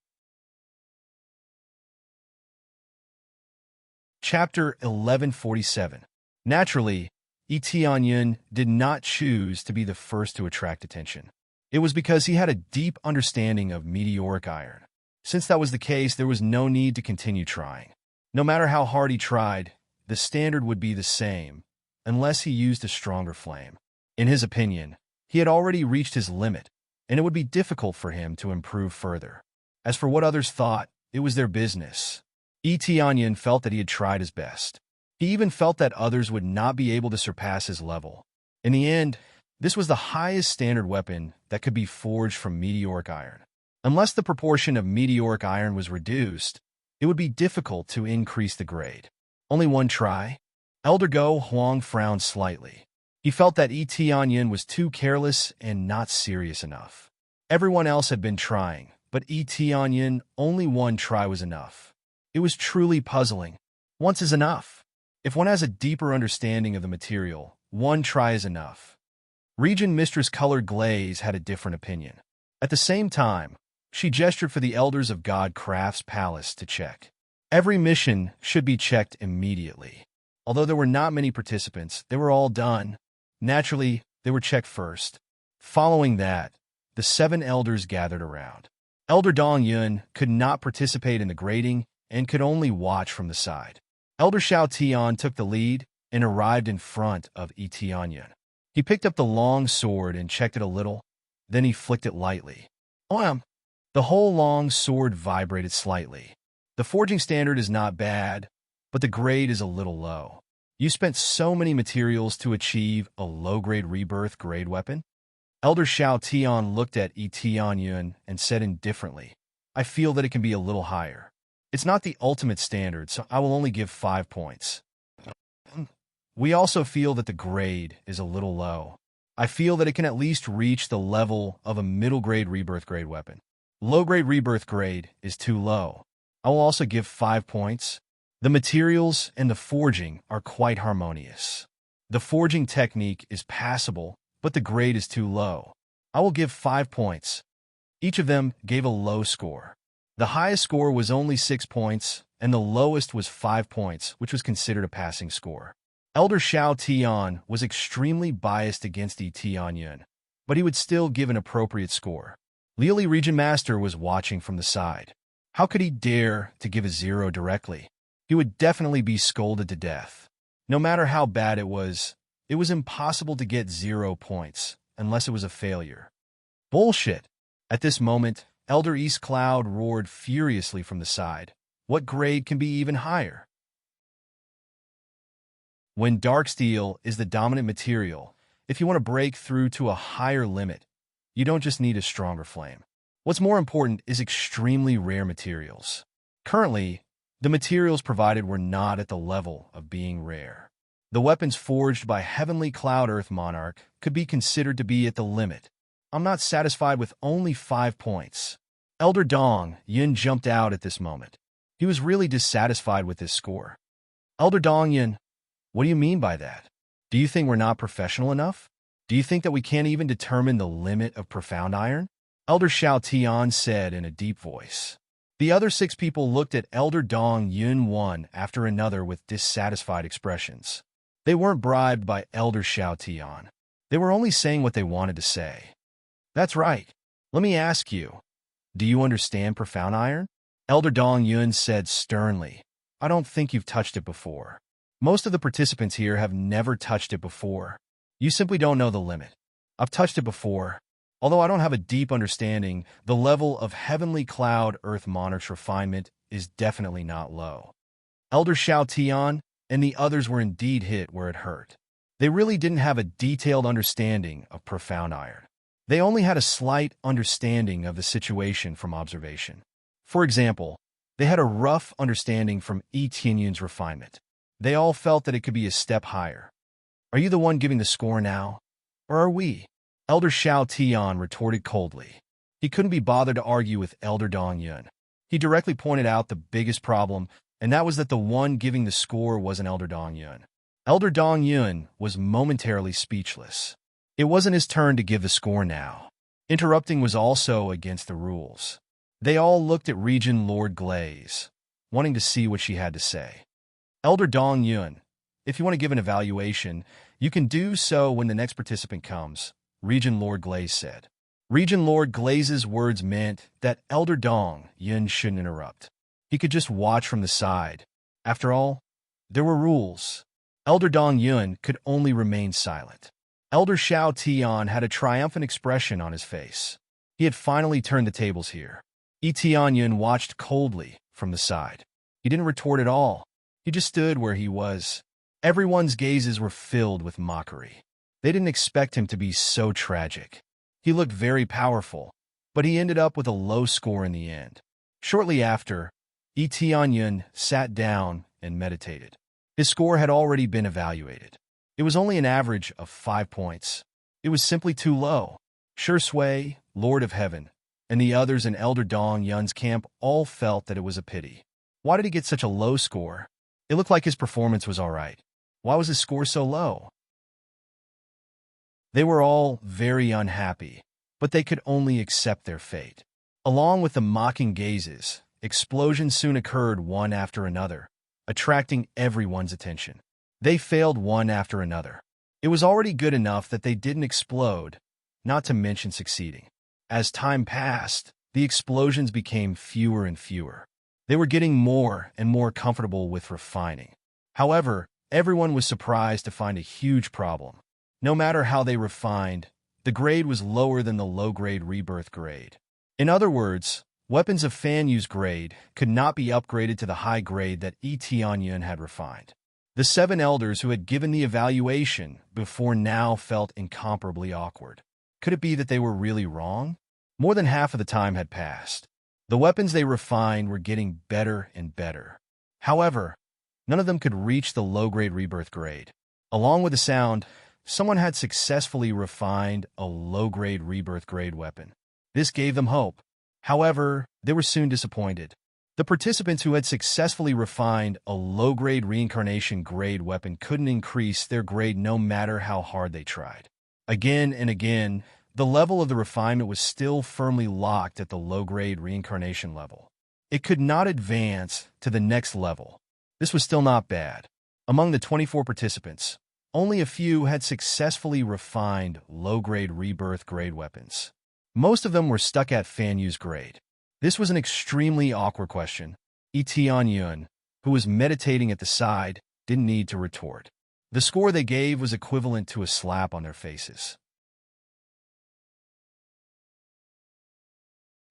Chapter 1147. Naturally, Tianyun did not choose to be the first to attract attention. It was because he had a deep understanding of meteoric iron. Since that was the case, there was no need to continue trying. No matter how hard he tried, the standard would be the same, unless he used a stronger flame. In his opinion, he had already reached his limit, and it would be difficult for him to improve further. As for what others thought, it was their business. Tianyun felt that he had tried his best. He even felt that others would not be able to surpass his level. In the end, this was the highest standard weapon that could be forged from meteoric iron. Unless the proportion of meteoric iron was reduced, it would be difficult to increase the grade. Only one try? Elder Go Huang frowned slightly. He felt that Tianyun was too careless and not serious enough. Everyone else had been trying, but Tianyun, only one try was enough. It was truly puzzling. Once is enough. If one has a deeper understanding of the material, one try is enough. Region Mistress Colored Glaze had a different opinion. At the same time, she gestured for the elders of God Craft's palace to check. Every mission should be checked immediately. Although there were not many participants, they were all done. Naturally, they were checked first. Following that, the 7 elders gathered around. Elder Dong Yun could not participate in the grading and could only watch from the side. Elder Xiao Tian took the lead and arrived in front of Etionyan. He picked up the long sword and checked it a little, then he flicked it lightly. The whole long sword vibrated slightly. The forging standard is not bad, but the grade is a little low. You spent so many materials to achieve a low-grade rebirth grade weapon? Elder Xiao Tian looked at Etionyan and said indifferently, I feel that it can be a little higher. It's not the ultimate standard, so I will only give 5 points. We also feel that the grade is a little low. I feel that it can at least reach the level of a middle-grade rebirth grade weapon. Low-grade rebirth grade is too low. I will also give 5 points. The materials and the forging are quite harmonious. The forging technique is passable, but the grade is too low. I will give 5 points. Each of them gave a low score. The highest score was only 6 points, and the lowest was 5 points, which was considered a passing score. Elder Xiao Tian was extremely biased against Etionyan, but he would still give an appropriate score. Liuli Region Master was watching from the side. How could he dare to give a 0 directly? He would definitely be scolded to death. No matter how bad it was impossible to get 0 points, unless it was a failure. Bullshit! At this moment, Elder East Cloud roared furiously from the side. What grade can be even higher? When dark steel is the dominant material, if you want to break through to a higher limit, you don't just need a stronger flame. What's more important is extremely rare materials. Currently, the materials provided were not at the level of being rare. The weapons forged by Heavenly Cloud Earth Monarch could be considered to be at the limit. I'm not satisfied with only 5 points. Elder Dong Yin jumped out at this moment. He was really dissatisfied with his score. Elder Dong Yin, what do you mean by that? Do you think we're not professional enough? Do you think that we can't even determine the limit of profound iron? Elder Xiao Tian said in a deep voice. The other 6 people looked at Elder Dong Yun one after another with dissatisfied expressions. They weren't bribed by Elder Xiao Tian. They were only saying what they wanted to say. That's right. Let me ask you, do you understand profound iron? Elder Dong Yun said sternly. I don't think you've touched it before. Most of the participants here have never touched it before. You simply don't know the limit. I've touched it before. Although I don't have a deep understanding, the level of Heavenly Cloud Earth Monarch's refinement is definitely not low. Elder Xiao Tian and the others were indeed hit where it hurt. They really didn't have a detailed understanding of profound iron. They only had a slight understanding of the situation from observation. For example, they had a rough understanding from Etionyan's refinement. They all felt that it could be a step higher. Are you the one giving the score now? Or are we? Elder Xiao Tian retorted coldly. He couldn't be bothered to argue with Elder Dong Yun. He directly pointed out the biggest problem, and that was that the one giving the score wasn't Elder Dong Yun. Elder Dong Yun was momentarily speechless. It wasn't his turn to give the score now. Interrupting was also against the rules. They all looked at Region Lord Glaze, wanting to see what she had to say. Elder Dong Yun, if you want to give an evaluation, you can do so when the next participant comes, Region Lord Glaze said. Region Lord Glaze's words meant that Elder Dong Yun shouldn't interrupt. He could just watch from the side. After all, there were rules. Elder Dong Yun could only remain silent. Elder Xiao Tian had a triumphant expression on his face. He had finally turned the tables here. Etionyan watched coldly from the side. He didn't retort at all. He just stood where he was. Everyone's gazes were filled with mockery. They didn't expect him to be so tragic. He looked very powerful, but he ended up with a low score in the end. Shortly after, Etionyan sat down and meditated. His score had already been evaluated. It was only an average of 5 points. It was simply too low. Shui, Lord of Heaven, and the others in Elder Dong Yun's camp all felt that it was a pity. Why did he get such a low score? It looked like his performance was all right. Why was his score so low? They were all very unhappy, but they could only accept their fate. Along with the mocking gazes, explosions soon occurred one after another, attracting everyone's attention. They failed one after another. It was already good enough that they didn't explode, not to mention succeeding. As time passed, the explosions became fewer and fewer. They were getting more and more comfortable with refining. However, Everyone was surprised to find a huge problem. No matter how they refined, the grade was lower than the low-grade rebirth grade. In other words, weapons of Fan Yu's grade could not be upgraded to the high grade that Tianyun had refined. The 7 elders who had given the evaluation before now felt incomparably awkward. Could it be that they were really wrong? More than half of the time had passed. The weapons they refined were getting better and better. However, none of them could reach the low-grade rebirth grade. Along with the sound, someone had successfully refined a low-grade rebirth grade weapon. This gave them hope. However, they were soon disappointed. The participants who had successfully refined a low-grade reincarnation grade weapon couldn't increase their grade no matter how hard they tried. Again and again, the level of the refinement was still firmly locked at the low-grade reincarnation level. It could not advance to the next level. This was still not bad. Among the 24 participants, only a few had successfully refined low-grade rebirth grade weapons. Most of them were stuck at Fan Yu's grade. This was an extremely awkward question. Tianyun, who was meditating at the side, didn't need to retort. The score they gave was equivalent to a slap on their faces.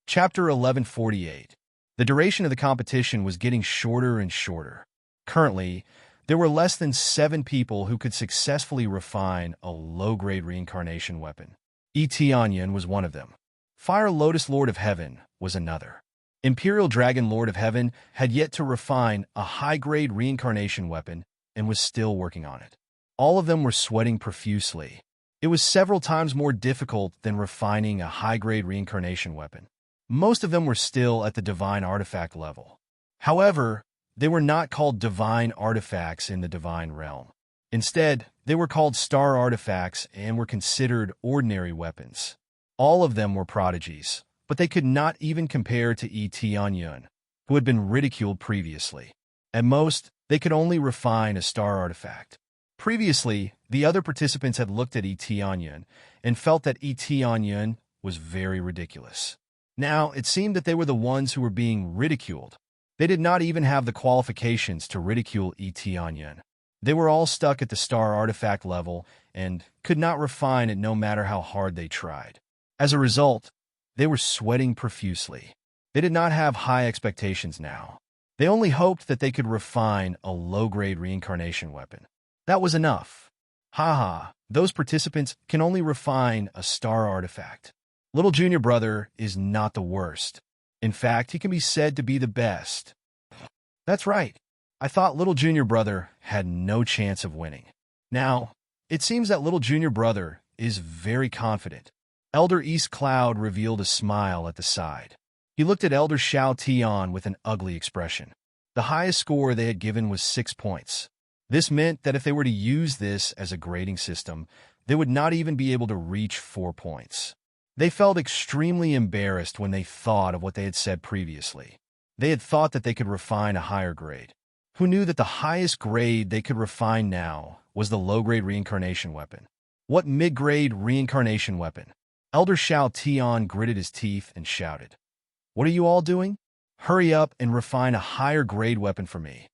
Chapter 1148. The duration of the competition was getting shorter and shorter. Currently, there were less than 7 people who could successfully refine a low-grade reincarnation weapon. Tianyun was one of them. Fire Lotus Lord of Heaven was another. Imperial Dragon Lord of Heaven had yet to refine a high-grade reincarnation weapon and was still working on it. All of them were sweating profusely. It was several times more difficult than refining a high-grade reincarnation weapon. Most of them were still at the divine artifact level. However, they were not called divine artifacts in the divine realm. Instead, they were called star artifacts and were considered ordinary weapons. All of them were prodigies, but they could not even compare to Tianyun, who had been ridiculed previously. At most, they could only refine a star artifact. Previously, the other participants had looked at Tianyun and felt that Tianyun was very ridiculous. Now, it seemed that they were the ones who were being ridiculed. They did not even have the qualifications to ridicule Tianyun. They were all stuck at the star artifact level and could not refine it no matter how hard they tried. As a result, they were sweating profusely. They did not have high expectations now. They only hoped that they could refine a low-grade reincarnation weapon. That was enough. Haha, those participants can only refine a star artifact. Little Junior Brother is not the worst. In fact, he can be said to be the best. That's right. I thought Little Junior Brother had no chance of winning. Now, it seems that Little Junior Brother is very confident. Elder East Cloud revealed a smile at the side. He looked at Elder Xiao Tian with an ugly expression. The highest score they had given was 6 points. This meant that if they were to use this as a grading system, they would not even be able to reach 4 points. They felt extremely embarrassed when they thought of what they had said previously. They had thought that they could refine a higher grade. Who knew that the highest grade they could refine now was the low-grade reincarnation weapon? What mid-grade reincarnation weapon? Elder Xiao Tian gritted his teeth and shouted, "What are you all doing? Hurry up and refine a higher grade weapon for me."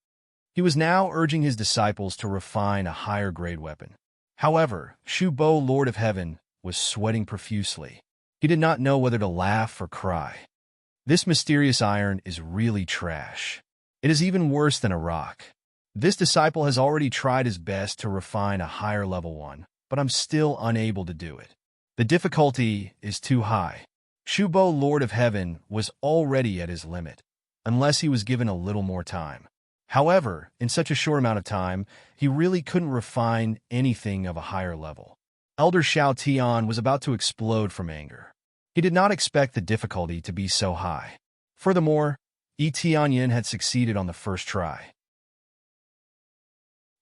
He was now urging his disciples to refine a higher grade weapon. However, Shu Bo, Lord of Heaven, was sweating profusely. He did not know whether to laugh or cry. This mysterious iron is really trash. It is even worse than a rock. This disciple has already tried his best to refine a higher level one, but I'm still unable to do it. The difficulty is too high. Shu Bo, Lord of Heaven, was already at his limit, unless he was given a little more time. However, in such a short amount of time, he really couldn't refine anything of a higher level. Elder Xiao Tian was about to explode from anger. He did not expect the difficulty to be so high. Furthermore, Tianyun had succeeded on the first try.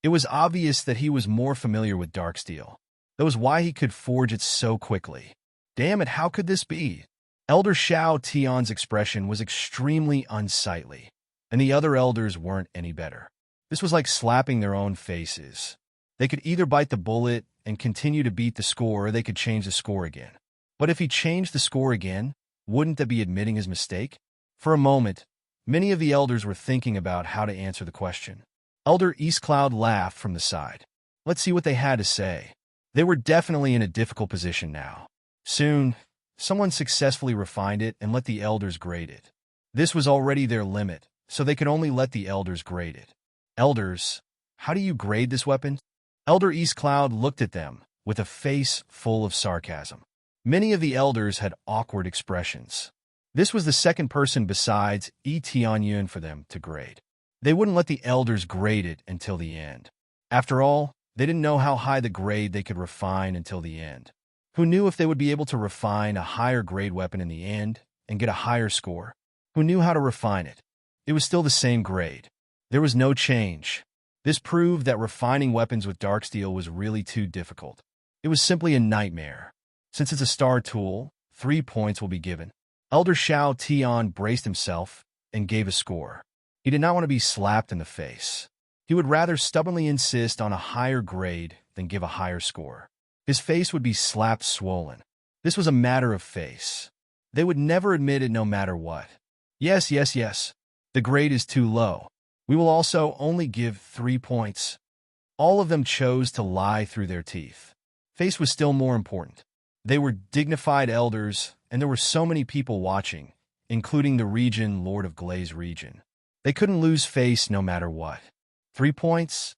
It was obvious that he was more familiar with dark steel. That was why he could forge it so quickly. Damn it, how could this be? Elder Xiao Tian's expression was extremely unsightly, and the other elders weren't any better. This was like slapping their own faces. They could either bite the bullet and continue to beat the score, or they could change the score again. But if he changed the score again, wouldn't that be admitting his mistake? For a moment, many of the elders were thinking about how to answer the question. Elder East Cloud laughed from the side. Let's see what they had to say. They were definitely in a difficult position now. Soon, someone successfully refined it and let the elders grade it. This was already their limit, so they could only let the elders grade it. Elders, how do you grade this weapon? Elder East Cloud looked at them with a face full of sarcasm. Many of the elders had awkward expressions. This was the second person besides Tianyun for them to grade. They wouldn't let the elders grade it until the end. After all, they didn't know how high the grade they could refine until the end. Who knew if they would be able to refine a higher grade weapon in the end and get a higher score? Who knew how to refine it? It was still the same grade. There was no change. This proved that refining weapons with dark steel was really too difficult. It was simply a nightmare. Since it's a star tool, 3 points will be given. Elder Shao Tian braced himself and gave a score. He did not want to be slapped in the face. He would rather stubbornly insist on a higher grade than give a higher score. His face would be slapped swollen. This was a matter of face. They would never admit it no matter what. Yes. The grade is too low. We will also only give 3 points. All of them chose to lie through their teeth. Face was still more important. They were dignified elders, and there were so many people watching, including the region Lord of Glaze region. They couldn't lose face no matter what. 3 points?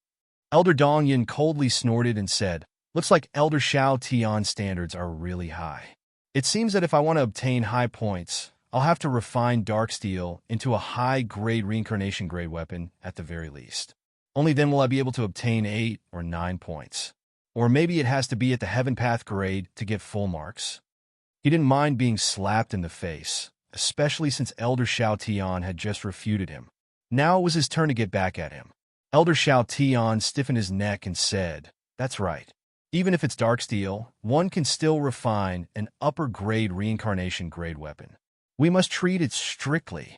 Elder Dongyan coldly snorted and said, looks like Elder Shao Tian's standards are really high. It seems that if I want to obtain high points, I'll have to refine dark steel into a high-grade reincarnation grade weapon at the very least. Only then will I be able to obtain 8 or 9 points. Or maybe it has to be at the Heaven Path grade to get full marks. He didn't mind being slapped in the face, especially since Elder Shao Tian had just refuted him. Now it was his turn to get back at him. Elder Shao Tian stiffened his neck and said, that's right. Even if it's dark steel, one can still refine an upper-grade reincarnation grade weapon. We must treat it strictly.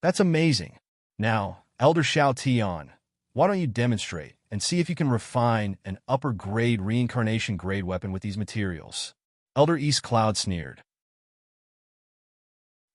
That's amazing. Now, Elder Shao Tian, why don't you demonstrate and see if you can refine an upper-grade reincarnation grade weapon with these materials? Elder East Cloud sneered.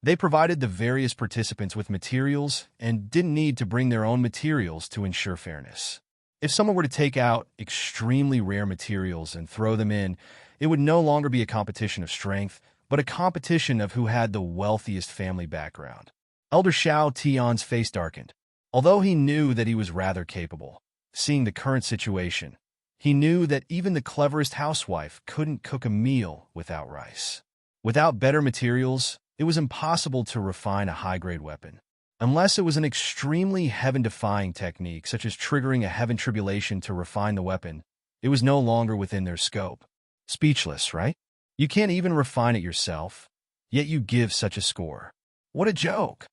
They provided the various participants with materials and didn't need to bring their own materials to ensure fairness. If someone were to take out extremely rare materials and throw them in, it would no longer be a competition of strength, but a competition of who had the wealthiest family background. Elder Shao Tian's face darkened. Although he knew that he was rather capable, seeing the current situation, he knew that even the cleverest housewife couldn't cook a meal without rice. Without better materials, it was impossible to refine a high-grade weapon. Unless it was an extremely heaven-defying technique, such as triggering a heaven tribulation to refine the weapon, it was no longer within their scope. Speechless, right? You can't even refine it yourself, yet you give such a score. What a joke!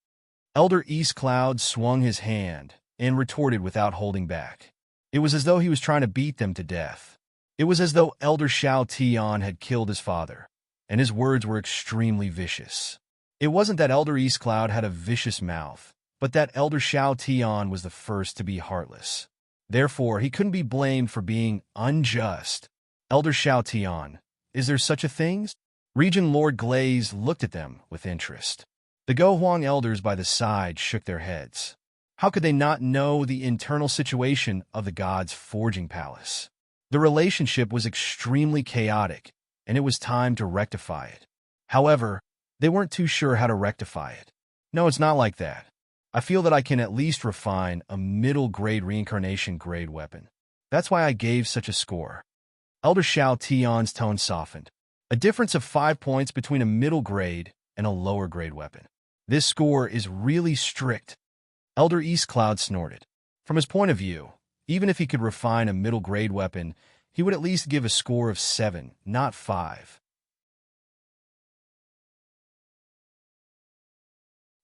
Elder East Cloud swung his hand and retorted without holding back. It was as though he was trying to beat them to death. It was as though Elder Shao Tian had killed his father, and his words were extremely vicious. It wasn't that Elder East Cloud had a vicious mouth, but that Elder Shao Tian was the first to be heartless. Therefore, he couldn't be blamed for being unjust. Elder Shao Tian, is there such a thing? Region Lord Glaze looked at them with interest. The Go Huang elders by the side shook their heads. How could they not know the internal situation of the god's forging palace? The relationship was extremely chaotic, and it was time to rectify it. However, they weren't too sure how to rectify it. No, it's not like that. I feel that I can at least refine a middle-grade reincarnation grade weapon. That's why I gave such a score. Elder Shao Tian's tone softened. A difference of 5 points between a middle grade and a lower grade weapon. This score is really strict. Elder East Cloud snorted. From his point of view, even if he could refine a middle grade weapon, he would at least give a score of 7, not 5.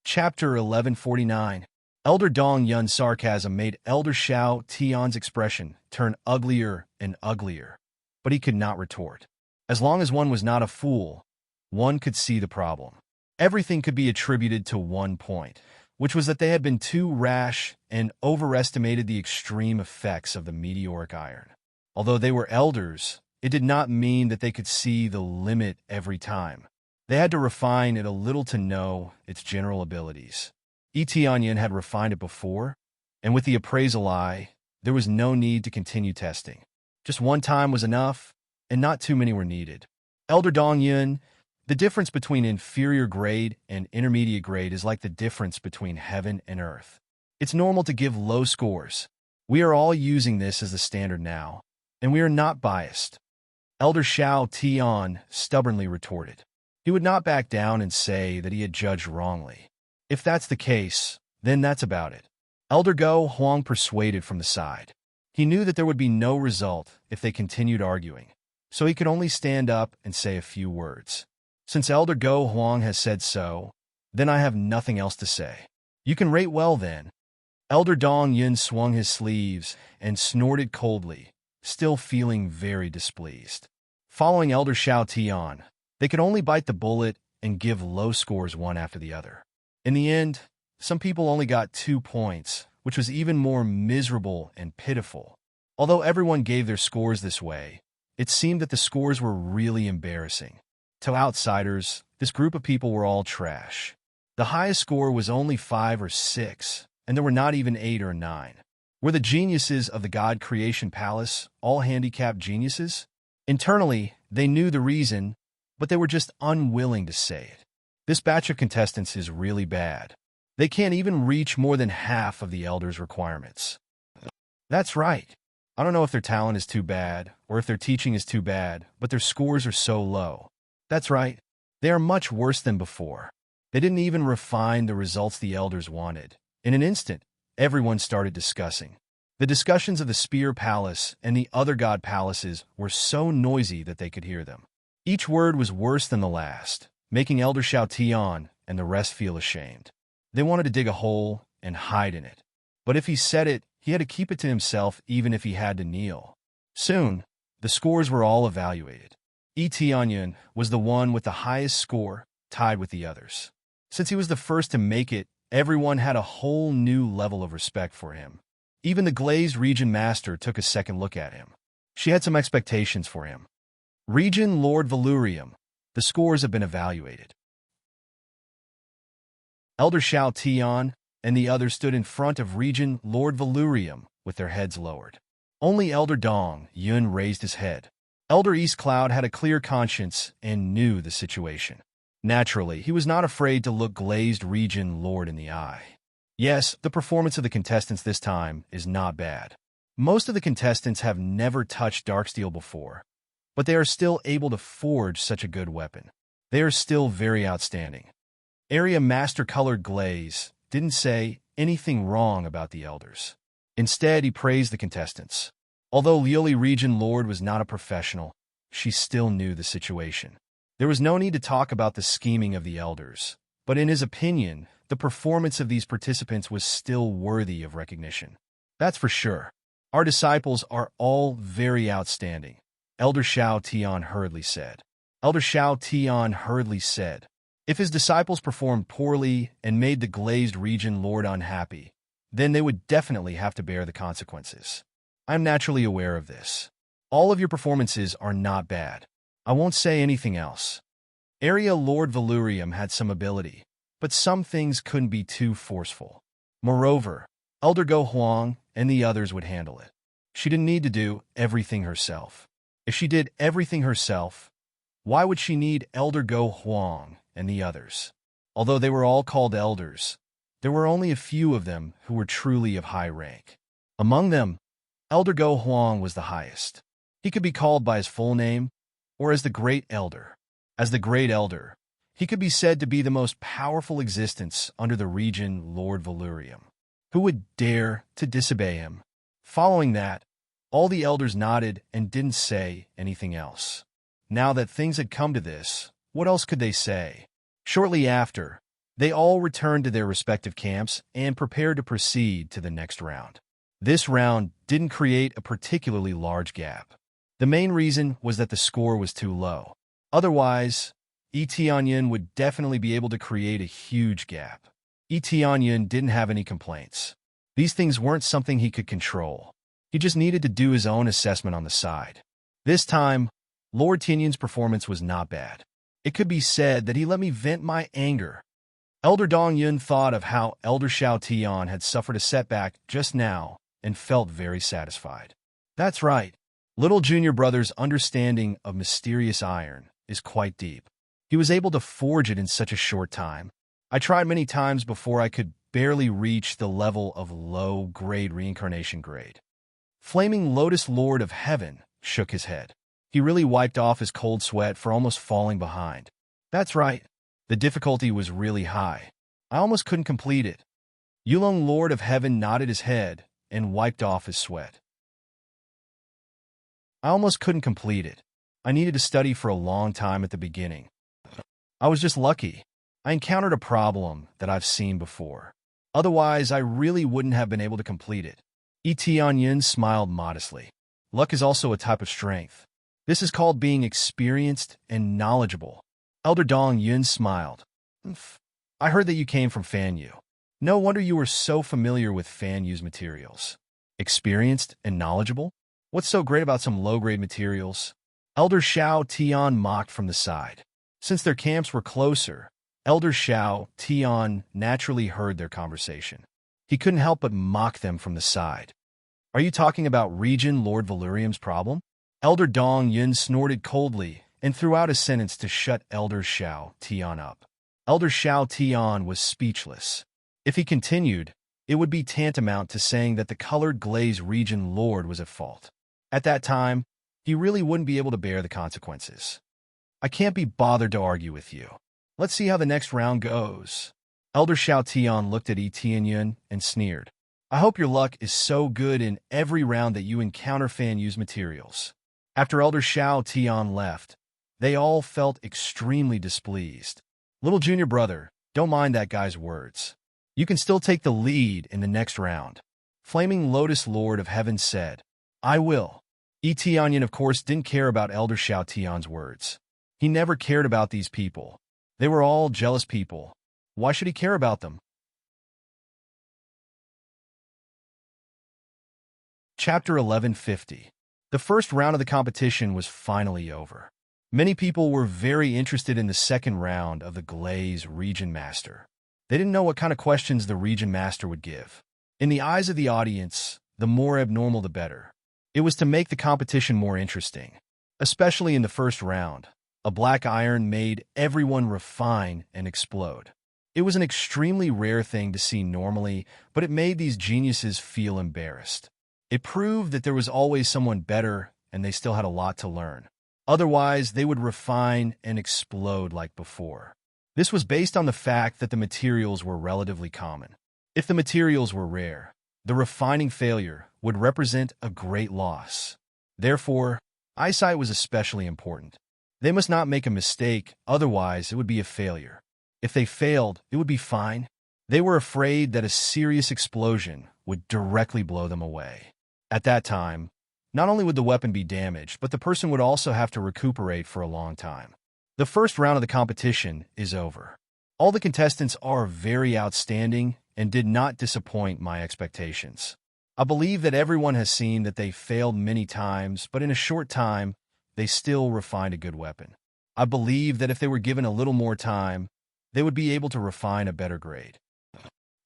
Chapter 1149. Elder Dong Yun's sarcasm made Elder Shao Tian's expression turn uglier and uglier, but he could not retort. As long as one was not a fool, one could see the problem. Everything could be attributed to one point, which was that they had been too rash and overestimated the extreme effects of the meteoric iron. Although they were elders, it did not mean that they could see the limit every time. They had to refine it a little to know its general abilities. Etianyan had refined it before, And with the appraisal eye, there was no need to continue testing. Just one time was enough, and not too many were needed. Elder Dong Yun, the difference between inferior grade and intermediate grade is like the difference between heaven and earth. It's normal to give low scores. We are all using this as the standard now, and we are not biased. Elder Xiao Tian stubbornly retorted. He would not back down and say that he had judged wrongly. If that's the case, then that's about it. Elder Go Huang persuaded from the side. He knew that there would be no result if they continued arguing, so he could only stand up and say a few words. Since Elder Go Huang has said so, then I have nothing else to say. You can rate well then. Elder Dong Yun swung his sleeves and snorted coldly, still feeling very displeased. Following Elder Xiao Tian, they could only bite the bullet and give low scores one after the other. In the end, some people only got 2 points, which was even more miserable and pitiful. Although everyone gave their scores this way, it seemed that the scores were really embarrassing. To outsiders, this group of people were all trash. The highest score was only 5 or 6, and there were not even 8 or 9. Were the geniuses of the God Creation Palace all handicapped geniuses? Internally, they knew the reason, but they were just unwilling to say it. This batch of contestants is really bad. They can't even reach more than half of the elders' requirements. That's right. I don't know if their talent is too bad, or if their teaching is too bad, but their scores are so low. That's right. They are much worse than before. They didn't even refine the results the elders wanted. In an instant, everyone started discussing. The discussions of the Spear Palace and the other god palaces were so noisy that they could hear them. Each word was worse than the last, making Elder Xiao Tian and the rest feel ashamed. They wanted to dig a hole and hide in it. But if he said it, he had to keep it to himself even if he had to kneel. Soon, the scores were all evaluated. Tianyun was the one with the highest score, tied with the others. Since he was the first to make it, everyone had a whole new level of respect for him. Even the glazed region master took a second look at him. She had some expectations for him. Region Lord Valurium, the scores have been evaluated. Elder Xiao Tian and the others stood in front of Region Lord Valurium with their heads lowered. Only Elder Dong Yun raised his head. Elder East Cloud had a clear conscience and knew the situation. Naturally, he was not afraid to look glazed Region Lord in the eye. Yes, the performance of the contestants this time is not bad. Most of the contestants have never touched Darksteel before, but they are still able to forge such a good weapon. They are still very outstanding. Area Master Colored Glaze didn't say anything wrong about the elders. Instead, he praised the contestants. Although Liuli Region Lord was not a professional, she still knew the situation. There was no need to talk about the scheming of the elders, but in his opinion, the performance of these participants was still worthy of recognition. That's for sure. Our disciples are all very outstanding, Elder Xiao Tian hurriedly said. Elder Xiao Tian hurriedly said, if his disciples performed poorly and made the glazed region lord unhappy, then they would definitely have to bear the consequences. I'm naturally aware of this. All of your performances are not bad. I won't say anything else. Area Lord Valurium had some ability, but some things couldn't be too forceful. Moreover, Elder Go Huang and the others would handle it. She didn't need to do everything herself. If she did everything herself, why would she need Elder Go Huang and the others? Although they were all called elders, there were only a few of them who were truly of high rank. Among them, Elder Go Huang was the highest. He could be called by his full name, or as the Great Elder. As the Great Elder, he could be said to be the most powerful existence under the region Lord Valurium. Who would dare to disobey him? Following that, all the elders nodded and didn't say anything else. Now that things had come to this, what else could they say? Shortly after, they all returned to their respective camps and prepared to proceed to the next round. This round didn't create a particularly large gap. The main reason was that the score was too low. Otherwise, Tianyun would definitely be able to create a huge gap. Tianyun didn't have any complaints. These things weren't something he could control. He just needed to do his own assessment on the side. This time, Lord Tianyun's performance was not bad. It could be said that he let me vent my anger. Elder Dong Yun thought of how Elder Xiao Tian had suffered a setback just now and felt very satisfied. That's right. Little junior brother's understanding of mysterious iron is quite deep. He was able to forge it in such a short time. I tried many times before I could barely reach the level of low-grade reincarnation grade. Flaming Lotus Lord of Heaven shook his head. He really wiped off his cold sweat for almost falling behind. That's right. The difficulty was really high. I almost couldn't complete it. Yulong Lord of Heaven nodded his head and wiped off his sweat. I almost couldn't complete it. I needed to study for a long time at the beginning. I was just lucky. I encountered a problem that I've seen before. Otherwise, I really wouldn't have been able to complete it. Tianyin smiled modestly. Luck is also a type of strength. This is called being experienced and knowledgeable. Elder Dong Yun smiled. I heard that you came from Fan Yu. No wonder you were so familiar with Fan Yu's materials. Experienced and knowledgeable? What's so great about some low-grade materials? Elder Xiao Tian mocked from the side. Since their camps were closer, Elder Xiao Tian naturally heard their conversation. He couldn't help but mock them from the side. Are you talking about Regent Lord Valerium's problem? Elder Dong Yun snorted coldly and threw out a sentence to shut Elder Xiao Tian up. Elder Xiao Tian was speechless. If he continued, it would be tantamount to saying that the colored glaze Regent Lord was at fault. At that time, he really wouldn't be able to bear the consequences. I can't be bothered to argue with you. Let's see how the next round goes. Elder Xiao Tian looked at Tianyun and sneered. I hope your luck is so good in every round that you encounter Fan Yu's materials. After Elder Xiao Tian left, they all felt extremely displeased. Little junior brother, don't mind that guy's words. You can still take the lead in the next round. Flaming Lotus Lord of Heaven said, I will. Tianyin, of course, didn't care about Elder Xiao Tian's words. He never cared about these people. They were all jealous people. Why should he care about them? Chapter 1150. The first round of the competition was finally over. Many people were very interested in the second round of the Glaze Region Master. They didn't know what kind of questions the Region Master would give. In the eyes of the audience, the more abnormal the better. It was to make the competition more interesting. Especially in the first round, a black iron made everyone refine and explode. It was an extremely rare thing to see normally, but it made these geniuses feel embarrassed. It proved that there was always someone better and they still had a lot to learn. Otherwise, they would refine and explode like before. This was based on the fact that the materials were relatively common. If the materials were rare, the refining failure would represent a great loss. Therefore, eyesight was especially important. They must not make a mistake, otherwise it would be a failure. If they failed, it would be fine. They were afraid that a serious explosion would directly blow them away. At that time, not only would the weapon be damaged, but the person would also have to recuperate for a long time. The first round of the competition is over. All the contestants are very outstanding and did not disappoint my expectations. I believe that everyone has seen that they failed many times, but in a short time, they still refined a good weapon. I believe that if they were given a little more time, they would be able to refine a better grade.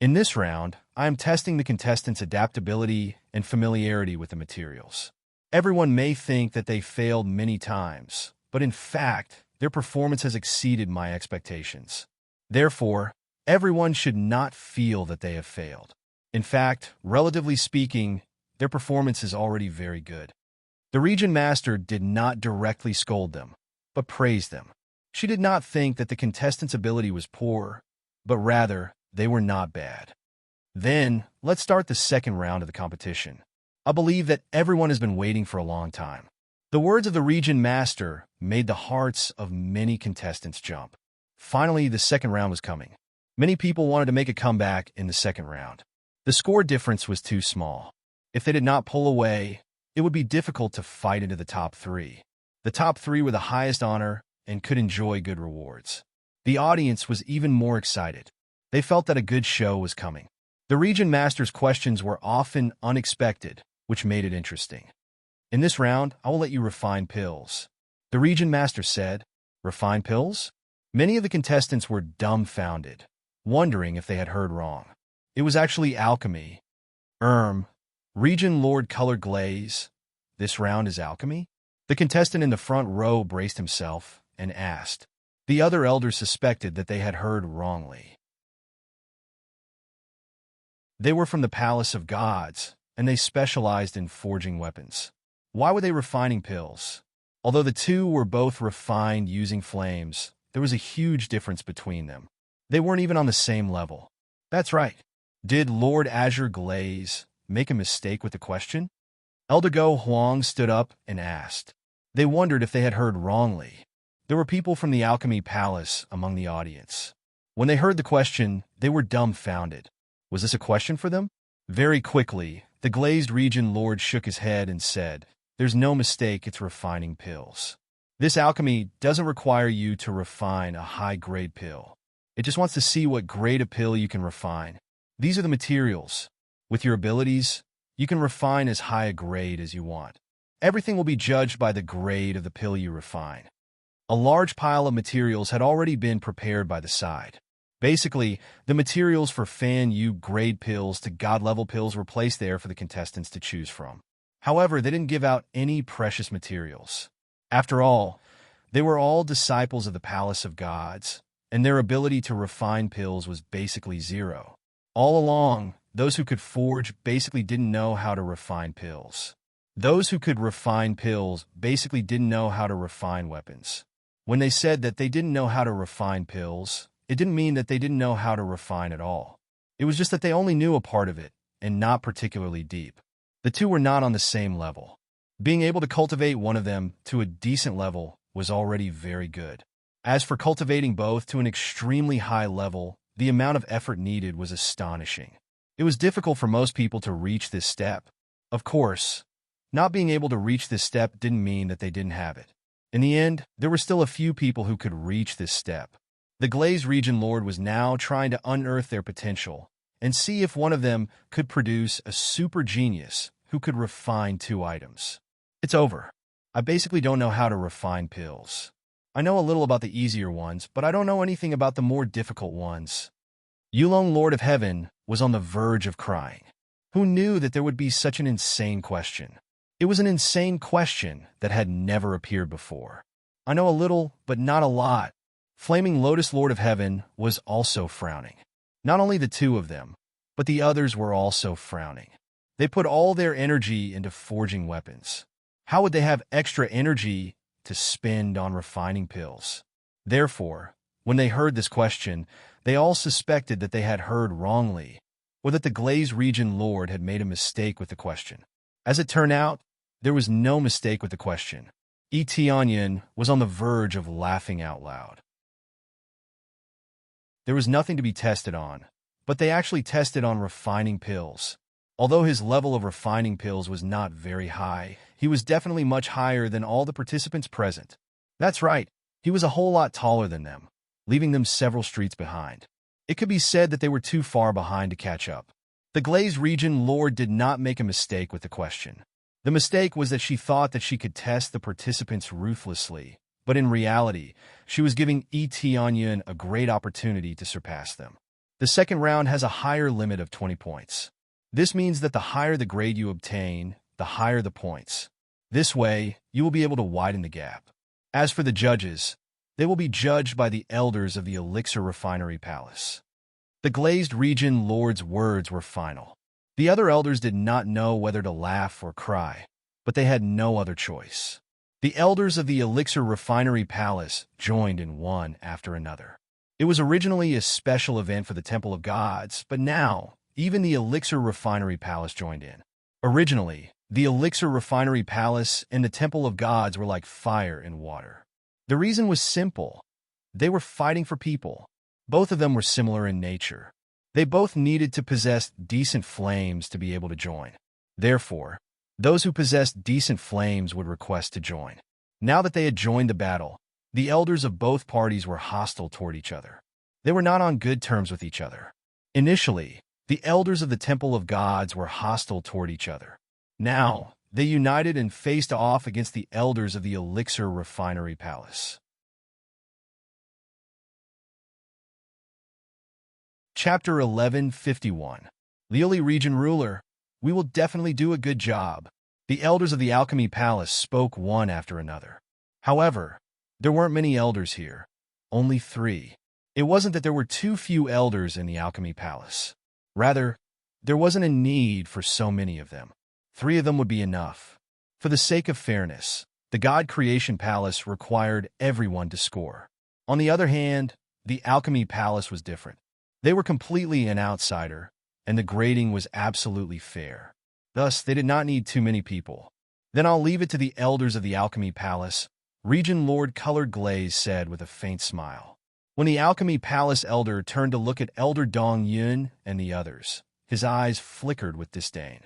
In this round, I am testing the contestants' adaptability and familiarity with the materials. Everyone may think that they failed many times, but in fact, their performance has exceeded my expectations. Therefore, everyone should not feel that they have failed. In fact, relatively speaking, their performance is already very good. The Region Master did not directly scold them, but praised them. She did not think that the contestants' ability was poor, but rather, they were not bad. Then, let's start the second round of the competition. I believe that everyone has been waiting for a long time. The words of the Region Master made the hearts of many contestants jump. Finally, the second round was coming. Many people wanted to make a comeback in the second round. The score difference was too small. If they did not pull away, it would be difficult to fight into the top three. The top three were the highest honor and could enjoy good rewards. The audience was even more excited. They felt that a good show was coming. The Region Master's questions were often unexpected, which made it interesting. In this round, I will let you refine pills. The Region Master said, Refine pills? Many of the contestants were dumbfounded. wondering if they had heard wrong. It was actually alchemy. Region Lord Color Glaze. This round is alchemy? The contestant in the front row braced himself and asked. The other elders suspected that they had heard wrongly. They were from the Palace of Gods, and they specialized in forging weapons. Why were they refining pills? Although the two were both refined using flames, there was a huge difference between them. They weren't even on the same level. That's right. Did Lord Azure Glaze make a mistake with the question? Eldergo Huang stood up and asked. They wondered if they had heard wrongly. There were people from the Alchemy Palace among the audience. When they heard the question, they were dumbfounded. Was this a question for them? Very quickly, the glazed region lord shook his head and said, There's no mistake, it's refining pills. This alchemy doesn't require you to refine a high-grade pill. It just wants to see what grade of pill you can refine. These are the materials. With your abilities, you can refine as high a grade as you want. Everything will be judged by the grade of the pill you refine. A large pile of materials had already been prepared by the side. Basically, the materials for Fan U grade pills to God-level pills were placed there for the contestants to choose from. However, they didn't give out any precious materials. After all, they were all disciples of the Palace of Gods, and their ability to refine pills was basically zero. All along, those who could forge basically didn't know how to refine pills. Those who could refine pills basically didn't know how to refine weapons. When they said that they didn't know how to refine pills, it didn't mean that they didn't know how to refine at all. It was just that they only knew a part of it, and not particularly deep. The two were not on the same level. Being able to cultivate one of them to a decent level was already very good. As for cultivating both to an extremely high level, the amount of effort needed was astonishing. It was difficult for most people to reach this step. Of course, not being able to reach this step didn't mean that they didn't have it. In the end, there were still a few people who could reach this step. The Glaze Region Lord was now trying to unearth their potential and see if one of them could produce a super genius who could refine 2 items. It's over. I basically don't know how to refine pills. I know a little about the easier ones, but I don't know anything about the more difficult ones. Yulong Lord of Heaven was on the verge of crying. Who knew that there would be such an insane question? It was an insane question that had never appeared before. I know a little, but not a lot. Flaming Lotus Lord of Heaven was also frowning. Not only the two of them, but the others were also frowning. They put all their energy into forging weapons. How would they have extra energy to spend on refining pills? Therefore, when they heard this question, they all suspected that they had heard wrongly, or that the Glaze Region Lord had made a mistake with the question. As it turned out, there was no mistake with the question. Tianyan was on the verge of laughing out loud. There was nothing to be tested on, but they actually tested on refining pills. Although his level of refining pills was not very high, he was definitely much higher than all the participants present. That's right, he was a whole lot taller than them, leaving them several streets behind. It could be said that they were too far behind to catch up. The Glaze Region Lord did not make a mistake with the question. The mistake was that she thought that she could test the participants ruthlessly, but in reality, she was giving Tianyan a great opportunity to surpass them. The second round has a higher limit of 20 points. This means that the higher the grade you obtain, the higher the points. This way, you will be able to widen the gap. As for the judges, they will be judged by the elders of the Elixir Refinery Palace. The Glazed Region Lord's words were final. The other elders did not know whether to laugh or cry, but they had no other choice. The elders of the Elixir Refinery Palace joined in one after another. It was originally a special event for the Temple of Gods, but now, even the Elixir Refinery Palace joined in. Originally, the Elixir Refinery Palace and the Temple of Gods were like fire and water. The reason was simple. They were fighting for people. Both of them were similar in nature. They both needed to possess decent flames to be able to join. Therefore, those who possessed decent flames would request to join. Now that they had joined the battle, the elders of both parties were hostile toward each other. They were not on good terms with each other. Initially, the elders of the Temple of Gods were hostile toward each other. Now, they united and faced off against the elders of the Elixir Refinery Palace. Chapter 1151. Lioli Region Ruler, we will definitely do a good job. The elders of the Alchemy Palace spoke one after another. However, there weren't many elders here. Only 3. It wasn't that there were too few elders in the Alchemy Palace. Rather, there wasn't a need for so many of them. 3 of them would be enough. For the sake of fairness, the God Creation Palace required everyone to score. On the other hand, the Alchemy Palace was different. They were completely an outsider, and the grading was absolutely fair. Thus, they did not need too many people. Then I'll leave it to the elders of the Alchemy Palace, Region Lord Colored Glaze said with a faint smile. When the Alchemy Palace elder turned to look at Elder Dong Yun and the others, his eyes flickered with disdain.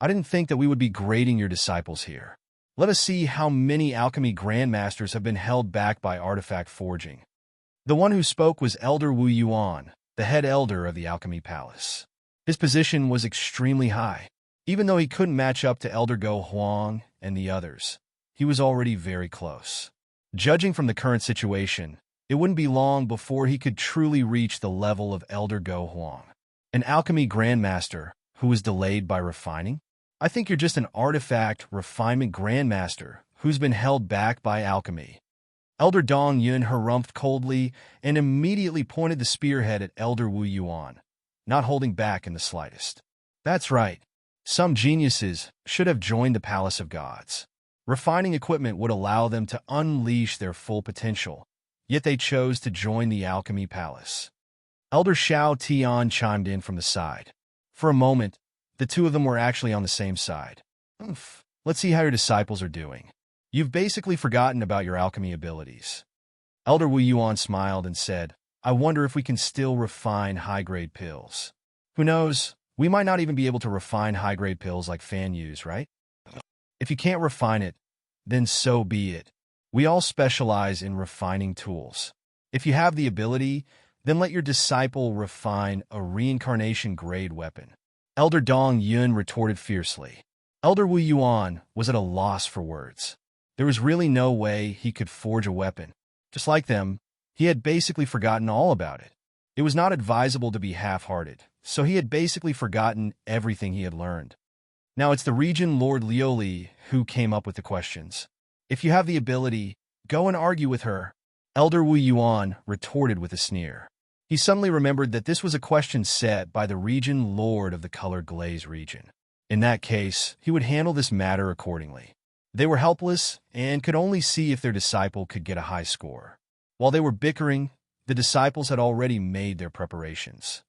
I didn't think that we would be grading your disciples here. Let us see how many alchemy grandmasters have been held back by artifact forging. The one who spoke was Elder Wu Yuan, the head elder of the Alchemy Palace. His position was extremely high. Even though he couldn't match up to Elder Go Huang and the others, he was already very close. Judging from the current situation, it wouldn't be long before he could truly reach the level of Elder Go Huang, an alchemy grandmaster who was delayed by refining. I think you're just an artifact refinement grandmaster who's been held back by alchemy. Elder Dong Yun harumphed coldly and immediately pointed the spearhead at Elder Wu Yuan, not holding back in the slightest. That's right. Some geniuses should have joined the Palace of Gods. Refining equipment would allow them to unleash their full potential, yet they chose to join the Alchemy Palace. Elder Xiao Tian chimed in from the side. For a moment, the two of them were actually on the same side. Let's see how your disciples are doing. You've basically forgotten about your alchemy abilities. Elder Wu Yuan smiled and said, I wonder if we can still refine high-grade pills. Who knows? We might not even be able to refine high-grade pills like Fan use, right? If you can't refine it, then so be it. We all specialize in refining tools. If you have the ability, then let your disciple refine a reincarnation-grade weapon. Elder Dong Yun retorted fiercely. Elder Wu Yuan was at a loss for words. There was really no way he could forge a weapon. Just like them, he had basically forgotten all about it. It was not advisable to be half-hearted, so he had basically forgotten everything he had learned. Now it's the Region Lord Lioli who came up with the questions. If you have the ability, go and argue with her. Elder Wu Yuan retorted with a sneer. He suddenly remembered that this was a question set by the Region Lord of the Colored Glaze region. In that case, he would handle this matter accordingly. They were helpless and could only see if their disciple could get a high score. While they were bickering, the disciples had already made their preparations.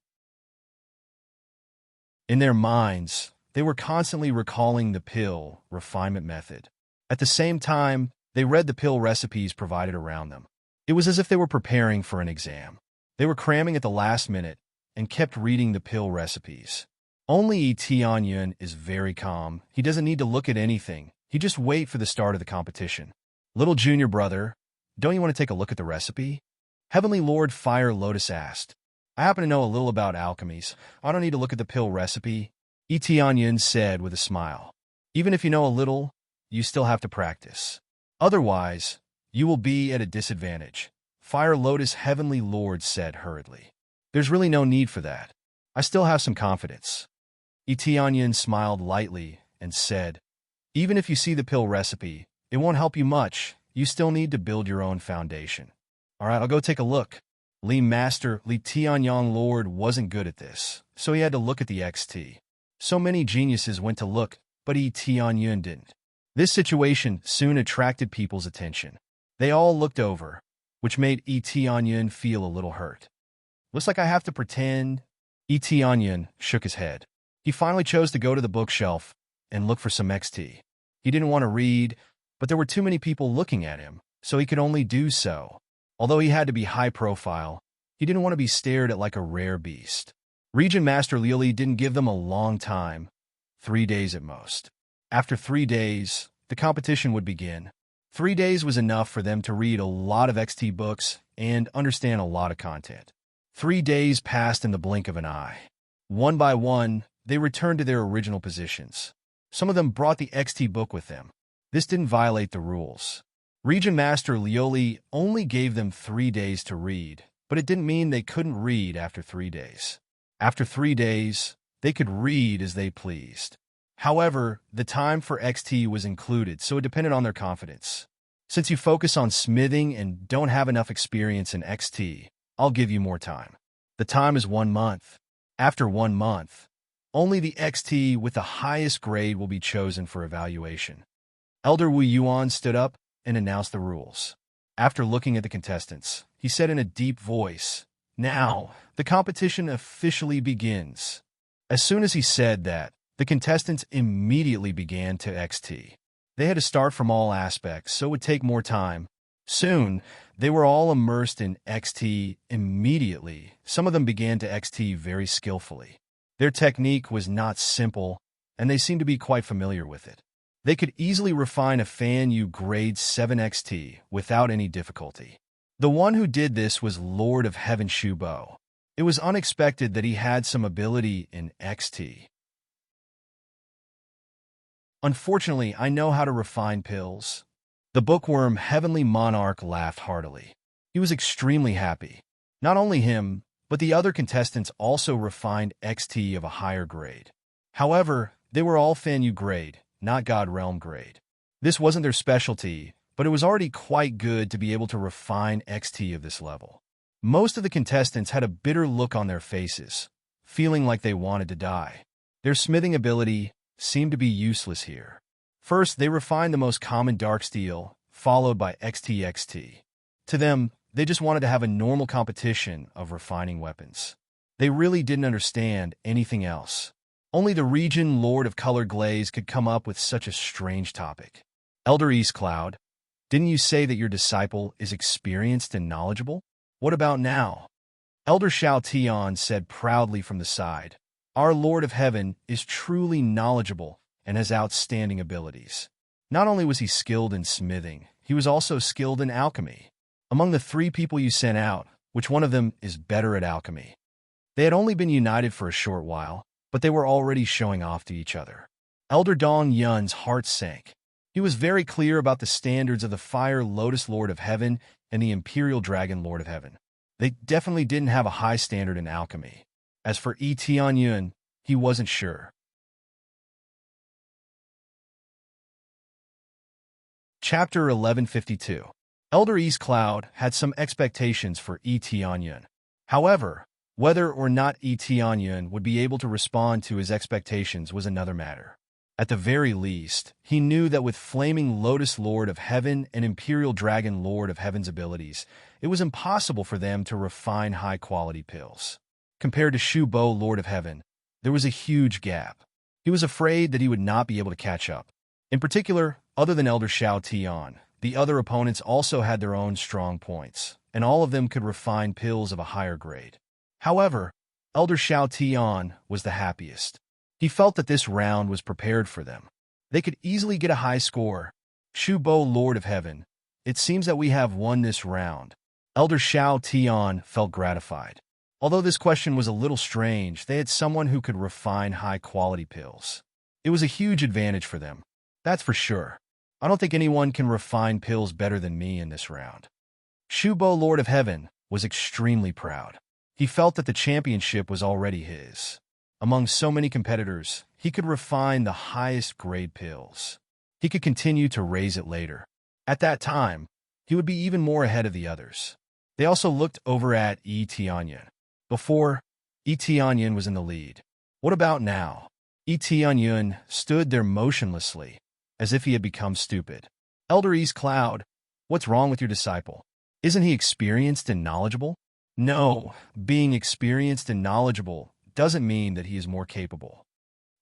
In their minds, they were constantly recalling the pill refinement method. At the same time, they read the pill recipes provided around them. It was as if they were preparing for an exam. They were cramming at the last minute and kept reading the pill recipes. Only Tianyun is very calm. He doesn't need to look at anything. He just wait for the start of the competition. Little junior brother, don't you want to take a look at the recipe? Heavenly Lord Fire Lotus asked. I happen to know a little about alchemies. I don't need to look at the pill recipe. Tianyun said with a smile. Even if you know a little, you still have to practice. Otherwise, you will be at a disadvantage. Fire Lotus Heavenly Lord said hurriedly. There's really no need for that. I still have some confidence. Tianyun smiled lightly and said, even if you see the pill recipe, it won't help you much. You still need to build your own foundation. All right, I'll go take a look. Li Tianyong Lord wasn't good at this, so he had to look at the XT. So many geniuses went to look, but Tianyun didn't. This situation soon attracted people's attention. They all looked over, which made Tianyun feel a little hurt. Looks like I have to pretend. Tianyun shook his head. He finally chose to go to the bookshelf and look for some XT. He didn't want to read, but there were too many people looking at him, so he could only do so. Although he had to be high profile, he didn't want to be stared at like a rare beast. Region Master Lioli didn't give them a long time, 3 days at most. After 3 days, the competition would begin. 3 days was enough for them to read a lot of XT books and understand a lot of content. 3 days passed in the blink of an eye. One by one, they returned to their original positions. Some of them brought the XT book with them. This didn't violate the rules. Region Master Lioli only gave them 3 days to read, but it didn't mean they couldn't read after 3 days. After 3 days, they could read as they pleased. However, the time for XT was included, so it depended on their confidence. Since you focus on smithing and don't have enough experience in XT, I'll give you more time. The time is 1 month. After 1 month, only the XT with the highest grade will be chosen for evaluation. Elder Wu Yuan stood up and announced the rules. After looking at the contestants, he said in a deep voice, "Now, the competition officially begins." As soon as he said that, the contestants immediately began to XT. They had to start from all aspects, so it would take more time. Soon, they were all immersed in XT immediately. Some of them began to XT very skillfully. Their technique was not simple, and they seemed to be quite familiar with it. They could easily refine a Fan Yu grade 7 XT without any difficulty. The one who did this was Lord of Heaven Shu Bo. It was unexpected that he had some ability in XT. Unfortunately, I know how to refine pills. The bookworm Heavenly Monarch laughed heartily. He was extremely happy. Not only him, but the other contestants also refined XT of a higher grade. However, they were all Fan Yu grade, not God Realm grade. This wasn't their specialty, but it was already quite good to be able to refine XT of this level. Most of the contestants had a bitter look on their faces, feeling like they wanted to die. Their smithing ability seemed to be useless here. First, they refined the most common dark steel, followed by XT. To them, they just wanted to have a normal competition of refining weapons. They really didn't understand anything else. Only the region Lord of Color Glaze could come up with such a strange topic. Elder East Cloud, didn't you say that your disciple is experienced and knowledgeable? What about now? Elder Shao Tian said proudly from the side, "Our Lord of Heaven is truly knowledgeable and has outstanding abilities." Not only was he skilled in smithing, he was also skilled in alchemy. Among the 3 people you sent out, which one of them is better at alchemy? They had only been united for a short while, but they were already showing off to each other. Elder Dong Yun's heart sank. He was very clear about the standards of the Fire Lotus Lord of Heaven and the Imperial Dragon Lord of Heaven. They definitely didn't have a high standard in alchemy. As for Yi Tianyun, he wasn't sure. Chapter 1152. Elder East Cloud had some expectations for Yi Tianyun. However, whether or not Yi Tianyun would be able to respond to his expectations was another matter. At the very least, he knew that with Flaming Lotus Lord of Heaven and Imperial Dragon Lord of Heaven's abilities, it was impossible for them to refine high-quality pills. Compared to Shu Bo Lord of Heaven, there was a huge gap. He was afraid that he would not be able to catch up. In particular, other than Elder Shao Tian, the other opponents also had their own strong points, and all of them could refine pills of a higher grade. However, Elder Shao Tian was the happiest. He felt that this round was prepared for them. They could easily get a high score. Shu Bo Lord of Heaven, it seems that we have won this round. Elder Shao Tian felt gratified. Although this question was a little strange, they had someone who could refine high-quality pills. It was a huge advantage for them. That's for sure. I don't think anyone can refine pills better than me in this round. Shu Bo Lord of Heaven was extremely proud. He felt that the championship was already his. Among so many competitors, he could refine the highest grade pills. He could continue to raise it later. At that time, he would be even more ahead of the others. They also looked over at Yi Tianyun. Before, Yi Tianyun was in the lead. What about now? Yi Tianyun stood there motionlessly, as if he had become stupid. Elder East Cloud, what's wrong with your disciple? Isn't he experienced and knowledgeable? No, being experienced and knowledgeable doesn't mean that he is more capable.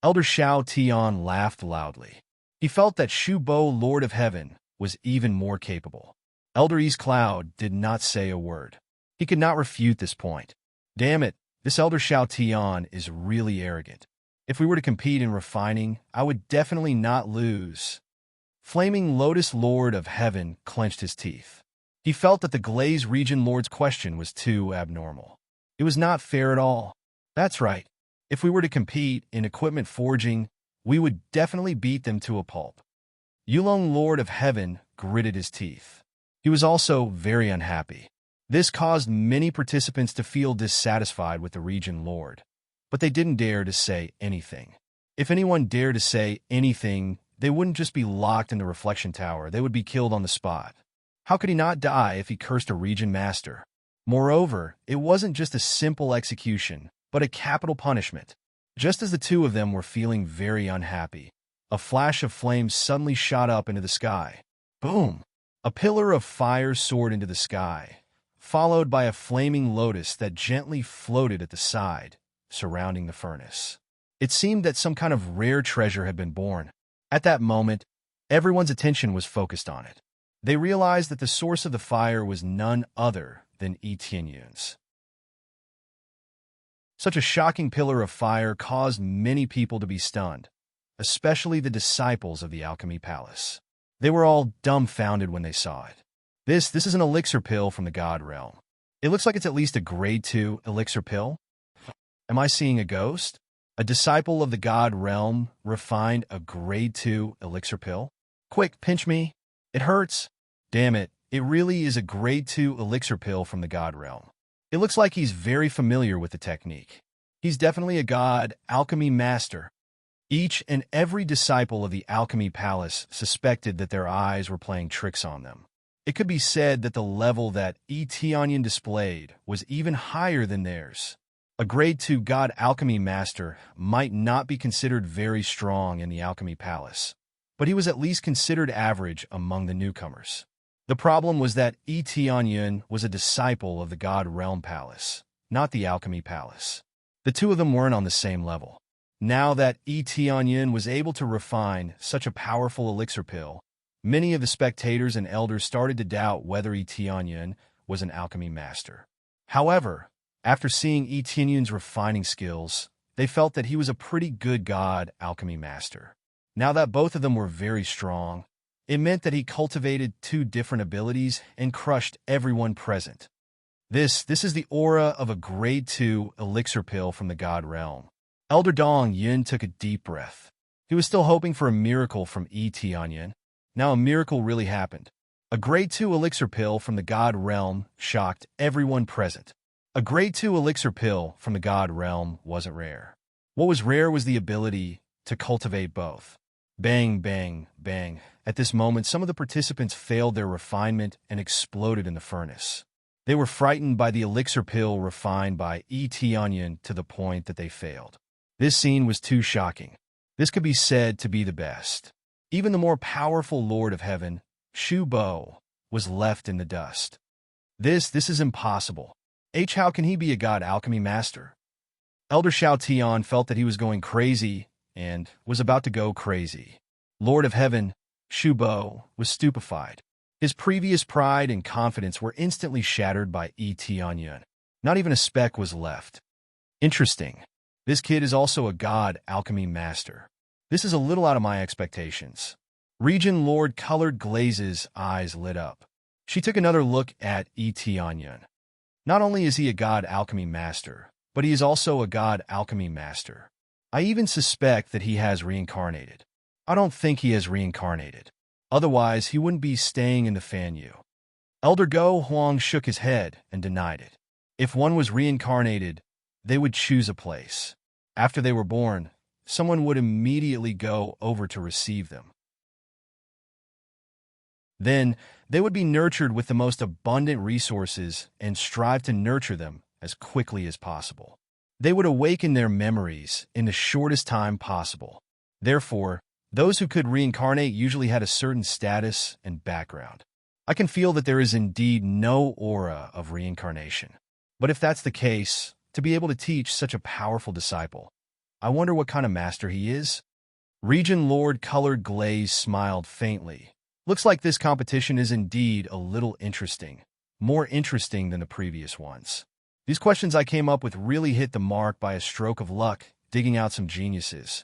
Elder Shao Tian laughed loudly. He felt that Shu Bo Lord of Heaven was even more capable. Elder East Cloud did not say a word. He could not refute this point. Damn it, this Elder Shao Tian is really arrogant. If we were to compete in refining, I would definitely not lose. Flaming Lotus Lord of Heaven clenched his teeth. He felt that the Glaze Region Lord's question was too abnormal. It was not fair at all. That's right. If we were to compete in equipment forging, we would definitely beat them to a pulp. Yulong Lord of Heaven gritted his teeth. He was also very unhappy. This caused many participants to feel dissatisfied with the Region Lord. but they didn't dare to say anything. If anyone dared to say anything, they wouldn't just be locked in the reflection tower, they would be killed on the spot. How could he not die if he cursed a region master? Moreover, it wasn't just a simple execution, but a capital punishment. Just as the two of them were feeling very unhappy, a flash of flame suddenly shot up into the sky. Boom! A pillar of fire soared into the sky, followed by a flaming lotus that gently floated at the side, surrounding the furnace. It seemed that some kind of rare treasure had been born. At that moment, everyone's attention was focused on it. They realized that the source of the fire was none other than Etienne's. Such a shocking pillar of fire caused many people to be stunned, especially the disciples of the Alchemy Palace. They were all dumbfounded when they saw it. This is an elixir pill from the God Realm. It looks like it's at least a grade 2 elixir pill. Am I seeing a ghost? A disciple of the God Realm refined a grade 2 elixir pill? Quick, pinch me. It hurts. Damn it, it really is a grade 2 elixir pill from the God Realm. It looks like he's very familiar with the technique. He's definitely a god alchemy master. Each and every disciple of the Alchemy Palace suspected that their eyes were playing tricks on them. It could be said that the level that Etienne displayed was even higher than theirs. A grade 2 god alchemy master might not be considered very strong in the Alchemy Palace, but he was at least considered average among the newcomers. The problem was that Etienne was a disciple of the God Realm Palace, not the Alchemy Palace. The two of them weren't on the same level. Now that Etienne was able to refine such a powerful elixir pill, many of the spectators and elders started to doubt whether Etienne was an alchemy master. However, after seeing Etienne's refining skills, they felt that he was a pretty good god alchemy master. Now that both of them were very strong, it meant that he cultivated two different abilities and crushed everyone present. This is the aura of a grade 2 elixir pill from the God Realm. Elder Dong Yin took a deep breath. He was still hoping for a miracle from Etienne. Now a miracle really happened. A grade 2 elixir pill from the God Realm shocked everyone present. A grade 2 elixir pill from the God Realm wasn't rare. What was rare was the ability to cultivate both. Bang, bang, bang. At this moment, some of the participants failed their refinement and exploded in the furnace. They were frightened by the elixir pill refined by Etienne to the point that they failed. This scene was too shocking. This could be said to be the best. Even the more powerful Lord of Heaven, Shu Bo, was left in the dust. This is impossible. How can he be a god alchemy master? Elder Xiao Tian felt that he was going crazy and was about to go crazy. Lord of Heaven, Shu Bo, was stupefied. His previous pride and confidence were instantly shattered by Etienne. Not even a speck was left. Interesting. This kid is also a god alchemy master. This is a little out of my expectations. Region Lord Colored Glaze's eyes lit up. She took another look at Etienne. Not only is he a god alchemy master, but he is also a god alchemy master. I even suspect that he has reincarnated. I don't think he has reincarnated. Otherwise, he wouldn't be staying in the Fan Yu. Elder Go Huang shook his head and denied it. If one was reincarnated, they would choose a place. After they were born, someone would immediately go over to receive them. Then, they would be nurtured with the most abundant resources and strive to nurture them as quickly as possible. They would awaken their memories in the shortest time possible. Therefore, those who could reincarnate usually had a certain status and background. I can feel that there is indeed no aura of reincarnation. But if that's the case, to be able to teach such a powerful disciple, I wonder what kind of master he is? Region Lord Colored Glaze smiled faintly. Looks like this competition is indeed a little interesting. More interesting than the previous ones. These questions I came up with really hit the mark by a stroke of luck, digging out some geniuses.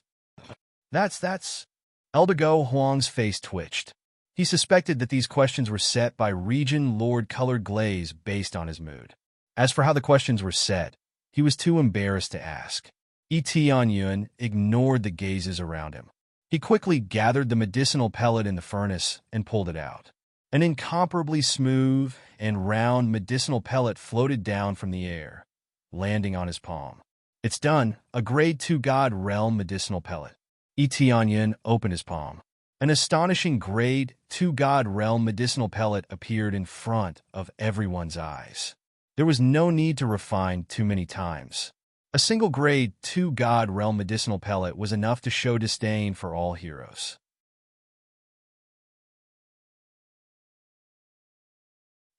That's... Elder Go Huang's face twitched. He suspected that these questions were set by Region Lord Colored Glaze based on his mood. As for how the questions were set, he was too embarrassed to ask. Etienne ignored the gazes around him. He quickly gathered the medicinal pellet in the furnace and pulled it out. An incomparably smooth and round medicinal pellet floated down from the air, landing on his palm. It's done. A grade 2 God Realm medicinal pellet. Tianyin opened his palm. An astonishing grade 2 God Realm medicinal pellet appeared in front of everyone's eyes. There was no need to refine too many times. A single grade 2 God Realm medicinal pellet was enough to show disdain for all heroes.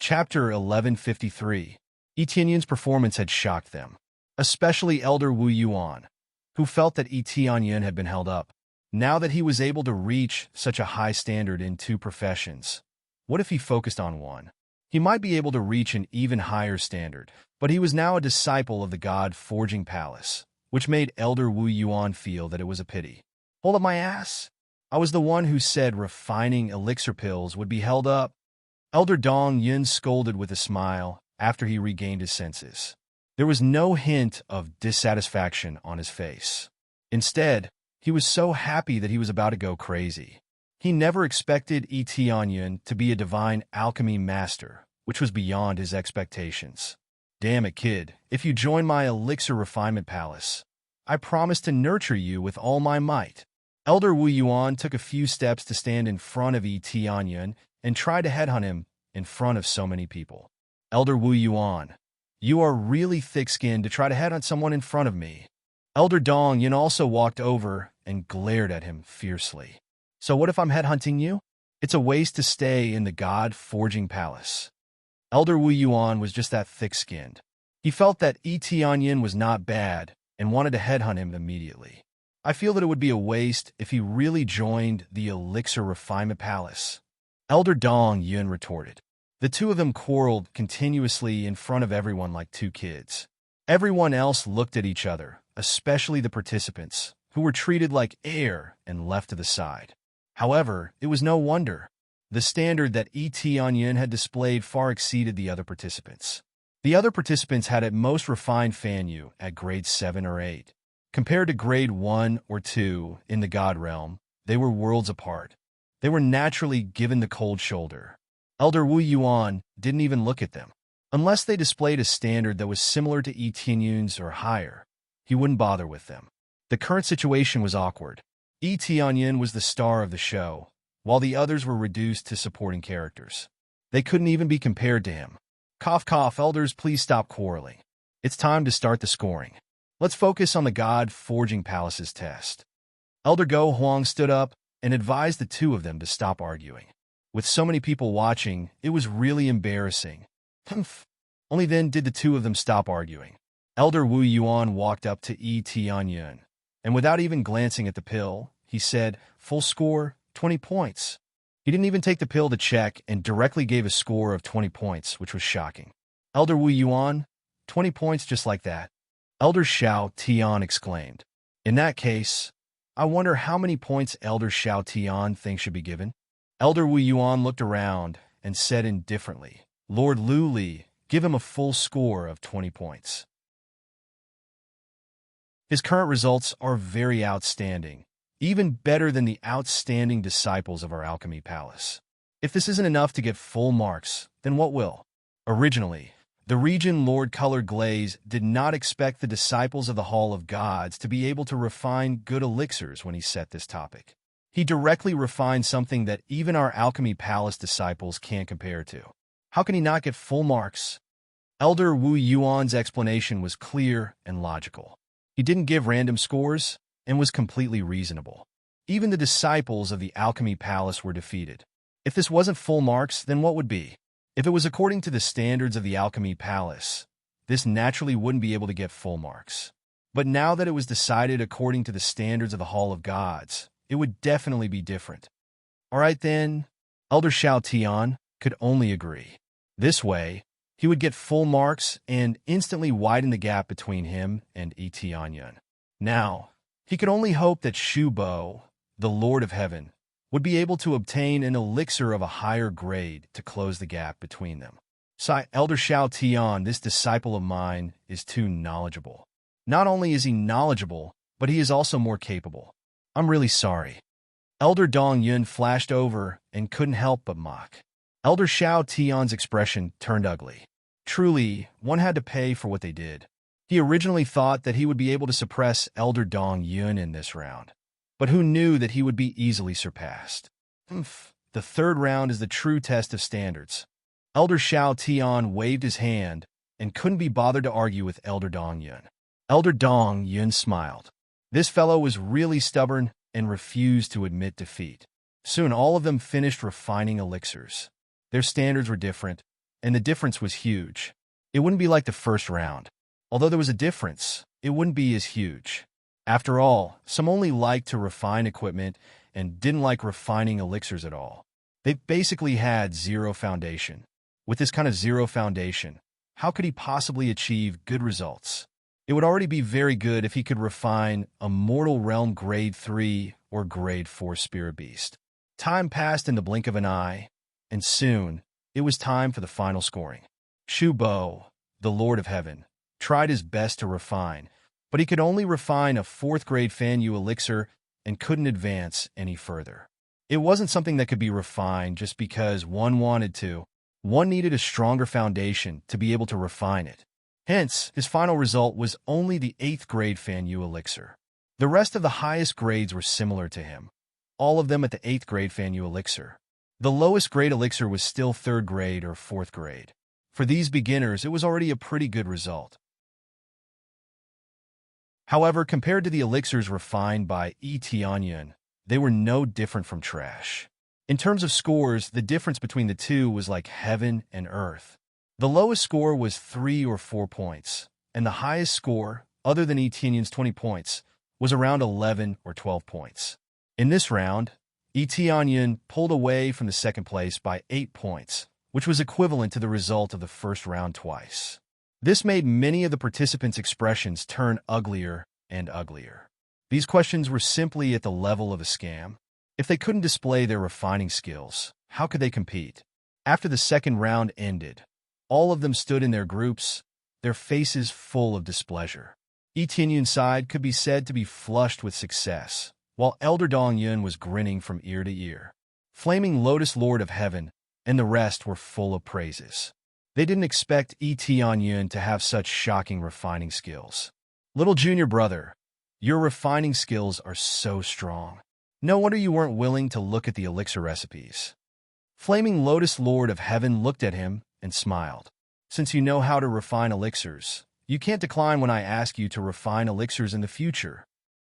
Chapter 1153. Tianyin's performance had shocked them, especially Elder Wu Yuan, who felt that Tianyin had been held up. Now that he was able to reach such a high standard in 2 professions, what if he focused on one? He might be able to reach an even higher standard, but he was now a disciple of the God Forging Palace, which made Elder Wu Yuan feel that it was a pity. Hold up my ass. I was the one who said refining elixir pills would be held up. Elder Dong Yun scolded with a smile after he regained his senses. There was no hint of dissatisfaction on his face. Instead, he was so happy that he was about to go crazy. He never expected Tianyin to be a divine alchemy master, which was beyond his expectations. Damn it, kid, if you join my elixir refinement palace, I promise to nurture you with all my might. Elder Wu Yuan took a few steps to stand in front of Tianyin and tried to headhunt him in front of so many people. Elder Wu Yuan, you are really thick-skinned to try to headhunt someone in front of me. Elder Dong Yin also walked over and glared at him fiercely. So what if I'm headhunting you? It's a waste to stay in the God Forging Palace. Elder Wu Yuan was just that thick-skinned. He felt that Tianyin was not bad and wanted to headhunt him immediately. I feel that it would be a waste if he really joined the Elixir Refinement Palace. Elder Dong Yun retorted. The two of them quarreled continuously in front of everyone like 2 kids. Everyone else looked at each other, especially the participants, who were treated like air and left to the side. However, it was no wonder. The standard that Tianyin had displayed far exceeded the other participants. The other participants had at most refined Fanyu at grade 7 or 8. Compared to grade 1 or 2 in the God Realm, they were worlds apart. They were naturally given the cold shoulder. Elder Wu Yuan didn't even look at them. Unless they displayed a standard that was similar to Tianyin's or higher, he wouldn't bother with them. The current situation was awkward. Tianyin was the star of the show, while the others were reduced to supporting characters. They couldn't even be compared to him. Cough cough, elders, please stop quarreling. It's time to start the scoring. Let's focus on the God Forging Palace's test. Elder Go Huang stood up and advised the 2 of them to stop arguing. With so many people watching, it was really embarrassing. Humph. Only then did the 2 of them stop arguing. Elder Wu Yuan walked up to Tianyin, and without even glancing at the pill, he said, full score, 20 points. He didn't even take the pill to check and directly gave a score of 20 points, which was shocking. Elder Wu Yuan, 20 points just like that. Elder Xiao Tian exclaimed. In that case, I wonder how many points Elder Xiao Tian thinks should be given. Elder Wu Yuan looked around and said indifferently, Lord Lu Li, give him a full score of 20 points. His current results are very outstanding, even better than the outstanding disciples of our alchemy palace. If this isn't enough to get full marks, then what will? Originally, the Region Lord Color Glaze did not expect the disciples of the Hall of Gods to be able to refine good elixirs when he set this topic. He directly refined something that even our alchemy palace disciples can't compare to. How can he not get full marks? Elder Wu Yuan's explanation was clear and logical. He didn't give random scores and was completely reasonable. Even the disciples of the alchemy palace were defeated. If this wasn't full marks, then what would be? If it was according to the standards of the alchemy palace, this naturally wouldn't be able to get full marks. But now that it was decided according to the standards of the Hall of Gods, it would definitely be different. All right then, Elder Xiao Tian could only agree. This way, he would get full marks and instantly widen the gap between him and Tianyin. Now, he could only hope that Shu Bo, the Lord of Heaven, would be able to obtain an elixir of a higher grade to close the gap between them. Elder Xiao Tian, this disciple of mine, is too knowledgeable. Not only is he knowledgeable, but he is also more capable. I'm really sorry. Elder Dong Yun flashed over and couldn't help but mock. Elder Xiao Tian's expression turned ugly. Truly, one had to pay for what they did. He originally thought that he would be able to suppress Elder Dong Yun in this round, but who knew that he would be easily surpassed? The third round is the true test of standards. Elder Xiao Tian waved his hand and couldn't be bothered to argue with Elder Dong Yun. Elder Dong Yun smiled. This fellow was really stubborn and refused to admit defeat. Soon all of them finished refining elixirs. Their standards were different, and the difference was huge. It wouldn't be like the first round. Although there was a difference, it wouldn't be as huge. After all, some only liked to refine equipment and didn't like refining elixirs at all. They basically had zero foundation. With this kind of zero foundation, how could he possibly achieve good results? It would already be very good if he could refine a Mortal Realm Grade 3 or Grade 4 Spirit Beast. Time passed in the blink of an eye, and soon it was time for the final scoring. Shu Bo, the Lord of Heaven, tried his best to refine, but he could only refine a 4th grade Fan Yu elixir and couldn't advance any further. It wasn't something that could be refined just because one wanted to. One needed a stronger foundation to be able to refine it. Hence, his final result was only the 8th grade Fan Yu elixir. The rest of the highest grades were similar to him, all of them at the 8th grade Fan Yu elixir. The lowest grade elixir was still 3rd grade or 4th grade. For these beginners, it was already a pretty good result. However, compared to the elixirs refined by Yi Tianyun, they were no different from trash. In terms of scores, the difference between the two was like heaven and earth. The lowest score was 3 or 4 points, and the highest score, other than Yi Tianyun's 20 points, was around 11 or 12 points. In this round, Yi Tianyun pulled away from the second place by 8 points, which was equivalent to the result of the first round twice. This made many of the participants' expressions turn uglier and uglier. These questions were simply at the level of a scam. If they couldn't display their refining skills, how could they compete? After the second round ended, all of them stood in their groups, their faces full of displeasure. Yi Tianyun's side could be said to be flushed with success, while Elder Dong Yun was grinning from ear to ear. Flaming Lotus Lord of Heaven and the rest were full of praises. They didn't expect Yi Tianyun to have such shocking refining skills. Little junior brother, your refining skills are so strong. No wonder you weren't willing to look at the elixir recipes. Flaming Lotus Lord of Heaven looked at him and smiled. Since you know how to refine elixirs, you can't decline when I ask you to refine elixirs in the future.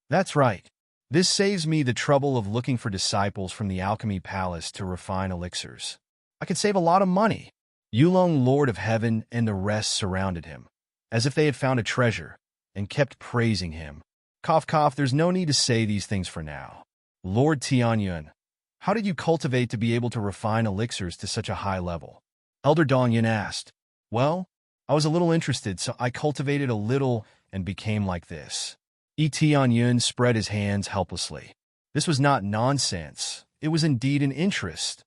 That's right. This saves me the trouble of looking for disciples from the Alchemy Palace to refine elixirs. I could save a lot of money. Yulong Lord of Heaven and the rest surrounded him, as if they had found a treasure, and kept praising him. Cough, cough, there's no need to say these things for now. Lord Tianyun, how did you cultivate to be able to refine elixirs to such a high level? Elder Dongyun asked. Well, I was a little interested, so I cultivated a little and became like this. Yi Tianyun spread his hands helplessly. This was not nonsense. It was indeed an interest.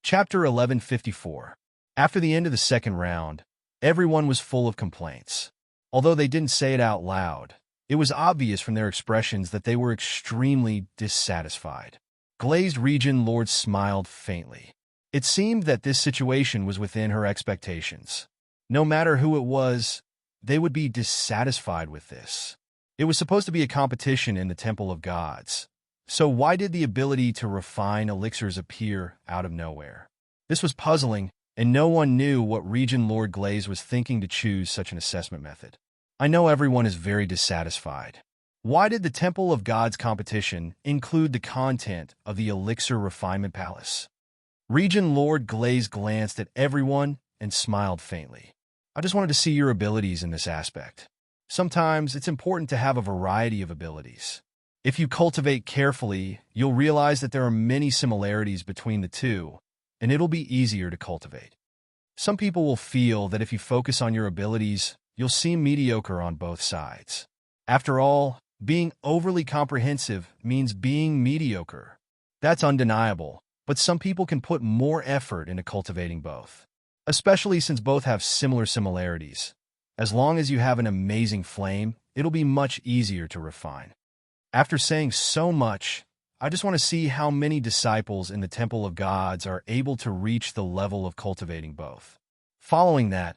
Chapter 1154. After the end of the second round, everyone was full of complaints. Although they didn't say it out loud, it was obvious from their expressions that they were extremely dissatisfied. Glazed Region Lord smiled faintly. It seemed that this situation was within her expectations. No matter who it was, they would be dissatisfied with this. It was supposed to be a competition in the Temple of Gods. So why did the ability to refine elixirs appear out of nowhere? This was puzzling, and no one knew what Region Lord Glaze was thinking to choose such an assessment method. I know everyone is very dissatisfied. Why did the Temple of Gods competition include the content of the Elixir Refinement Palace? Region Lord Glaze glanced at everyone and smiled faintly. I just wanted to see your abilities in this aspect. Sometimes it's important to have a variety of abilities. If you cultivate carefully, you'll realize that there are many similarities between the two, and it'll be easier to cultivate. Some people will feel that if you focus on your abilities, you'll seem mediocre on both sides. After all, being overly comprehensive means being mediocre. That's undeniable, but some people can put more effort into cultivating both, especially since both have similar similarities. As long as you have an amazing flame, it'll be much easier to refine. After saying so much, I just want to see how many disciples in the Temple of Gods are able to reach the level of cultivating both. Following that,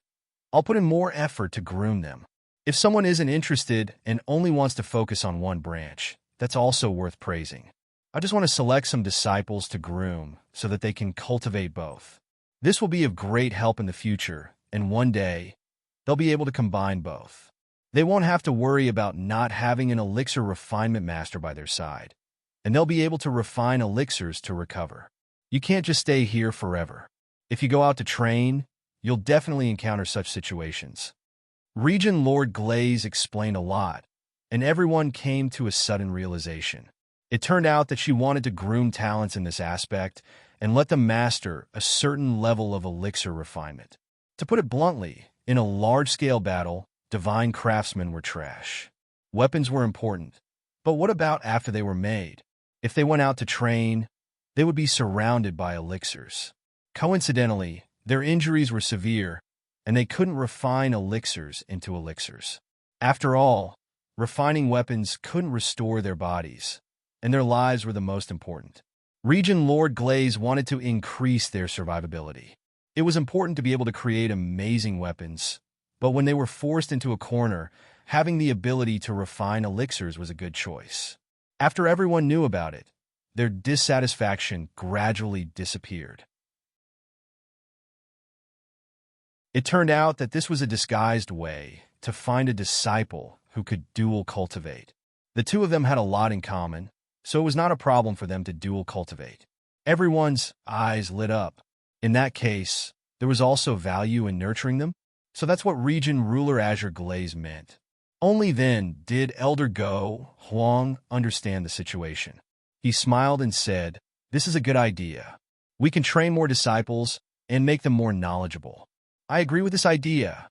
I'll put in more effort to groom them. If someone isn't interested and only wants to focus on one branch, that's also worth praising. I just want to select some disciples to groom so that they can cultivate both. This will be of great help in the future, and one day, they'll be able to combine both. They won't have to worry about not having an elixir refinement master by their side, and they'll be able to refine elixirs to recover. You can't just stay here forever. If you go out to train, you'll definitely encounter such situations. Regent Lord Glaze explained a lot, and everyone came to a sudden realization. It turned out that she wanted to groom talents in this aspect and let them master a certain level of elixir refinement. To put it bluntly, in a large-scale battle, divine craftsmen were trash. Weapons were important, but what about after they were made? If they went out to train, they would be surrounded by elixirs. Coincidentally, their injuries were severe, and they couldn't refine elixirs into elixirs. After all, refining weapons couldn't restore their bodies, and their lives were the most important. Regent Lord Glaze wanted to increase their survivability. It was important to be able to create amazing weapons, but when they were forced into a corner, having the ability to refine elixirs was a good choice. After everyone knew about it, their dissatisfaction gradually disappeared. It turned out that this was a disguised way to find a disciple who could dual cultivate. The two of them had a lot in common, so it was not a problem for them to dual cultivate. Everyone's eyes lit up. In that case, there was also value in nurturing them, so that's what Region Ruler Azure Glaze meant. Only then did Elder Go Huang understand the situation. He smiled and said, "This is a good idea. We can train more disciples and make them more knowledgeable." "I agree with this idea,"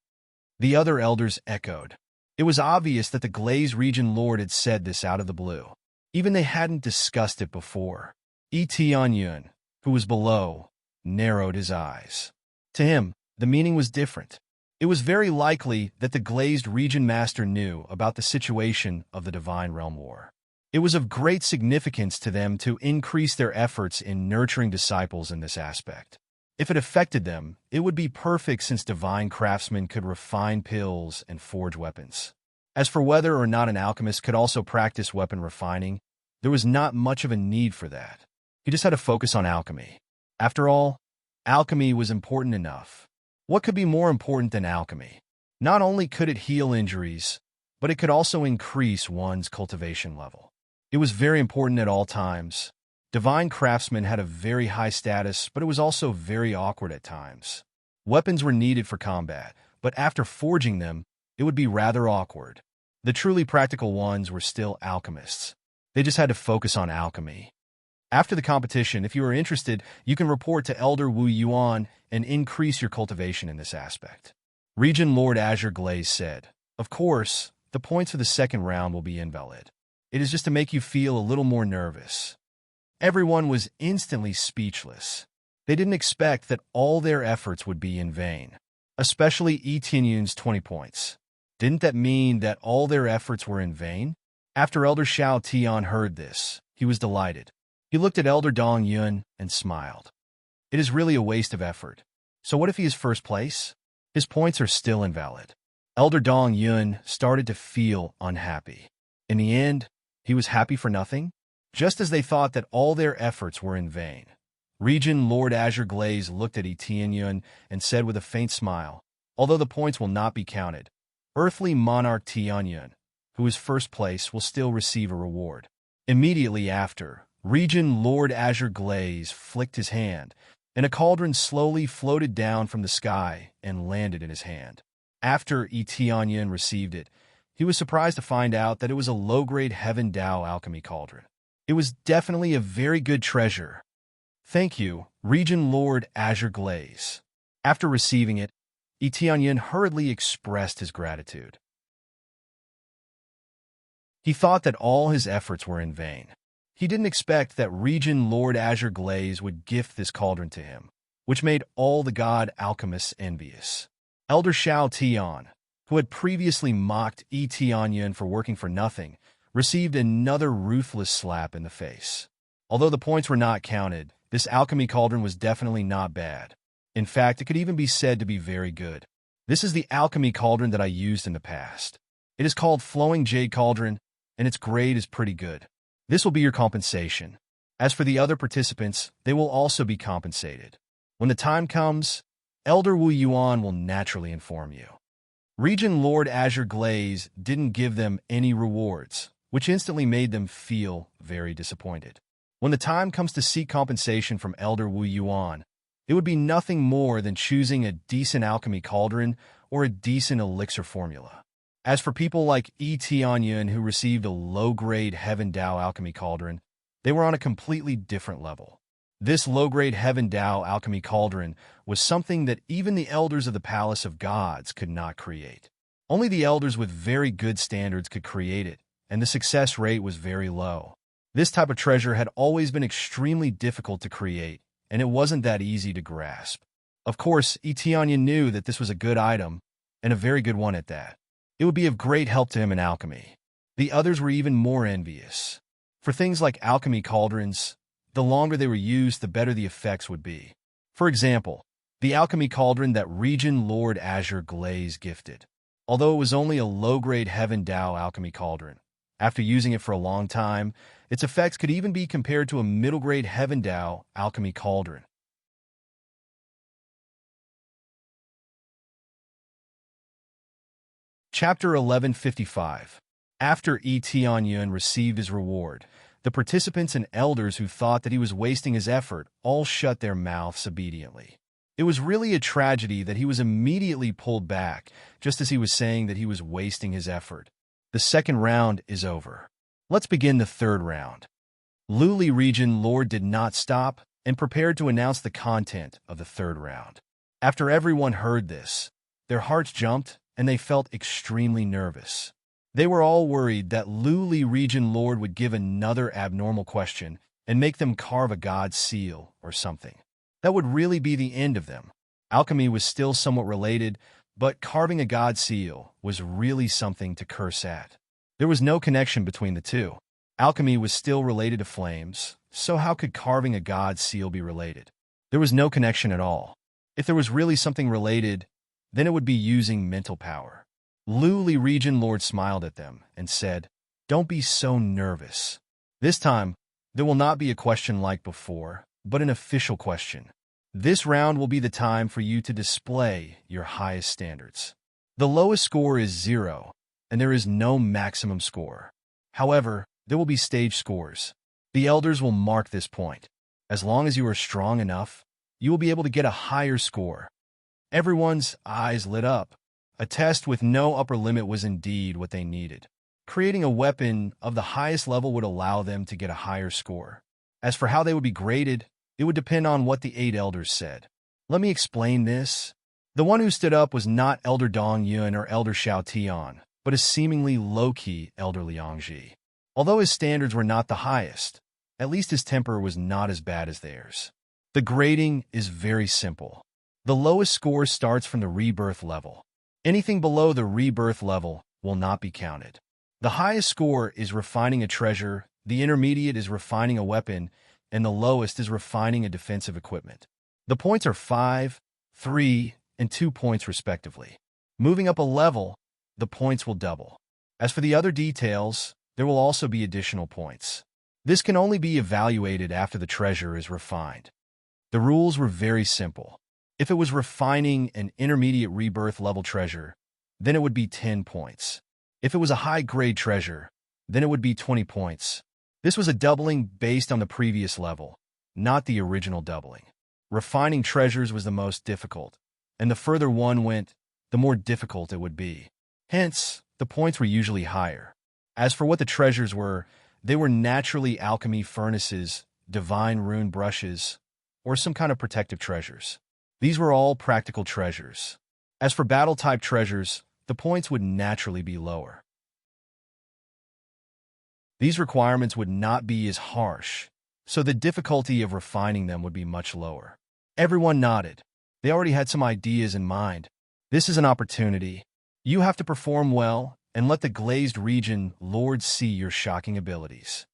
the other elders echoed. It was obvious that the Glaze Region Lord had said this out of the blue. Even they hadn't discussed it before. Tianyun, who was below, narrowed his eyes. To him, the meaning was different. It was very likely that the Glazed Region Master knew about the situation of the Divine Realm War. It was of great significance to them to increase their efforts in nurturing disciples in this aspect. If it affected them, it would be perfect since divine craftsmen could refine pills and forge weapons. As for whether or not an alchemist could also practice weapon refining, there was not much of a need for that. He just had to focus on alchemy. After all, alchemy was important enough. What could be more important than alchemy? Not only could it heal injuries, but it could also increase one's cultivation level. It was very important at all times. Divine craftsmen had a very high status, but it was also very awkward at times. Weapons were needed for combat, but after forging them, it would be rather awkward. The truly practical ones were still alchemists. They just had to focus on alchemy. After the competition, if you are interested, you can report to Elder Wu Yuan and increase your cultivation in this aspect. Region Lord Azure Glaze said, "Of course, the points for the second round will be invalid. It is just to make you feel a little more nervous." Everyone was instantly speechless. They didn't expect that all their efforts would be in vain, especially Etinyun's 20 points. Didn't that mean that all their efforts were in vain? After Elder Xiao Tian heard this, he was delighted. He looked at Elder Dong Yun and smiled. It is really a waste of effort. So what if he is first place? His points are still invalid. Elder Dong Yun started to feel unhappy. In the end, he was happy for nothing? Just as they thought that all their efforts were in vain. Region Lord Azure Glaze looked at Etianyun and said with a faint smile, "Although the points will not be counted, Earthly Monarch Tianyun, who is first place, will still receive a reward." Immediately after, Region Lord Azure Glaze flicked his hand, and a cauldron slowly floated down from the sky and landed in his hand. After Etianyun received it, he was surprised to find out that it was a low-grade Heaven Dao alchemy cauldron. It was definitely a very good treasure. "Thank you, Region Lord Azure Glaze." After receiving it, Etianyun hurriedly expressed his gratitude. He thought that all his efforts were in vain. He didn't expect that Region Lord Azure Glaze would gift this cauldron to him, which made all the god alchemists envious. Elder Xiao Tian, who had previously mocked Etianyun for working for nothing, received another ruthless slap in the face. Although the points were not counted, this alchemy cauldron was definitely not bad. In fact, it could even be said to be very good. This is the alchemy cauldron that I used in the past. It is called Flowing Jade Cauldron, and its grade is pretty good. This will be your compensation. As for the other participants, they will also be compensated. When the time comes, Elder Wu Yuan will naturally inform you. Regent Lord Azure Glaze didn't give them any rewards, which instantly made them feel very disappointed. When the time comes to seek compensation from Elder Wu Yuan, it would be nothing more than choosing a decent alchemy cauldron or a decent elixir formula. As for people like Yi Tianyun who received a low-grade Heaven Dao alchemy cauldron, they were on a completely different level. This low-grade Heaven Dao alchemy cauldron was something that even the elders of the Palace of Gods could not create. Only the elders with very good standards could create it, and the success rate was very low. This type of treasure had always been extremely difficult to create, and it wasn't that easy to grasp. Of course, Yi Tianyun knew that this was a good item, and a very good one at that. It would be of great help to him in alchemy. The others were even more envious. For things like alchemy cauldrons, the longer they were used, the better the effects would be. For example, the alchemy cauldron that Regent Lord Azure Glaze gifted. Although it was only a low-grade Heaven Dao alchemy cauldron, after using it for a long time, its effects could even be compared to a middle-grade Heaven Dao alchemy cauldron. Chapter 1155. After Yi Tianyun received his reward, the participants and elders who thought that he was wasting his effort all shut their mouths obediently. It was really a tragedy that he was immediately pulled back, just as he was saying that he was wasting his effort. The second round is over. Let's begin the third round. Luli Region Lord did not stop and prepared to announce the content of the third round. After everyone heard this, their hearts jumped and they felt extremely nervous. They were all worried that Luli Region Lord would give another abnormal question and make them carve a god's seal or something. That would really be the end of them. Alchemy was still somewhat related, but carving a god's seal was really something to curse at. There was no connection between the two. Alchemy was still related to flames, so how could carving a god's seal be related? There was no connection at all. If there was really something related, then it would be using mental power. Luli Region Lord smiled at them and said, "Don't be so nervous. This time, there will not be a question like before, but an official question. This round will be the time for you to display your highest standards. The lowest score is 0, and there is no maximum score. However, there will be stage scores. The elders will mark this point. As long as you are strong enough, you will be able to get a higher score." Everyone's eyes lit up. A test with no upper limit was indeed what they needed. Creating a weapon of the highest level would allow them to get a higher score. As for how they would be graded, it would depend on what the 8 elders said. Let me explain this. The one who stood up was not Elder Dong Yun or Elder Xiao Tian, but a seemingly low-key Elder Liang Ji. Although his standards were not the highest, at least his temper was not as bad as theirs. The grading is very simple. The lowest score starts from the rebirth level. Anything below the rebirth level will not be counted. The highest score is refining a treasure, the intermediate is refining a weapon, and the lowest is refining a defensive equipment. The points are 5, 3, and 2 points respectively. Moving up a level, the points will double. As for the other details, there will also be additional points. This can only be evaluated after the treasure is refined. The rules were very simple. If it was refining an intermediate rebirth level treasure, then it would be 10 points. If it was a high-grade treasure, then it would be 20 points. This was a doubling based on the previous level, not the original doubling. Refining treasures was the most difficult, and the further one went, the more difficult it would be. Hence, the points were usually higher. As for what the treasures were, they were naturally alchemy furnaces, divine rune brushes, or some kind of protective treasures. These were all practical treasures. As for battle-type treasures, the points would naturally be lower. These requirements would not be as harsh, so the difficulty of refining them would be much lower. Everyone nodded. They already had some ideas in mind. This is an opportunity. You have to perform well and let the glazed region lords see your shocking abilities.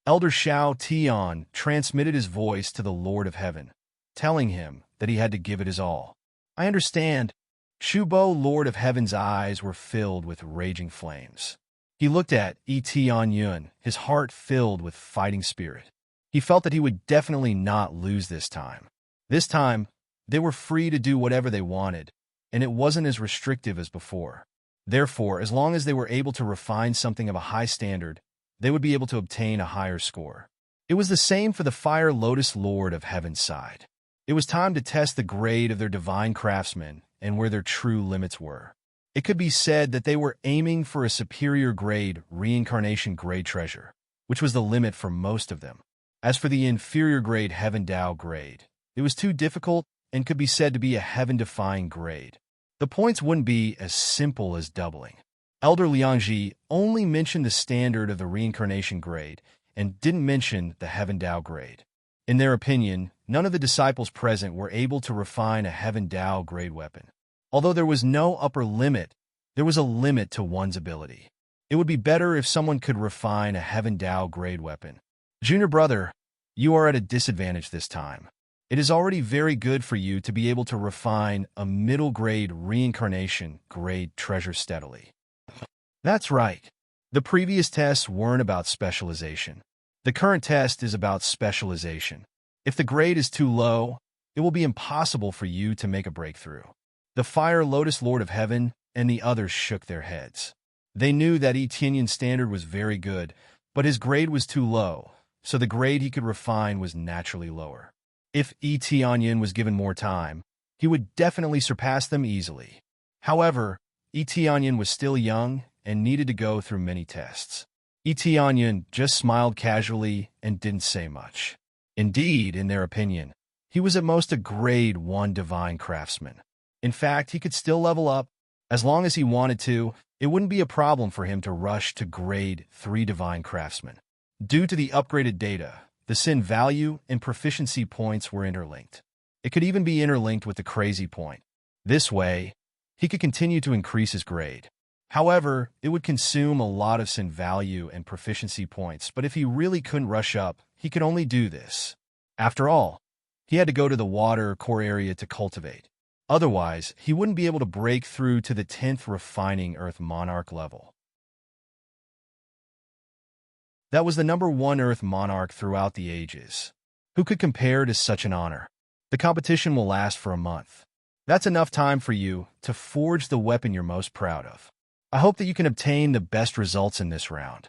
Elder Shao Tian transmitted his voice to the Lord of Heaven, telling him that he had to give it his all. I understand. Shubo, Lord of Heaven's eyes were filled with raging flames. He looked at Tianyun, his heart filled with fighting spirit. He felt that he would definitely not lose this time. This time, they were free to do whatever they wanted, and it wasn't as restrictive as before. Therefore, as long as they were able to refine something of a high standard, they would be able to obtain a higher score. It was the same for the Fire Lotus Lord of Heaven's side. It was time to test the grade of their divine craftsmen and where their true limits were. It could be said that they were aiming for a superior grade reincarnation grade treasure, which was the limit for most of them. As for the inferior grade Heaven Dao grade, it was too difficult and could be said to be a heaven-defying grade. The points wouldn't be as simple as doubling. Elder Liangji only mentioned the standard of the reincarnation grade and didn't mention the Heaven Dao grade. In their opinion, none of the disciples present were able to refine a Heaven Dao grade weapon. Although there was no upper limit, there was a limit to one's ability. It would be better if someone could refine a Heaven Dao grade weapon. Junior brother, you are at a disadvantage this time. It is already very good for you to be able to refine a middle grade reincarnation grade treasure steadily. That's right. The previous tests weren't about specialization. The current test is about specialization. If the grade is too low, it will be impossible for you to make a breakthrough. The Fire Lotus Lord of Heaven and the others shook their heads. They knew that Tianyun's standard was very good, but his grade was too low, so the grade he could refine was naturally lower. If Tianyun was given more time, he would definitely surpass them easily. However, Tianyun was still young and needed to go through many tests. Tianyun just smiled casually and didn't say much. Indeed, in their opinion, he was at most a grade 1 divine craftsman. In fact, he could still level up. As long as he wanted to, it wouldn't be a problem for him to rush to grade 3 divine craftsman. Due to the upgraded data, the sin value and proficiency points were interlinked. It could even be interlinked with the crazy point. This way, he could continue to increase his grade. However, it would consume a lot of sin value and proficiency points, but if he really couldn't rush up, he could only do this. After all, he had to go to the water core area to cultivate. Otherwise, he wouldn't be able to break through to the 10th refining Earth Monarch level. That was the number 1 Earth Monarch throughout the ages. Who could compare to such an honor? The competition will last for a month. That's enough time for you to forge the weapon you're most proud of. I hope that you can obtain the best results in this round.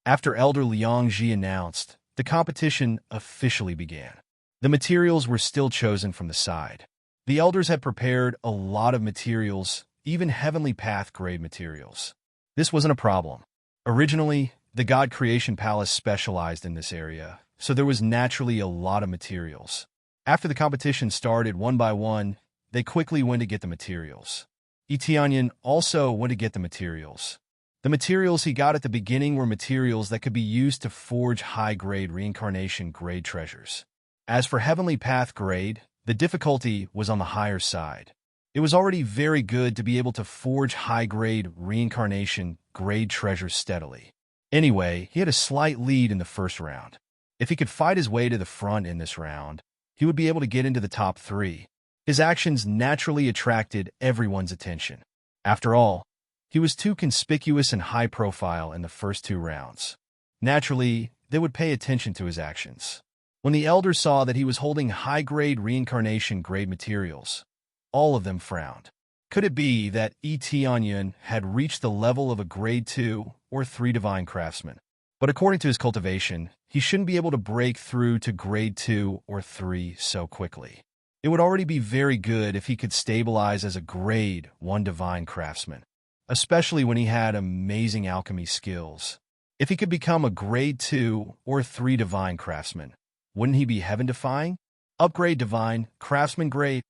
After Elder Liangji announced, the competition officially began. The materials were still chosen from the side. The elders had prepared a lot of materials, even Heavenly Path grade materials. This wasn't a problem. Originally, the God Creation Palace specialized in this area, so there was naturally a lot of materials. After the competition started one by one, they quickly went to get the materials. Tianyun also went to get the materials. The materials he got at the beginning were materials that could be used to forge high-grade reincarnation grade treasures. As for Heavenly Path grade, the difficulty was on the higher side. It was already very good to be able to forge high-grade reincarnation grade treasures steadily. Anyway, he had a slight lead in the first round. If he could fight his way to the front in this round, he would be able to get into the top 3. His actions naturally attracted everyone's attention. After all, he was too conspicuous and high-profile in the first 2 rounds. Naturally, they would pay attention to his actions. When the elders saw that he was holding high-grade reincarnation grade materials, all of them frowned. Could it be that Tianyun had reached the level of a grade 2 or 3 divine craftsman? But according to his cultivation, he shouldn't be able to break through to grade 2 or 3 so quickly. It would already be very good if he could stabilize as a grade 1 divine craftsman, especially when he had amazing alchemy skills. If he could become a grade 2 or 3 divine craftsman, wouldn't he be heaven-defying? Upgrade divine craftsman grade.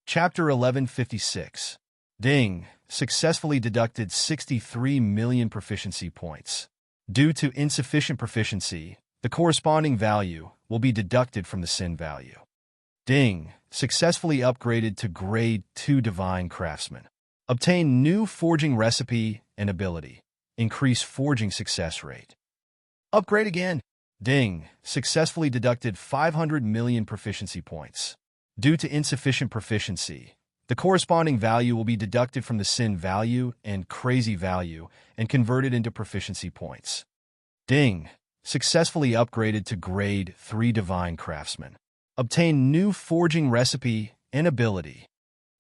Chapter 1156. Ding successfully deducted 63 million proficiency points. Due to insufficient proficiency, the corresponding value will be deducted from the sin value. Ding successfully upgraded to grade 2 divine craftsman. Obtain new forging recipe and ability. Increase forging success rate. Upgrade again. Ding. Successfully deducted 500 million proficiency points. Due to insufficient proficiency, the corresponding value will be deducted from the sin value and crazy value and converted into proficiency points. Ding. Successfully upgraded to Grade 3 Divine Craftsman. Obtain new forging recipe and ability.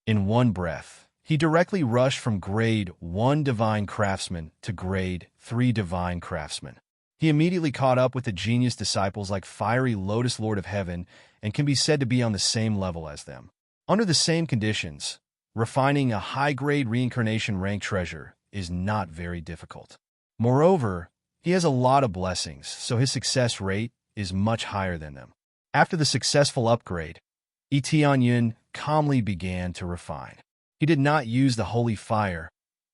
In one breath, he directly rushed from Grade 1 Divine Craftsman to Grade 3 Divine Craftsman. He immediately caught up with the genius disciples like Fiery Lotus Lord of Heaven and can be said to be on the same level as them. Under the same conditions, refining a high-grade reincarnation rank treasure is not very difficult. Moreover, he has a lot of blessings, so his success rate is much higher than them. After the successful upgrade, Etianyun calmly began to refine. He did not use the holy fire,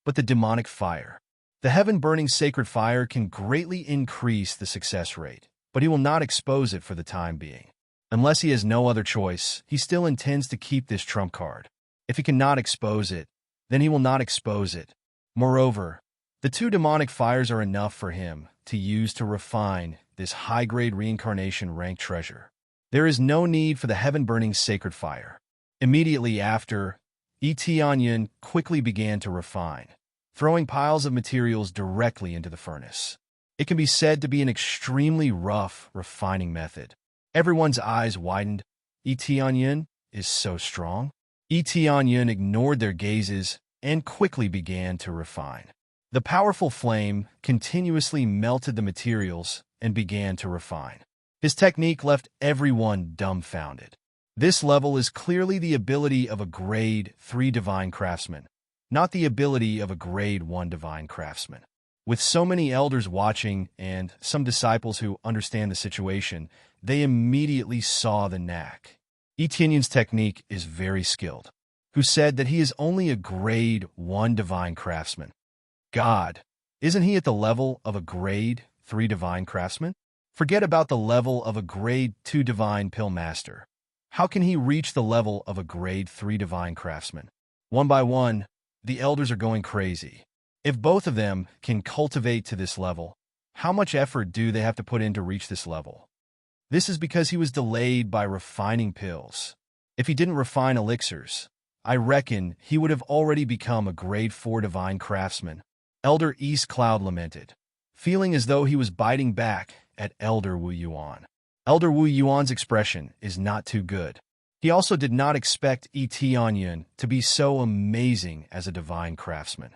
but the demonic fire. The heaven-burning sacred fire can greatly increase the success rate, but he will not expose it for the time being. Unless he has no other choice, he still intends to keep this trump card. If he cannot expose it, then he will not expose it. Moreover, the two demonic fires are enough for him to use to refine this high-grade reincarnation rank treasure. There is no need for the heaven-burning sacred fire. Immediately after, Etianyun quickly began to refine, throwing piles of materials directly into the furnace. It can be said to be an extremely rough refining method. Everyone's eyes widened. Etianyun is so strong. Etianyun ignored their gazes and quickly began to refine. The powerful flame continuously melted the materials and began to refine. His technique left everyone dumbfounded. This level is clearly the ability of a Grade 3 Divine Craftsman, not the ability of a Grade 1 Divine Craftsman. With so many elders watching and some disciples who understand the situation, they immediately saw the knack. Etianyun's technique is very skilled. Who said that he is only a Grade 1 Divine Craftsman? God, isn't he at the level of a Grade 3 Divine Craftsman? Forget about the level of a Grade 2 Divine Pill Master. How can he reach the level of a Grade 3 Divine Craftsman? One by one, the elders are going crazy. If both of them can cultivate to this level, how much effort do they have to put in to reach this level? This is because he was delayed by refining pills. If he didn't refine elixirs, I reckon he would have already become a Grade 4 Divine Craftsman. Elder East Cloud lamented, feeling as though he was biting back at Elder Wu Yuan. Elder Wu Yuan's expression is not too good. He also did not expect Etianyun to be so amazing as a divine craftsman.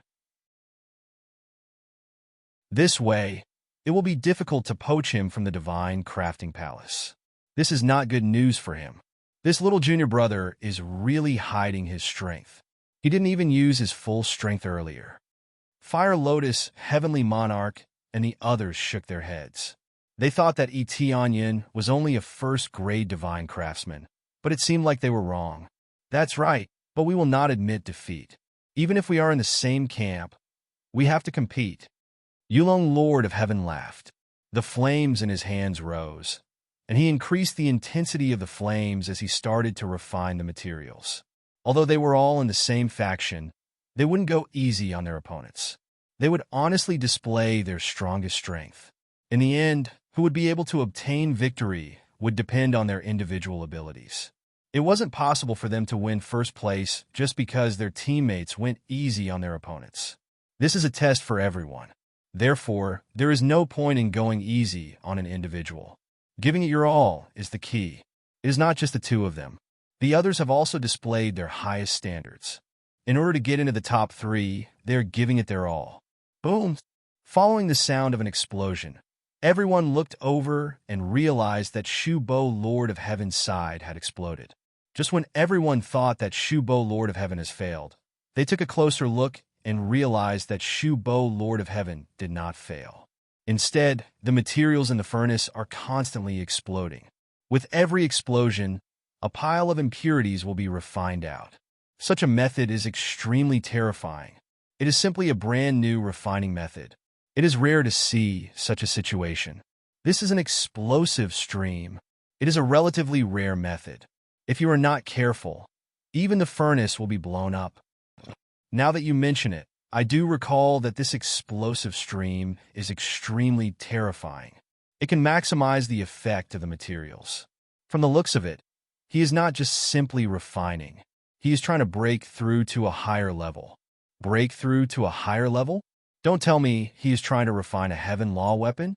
This way, it will be difficult to poach him from the divine crafting palace. This is not good news for him. This little junior brother is really hiding his strength. He didn't even use his full strength earlier. Fire Lotus, Heavenly Monarch, and the others shook their heads. They thought that Etianyun was only a first-grade divine craftsman, but it seemed like they were wrong. That's right, but we will not admit defeat. Even if we are in the same camp, we have to compete. Yulong Lord of Heaven laughed. The flames in his hands rose, and he increased the intensity of the flames as he started to refine the materials. Although they were all in the same faction, they wouldn't go easy on their opponents. They would honestly display their strongest strength. In the end, who would be able to obtain victory would depend on their individual abilities. It wasn't possible for them to win first place just because their teammates went easy on their opponents. This is a test for everyone. Therefore, there is no point in going easy on an individual. Giving it your all is the key. It is not just the two of them. The others have also displayed their highest standards. In order to get into the top 3, they are giving it their all. Boom! Following the sound of an explosion, everyone looked over and realized that Shubo Lord of Heaven's side had exploded. Just when everyone thought that Shubo Lord of Heaven has failed, they took a closer look and realized that Shubo Lord of Heaven did not fail. Instead, the materials in the furnace are constantly exploding. With every explosion, a pile of impurities will be refined out. Such a method is extremely terrifying. It is simply a brand new refining method. It is rare to see such a situation. This is an explosive stream. It is a relatively rare method. If you are not careful, even the furnace will be blown up. Now that you mention it, I do recall that this explosive stream is extremely terrifying. It can maximize the effect of the materials. From the looks of it, he is not just simply refining. He is trying to break through to a higher level. Break through to a higher level? Don't tell me he is trying to refine a heaven law weapon?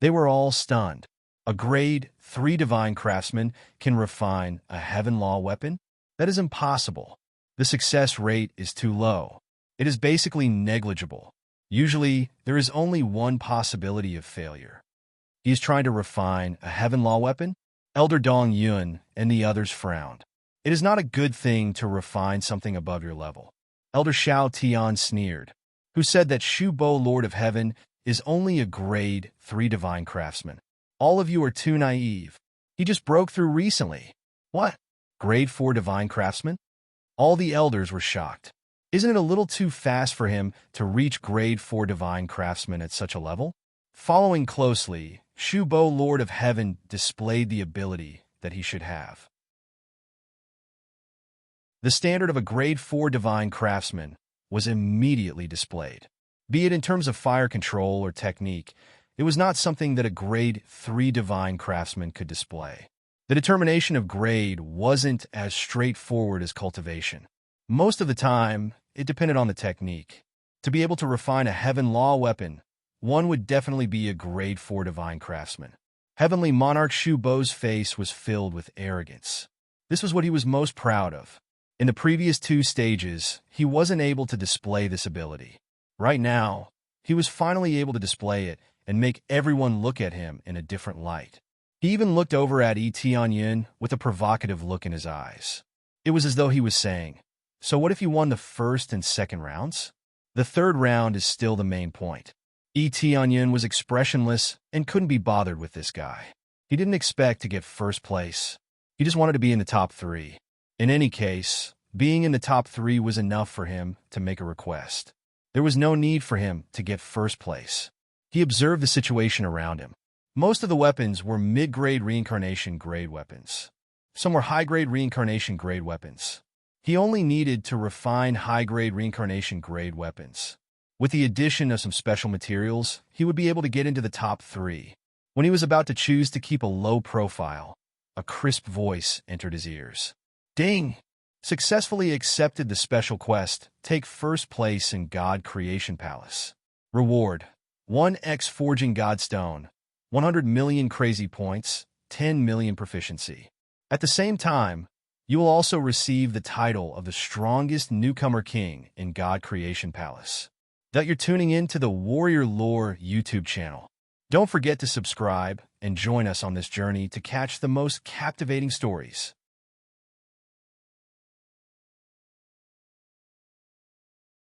They were all stunned. A grade 3 divine craftsman can refine a heaven law weapon? That is impossible. The success rate is too low. It is basically negligible. Usually, there is only one possibility of failure. He is trying to refine a heaven law weapon? Elder Dong Yun and the others frowned. It is not a good thing to refine something above your level. Elder Xiao Tian sneered, who said that Shu Bo, Lord of Heaven, is only a grade 3 divine craftsman. All of you are too naive. He just broke through recently. What? Grade 4 divine craftsman? All the elders were shocked. Isn't it a little too fast for him to reach grade 4 divine craftsman at such a level? Following closely, Shu Bo, Lord of Heaven, displayed the ability that he should have. The standard of a grade 4 divine craftsman was immediately displayed. Be it in terms of fire control or technique, it was not something that a grade 3 divine craftsman could display. The determination of grade wasn't as straightforward as cultivation. Most of the time, it depended on the technique. To be able to refine a heaven law weapon, one would definitely be a grade 4 divine craftsman. Heavenly Monarch Shu Bo's face was filled with arrogance. This was what he was most proud of. In the previous 2 stages, he wasn't able to display this ability. Right now, he was finally able to display it and make everyone look at him in a different light. He even looked over at Yi Tianyin with a provocative look in his eyes. It was as though he was saying, "So what if you won the first and second rounds? The third round is still the main point." Yi Tianyin was expressionless and couldn't be bothered with this guy. He didn't expect to get first place. He just wanted to be in the top 3. In any case, being in the top 3 was enough for him to make a request. There was no need for him to get first place. He observed the situation around him. Most of the weapons were mid-grade reincarnation grade weapons. Some were high-grade reincarnation grade weapons. He only needed to refine high-grade reincarnation grade weapons. With the addition of some special materials, he would be able to get into the top 3. When he was about to choose to keep a low profile, a crisp voice entered his ears. Ding! Successfully accepted the special quest, take first place in God Creation Palace. Reward: 1x Forging Godstone, 100 million crazy points, 10 million proficiency. At the same time, you will also receive the title of the strongest newcomer king in God Creation Palace. That you're tuning in to the Warrior Lore YouTube channel. Don't forget to subscribe and join us on this journey to catch the most captivating stories.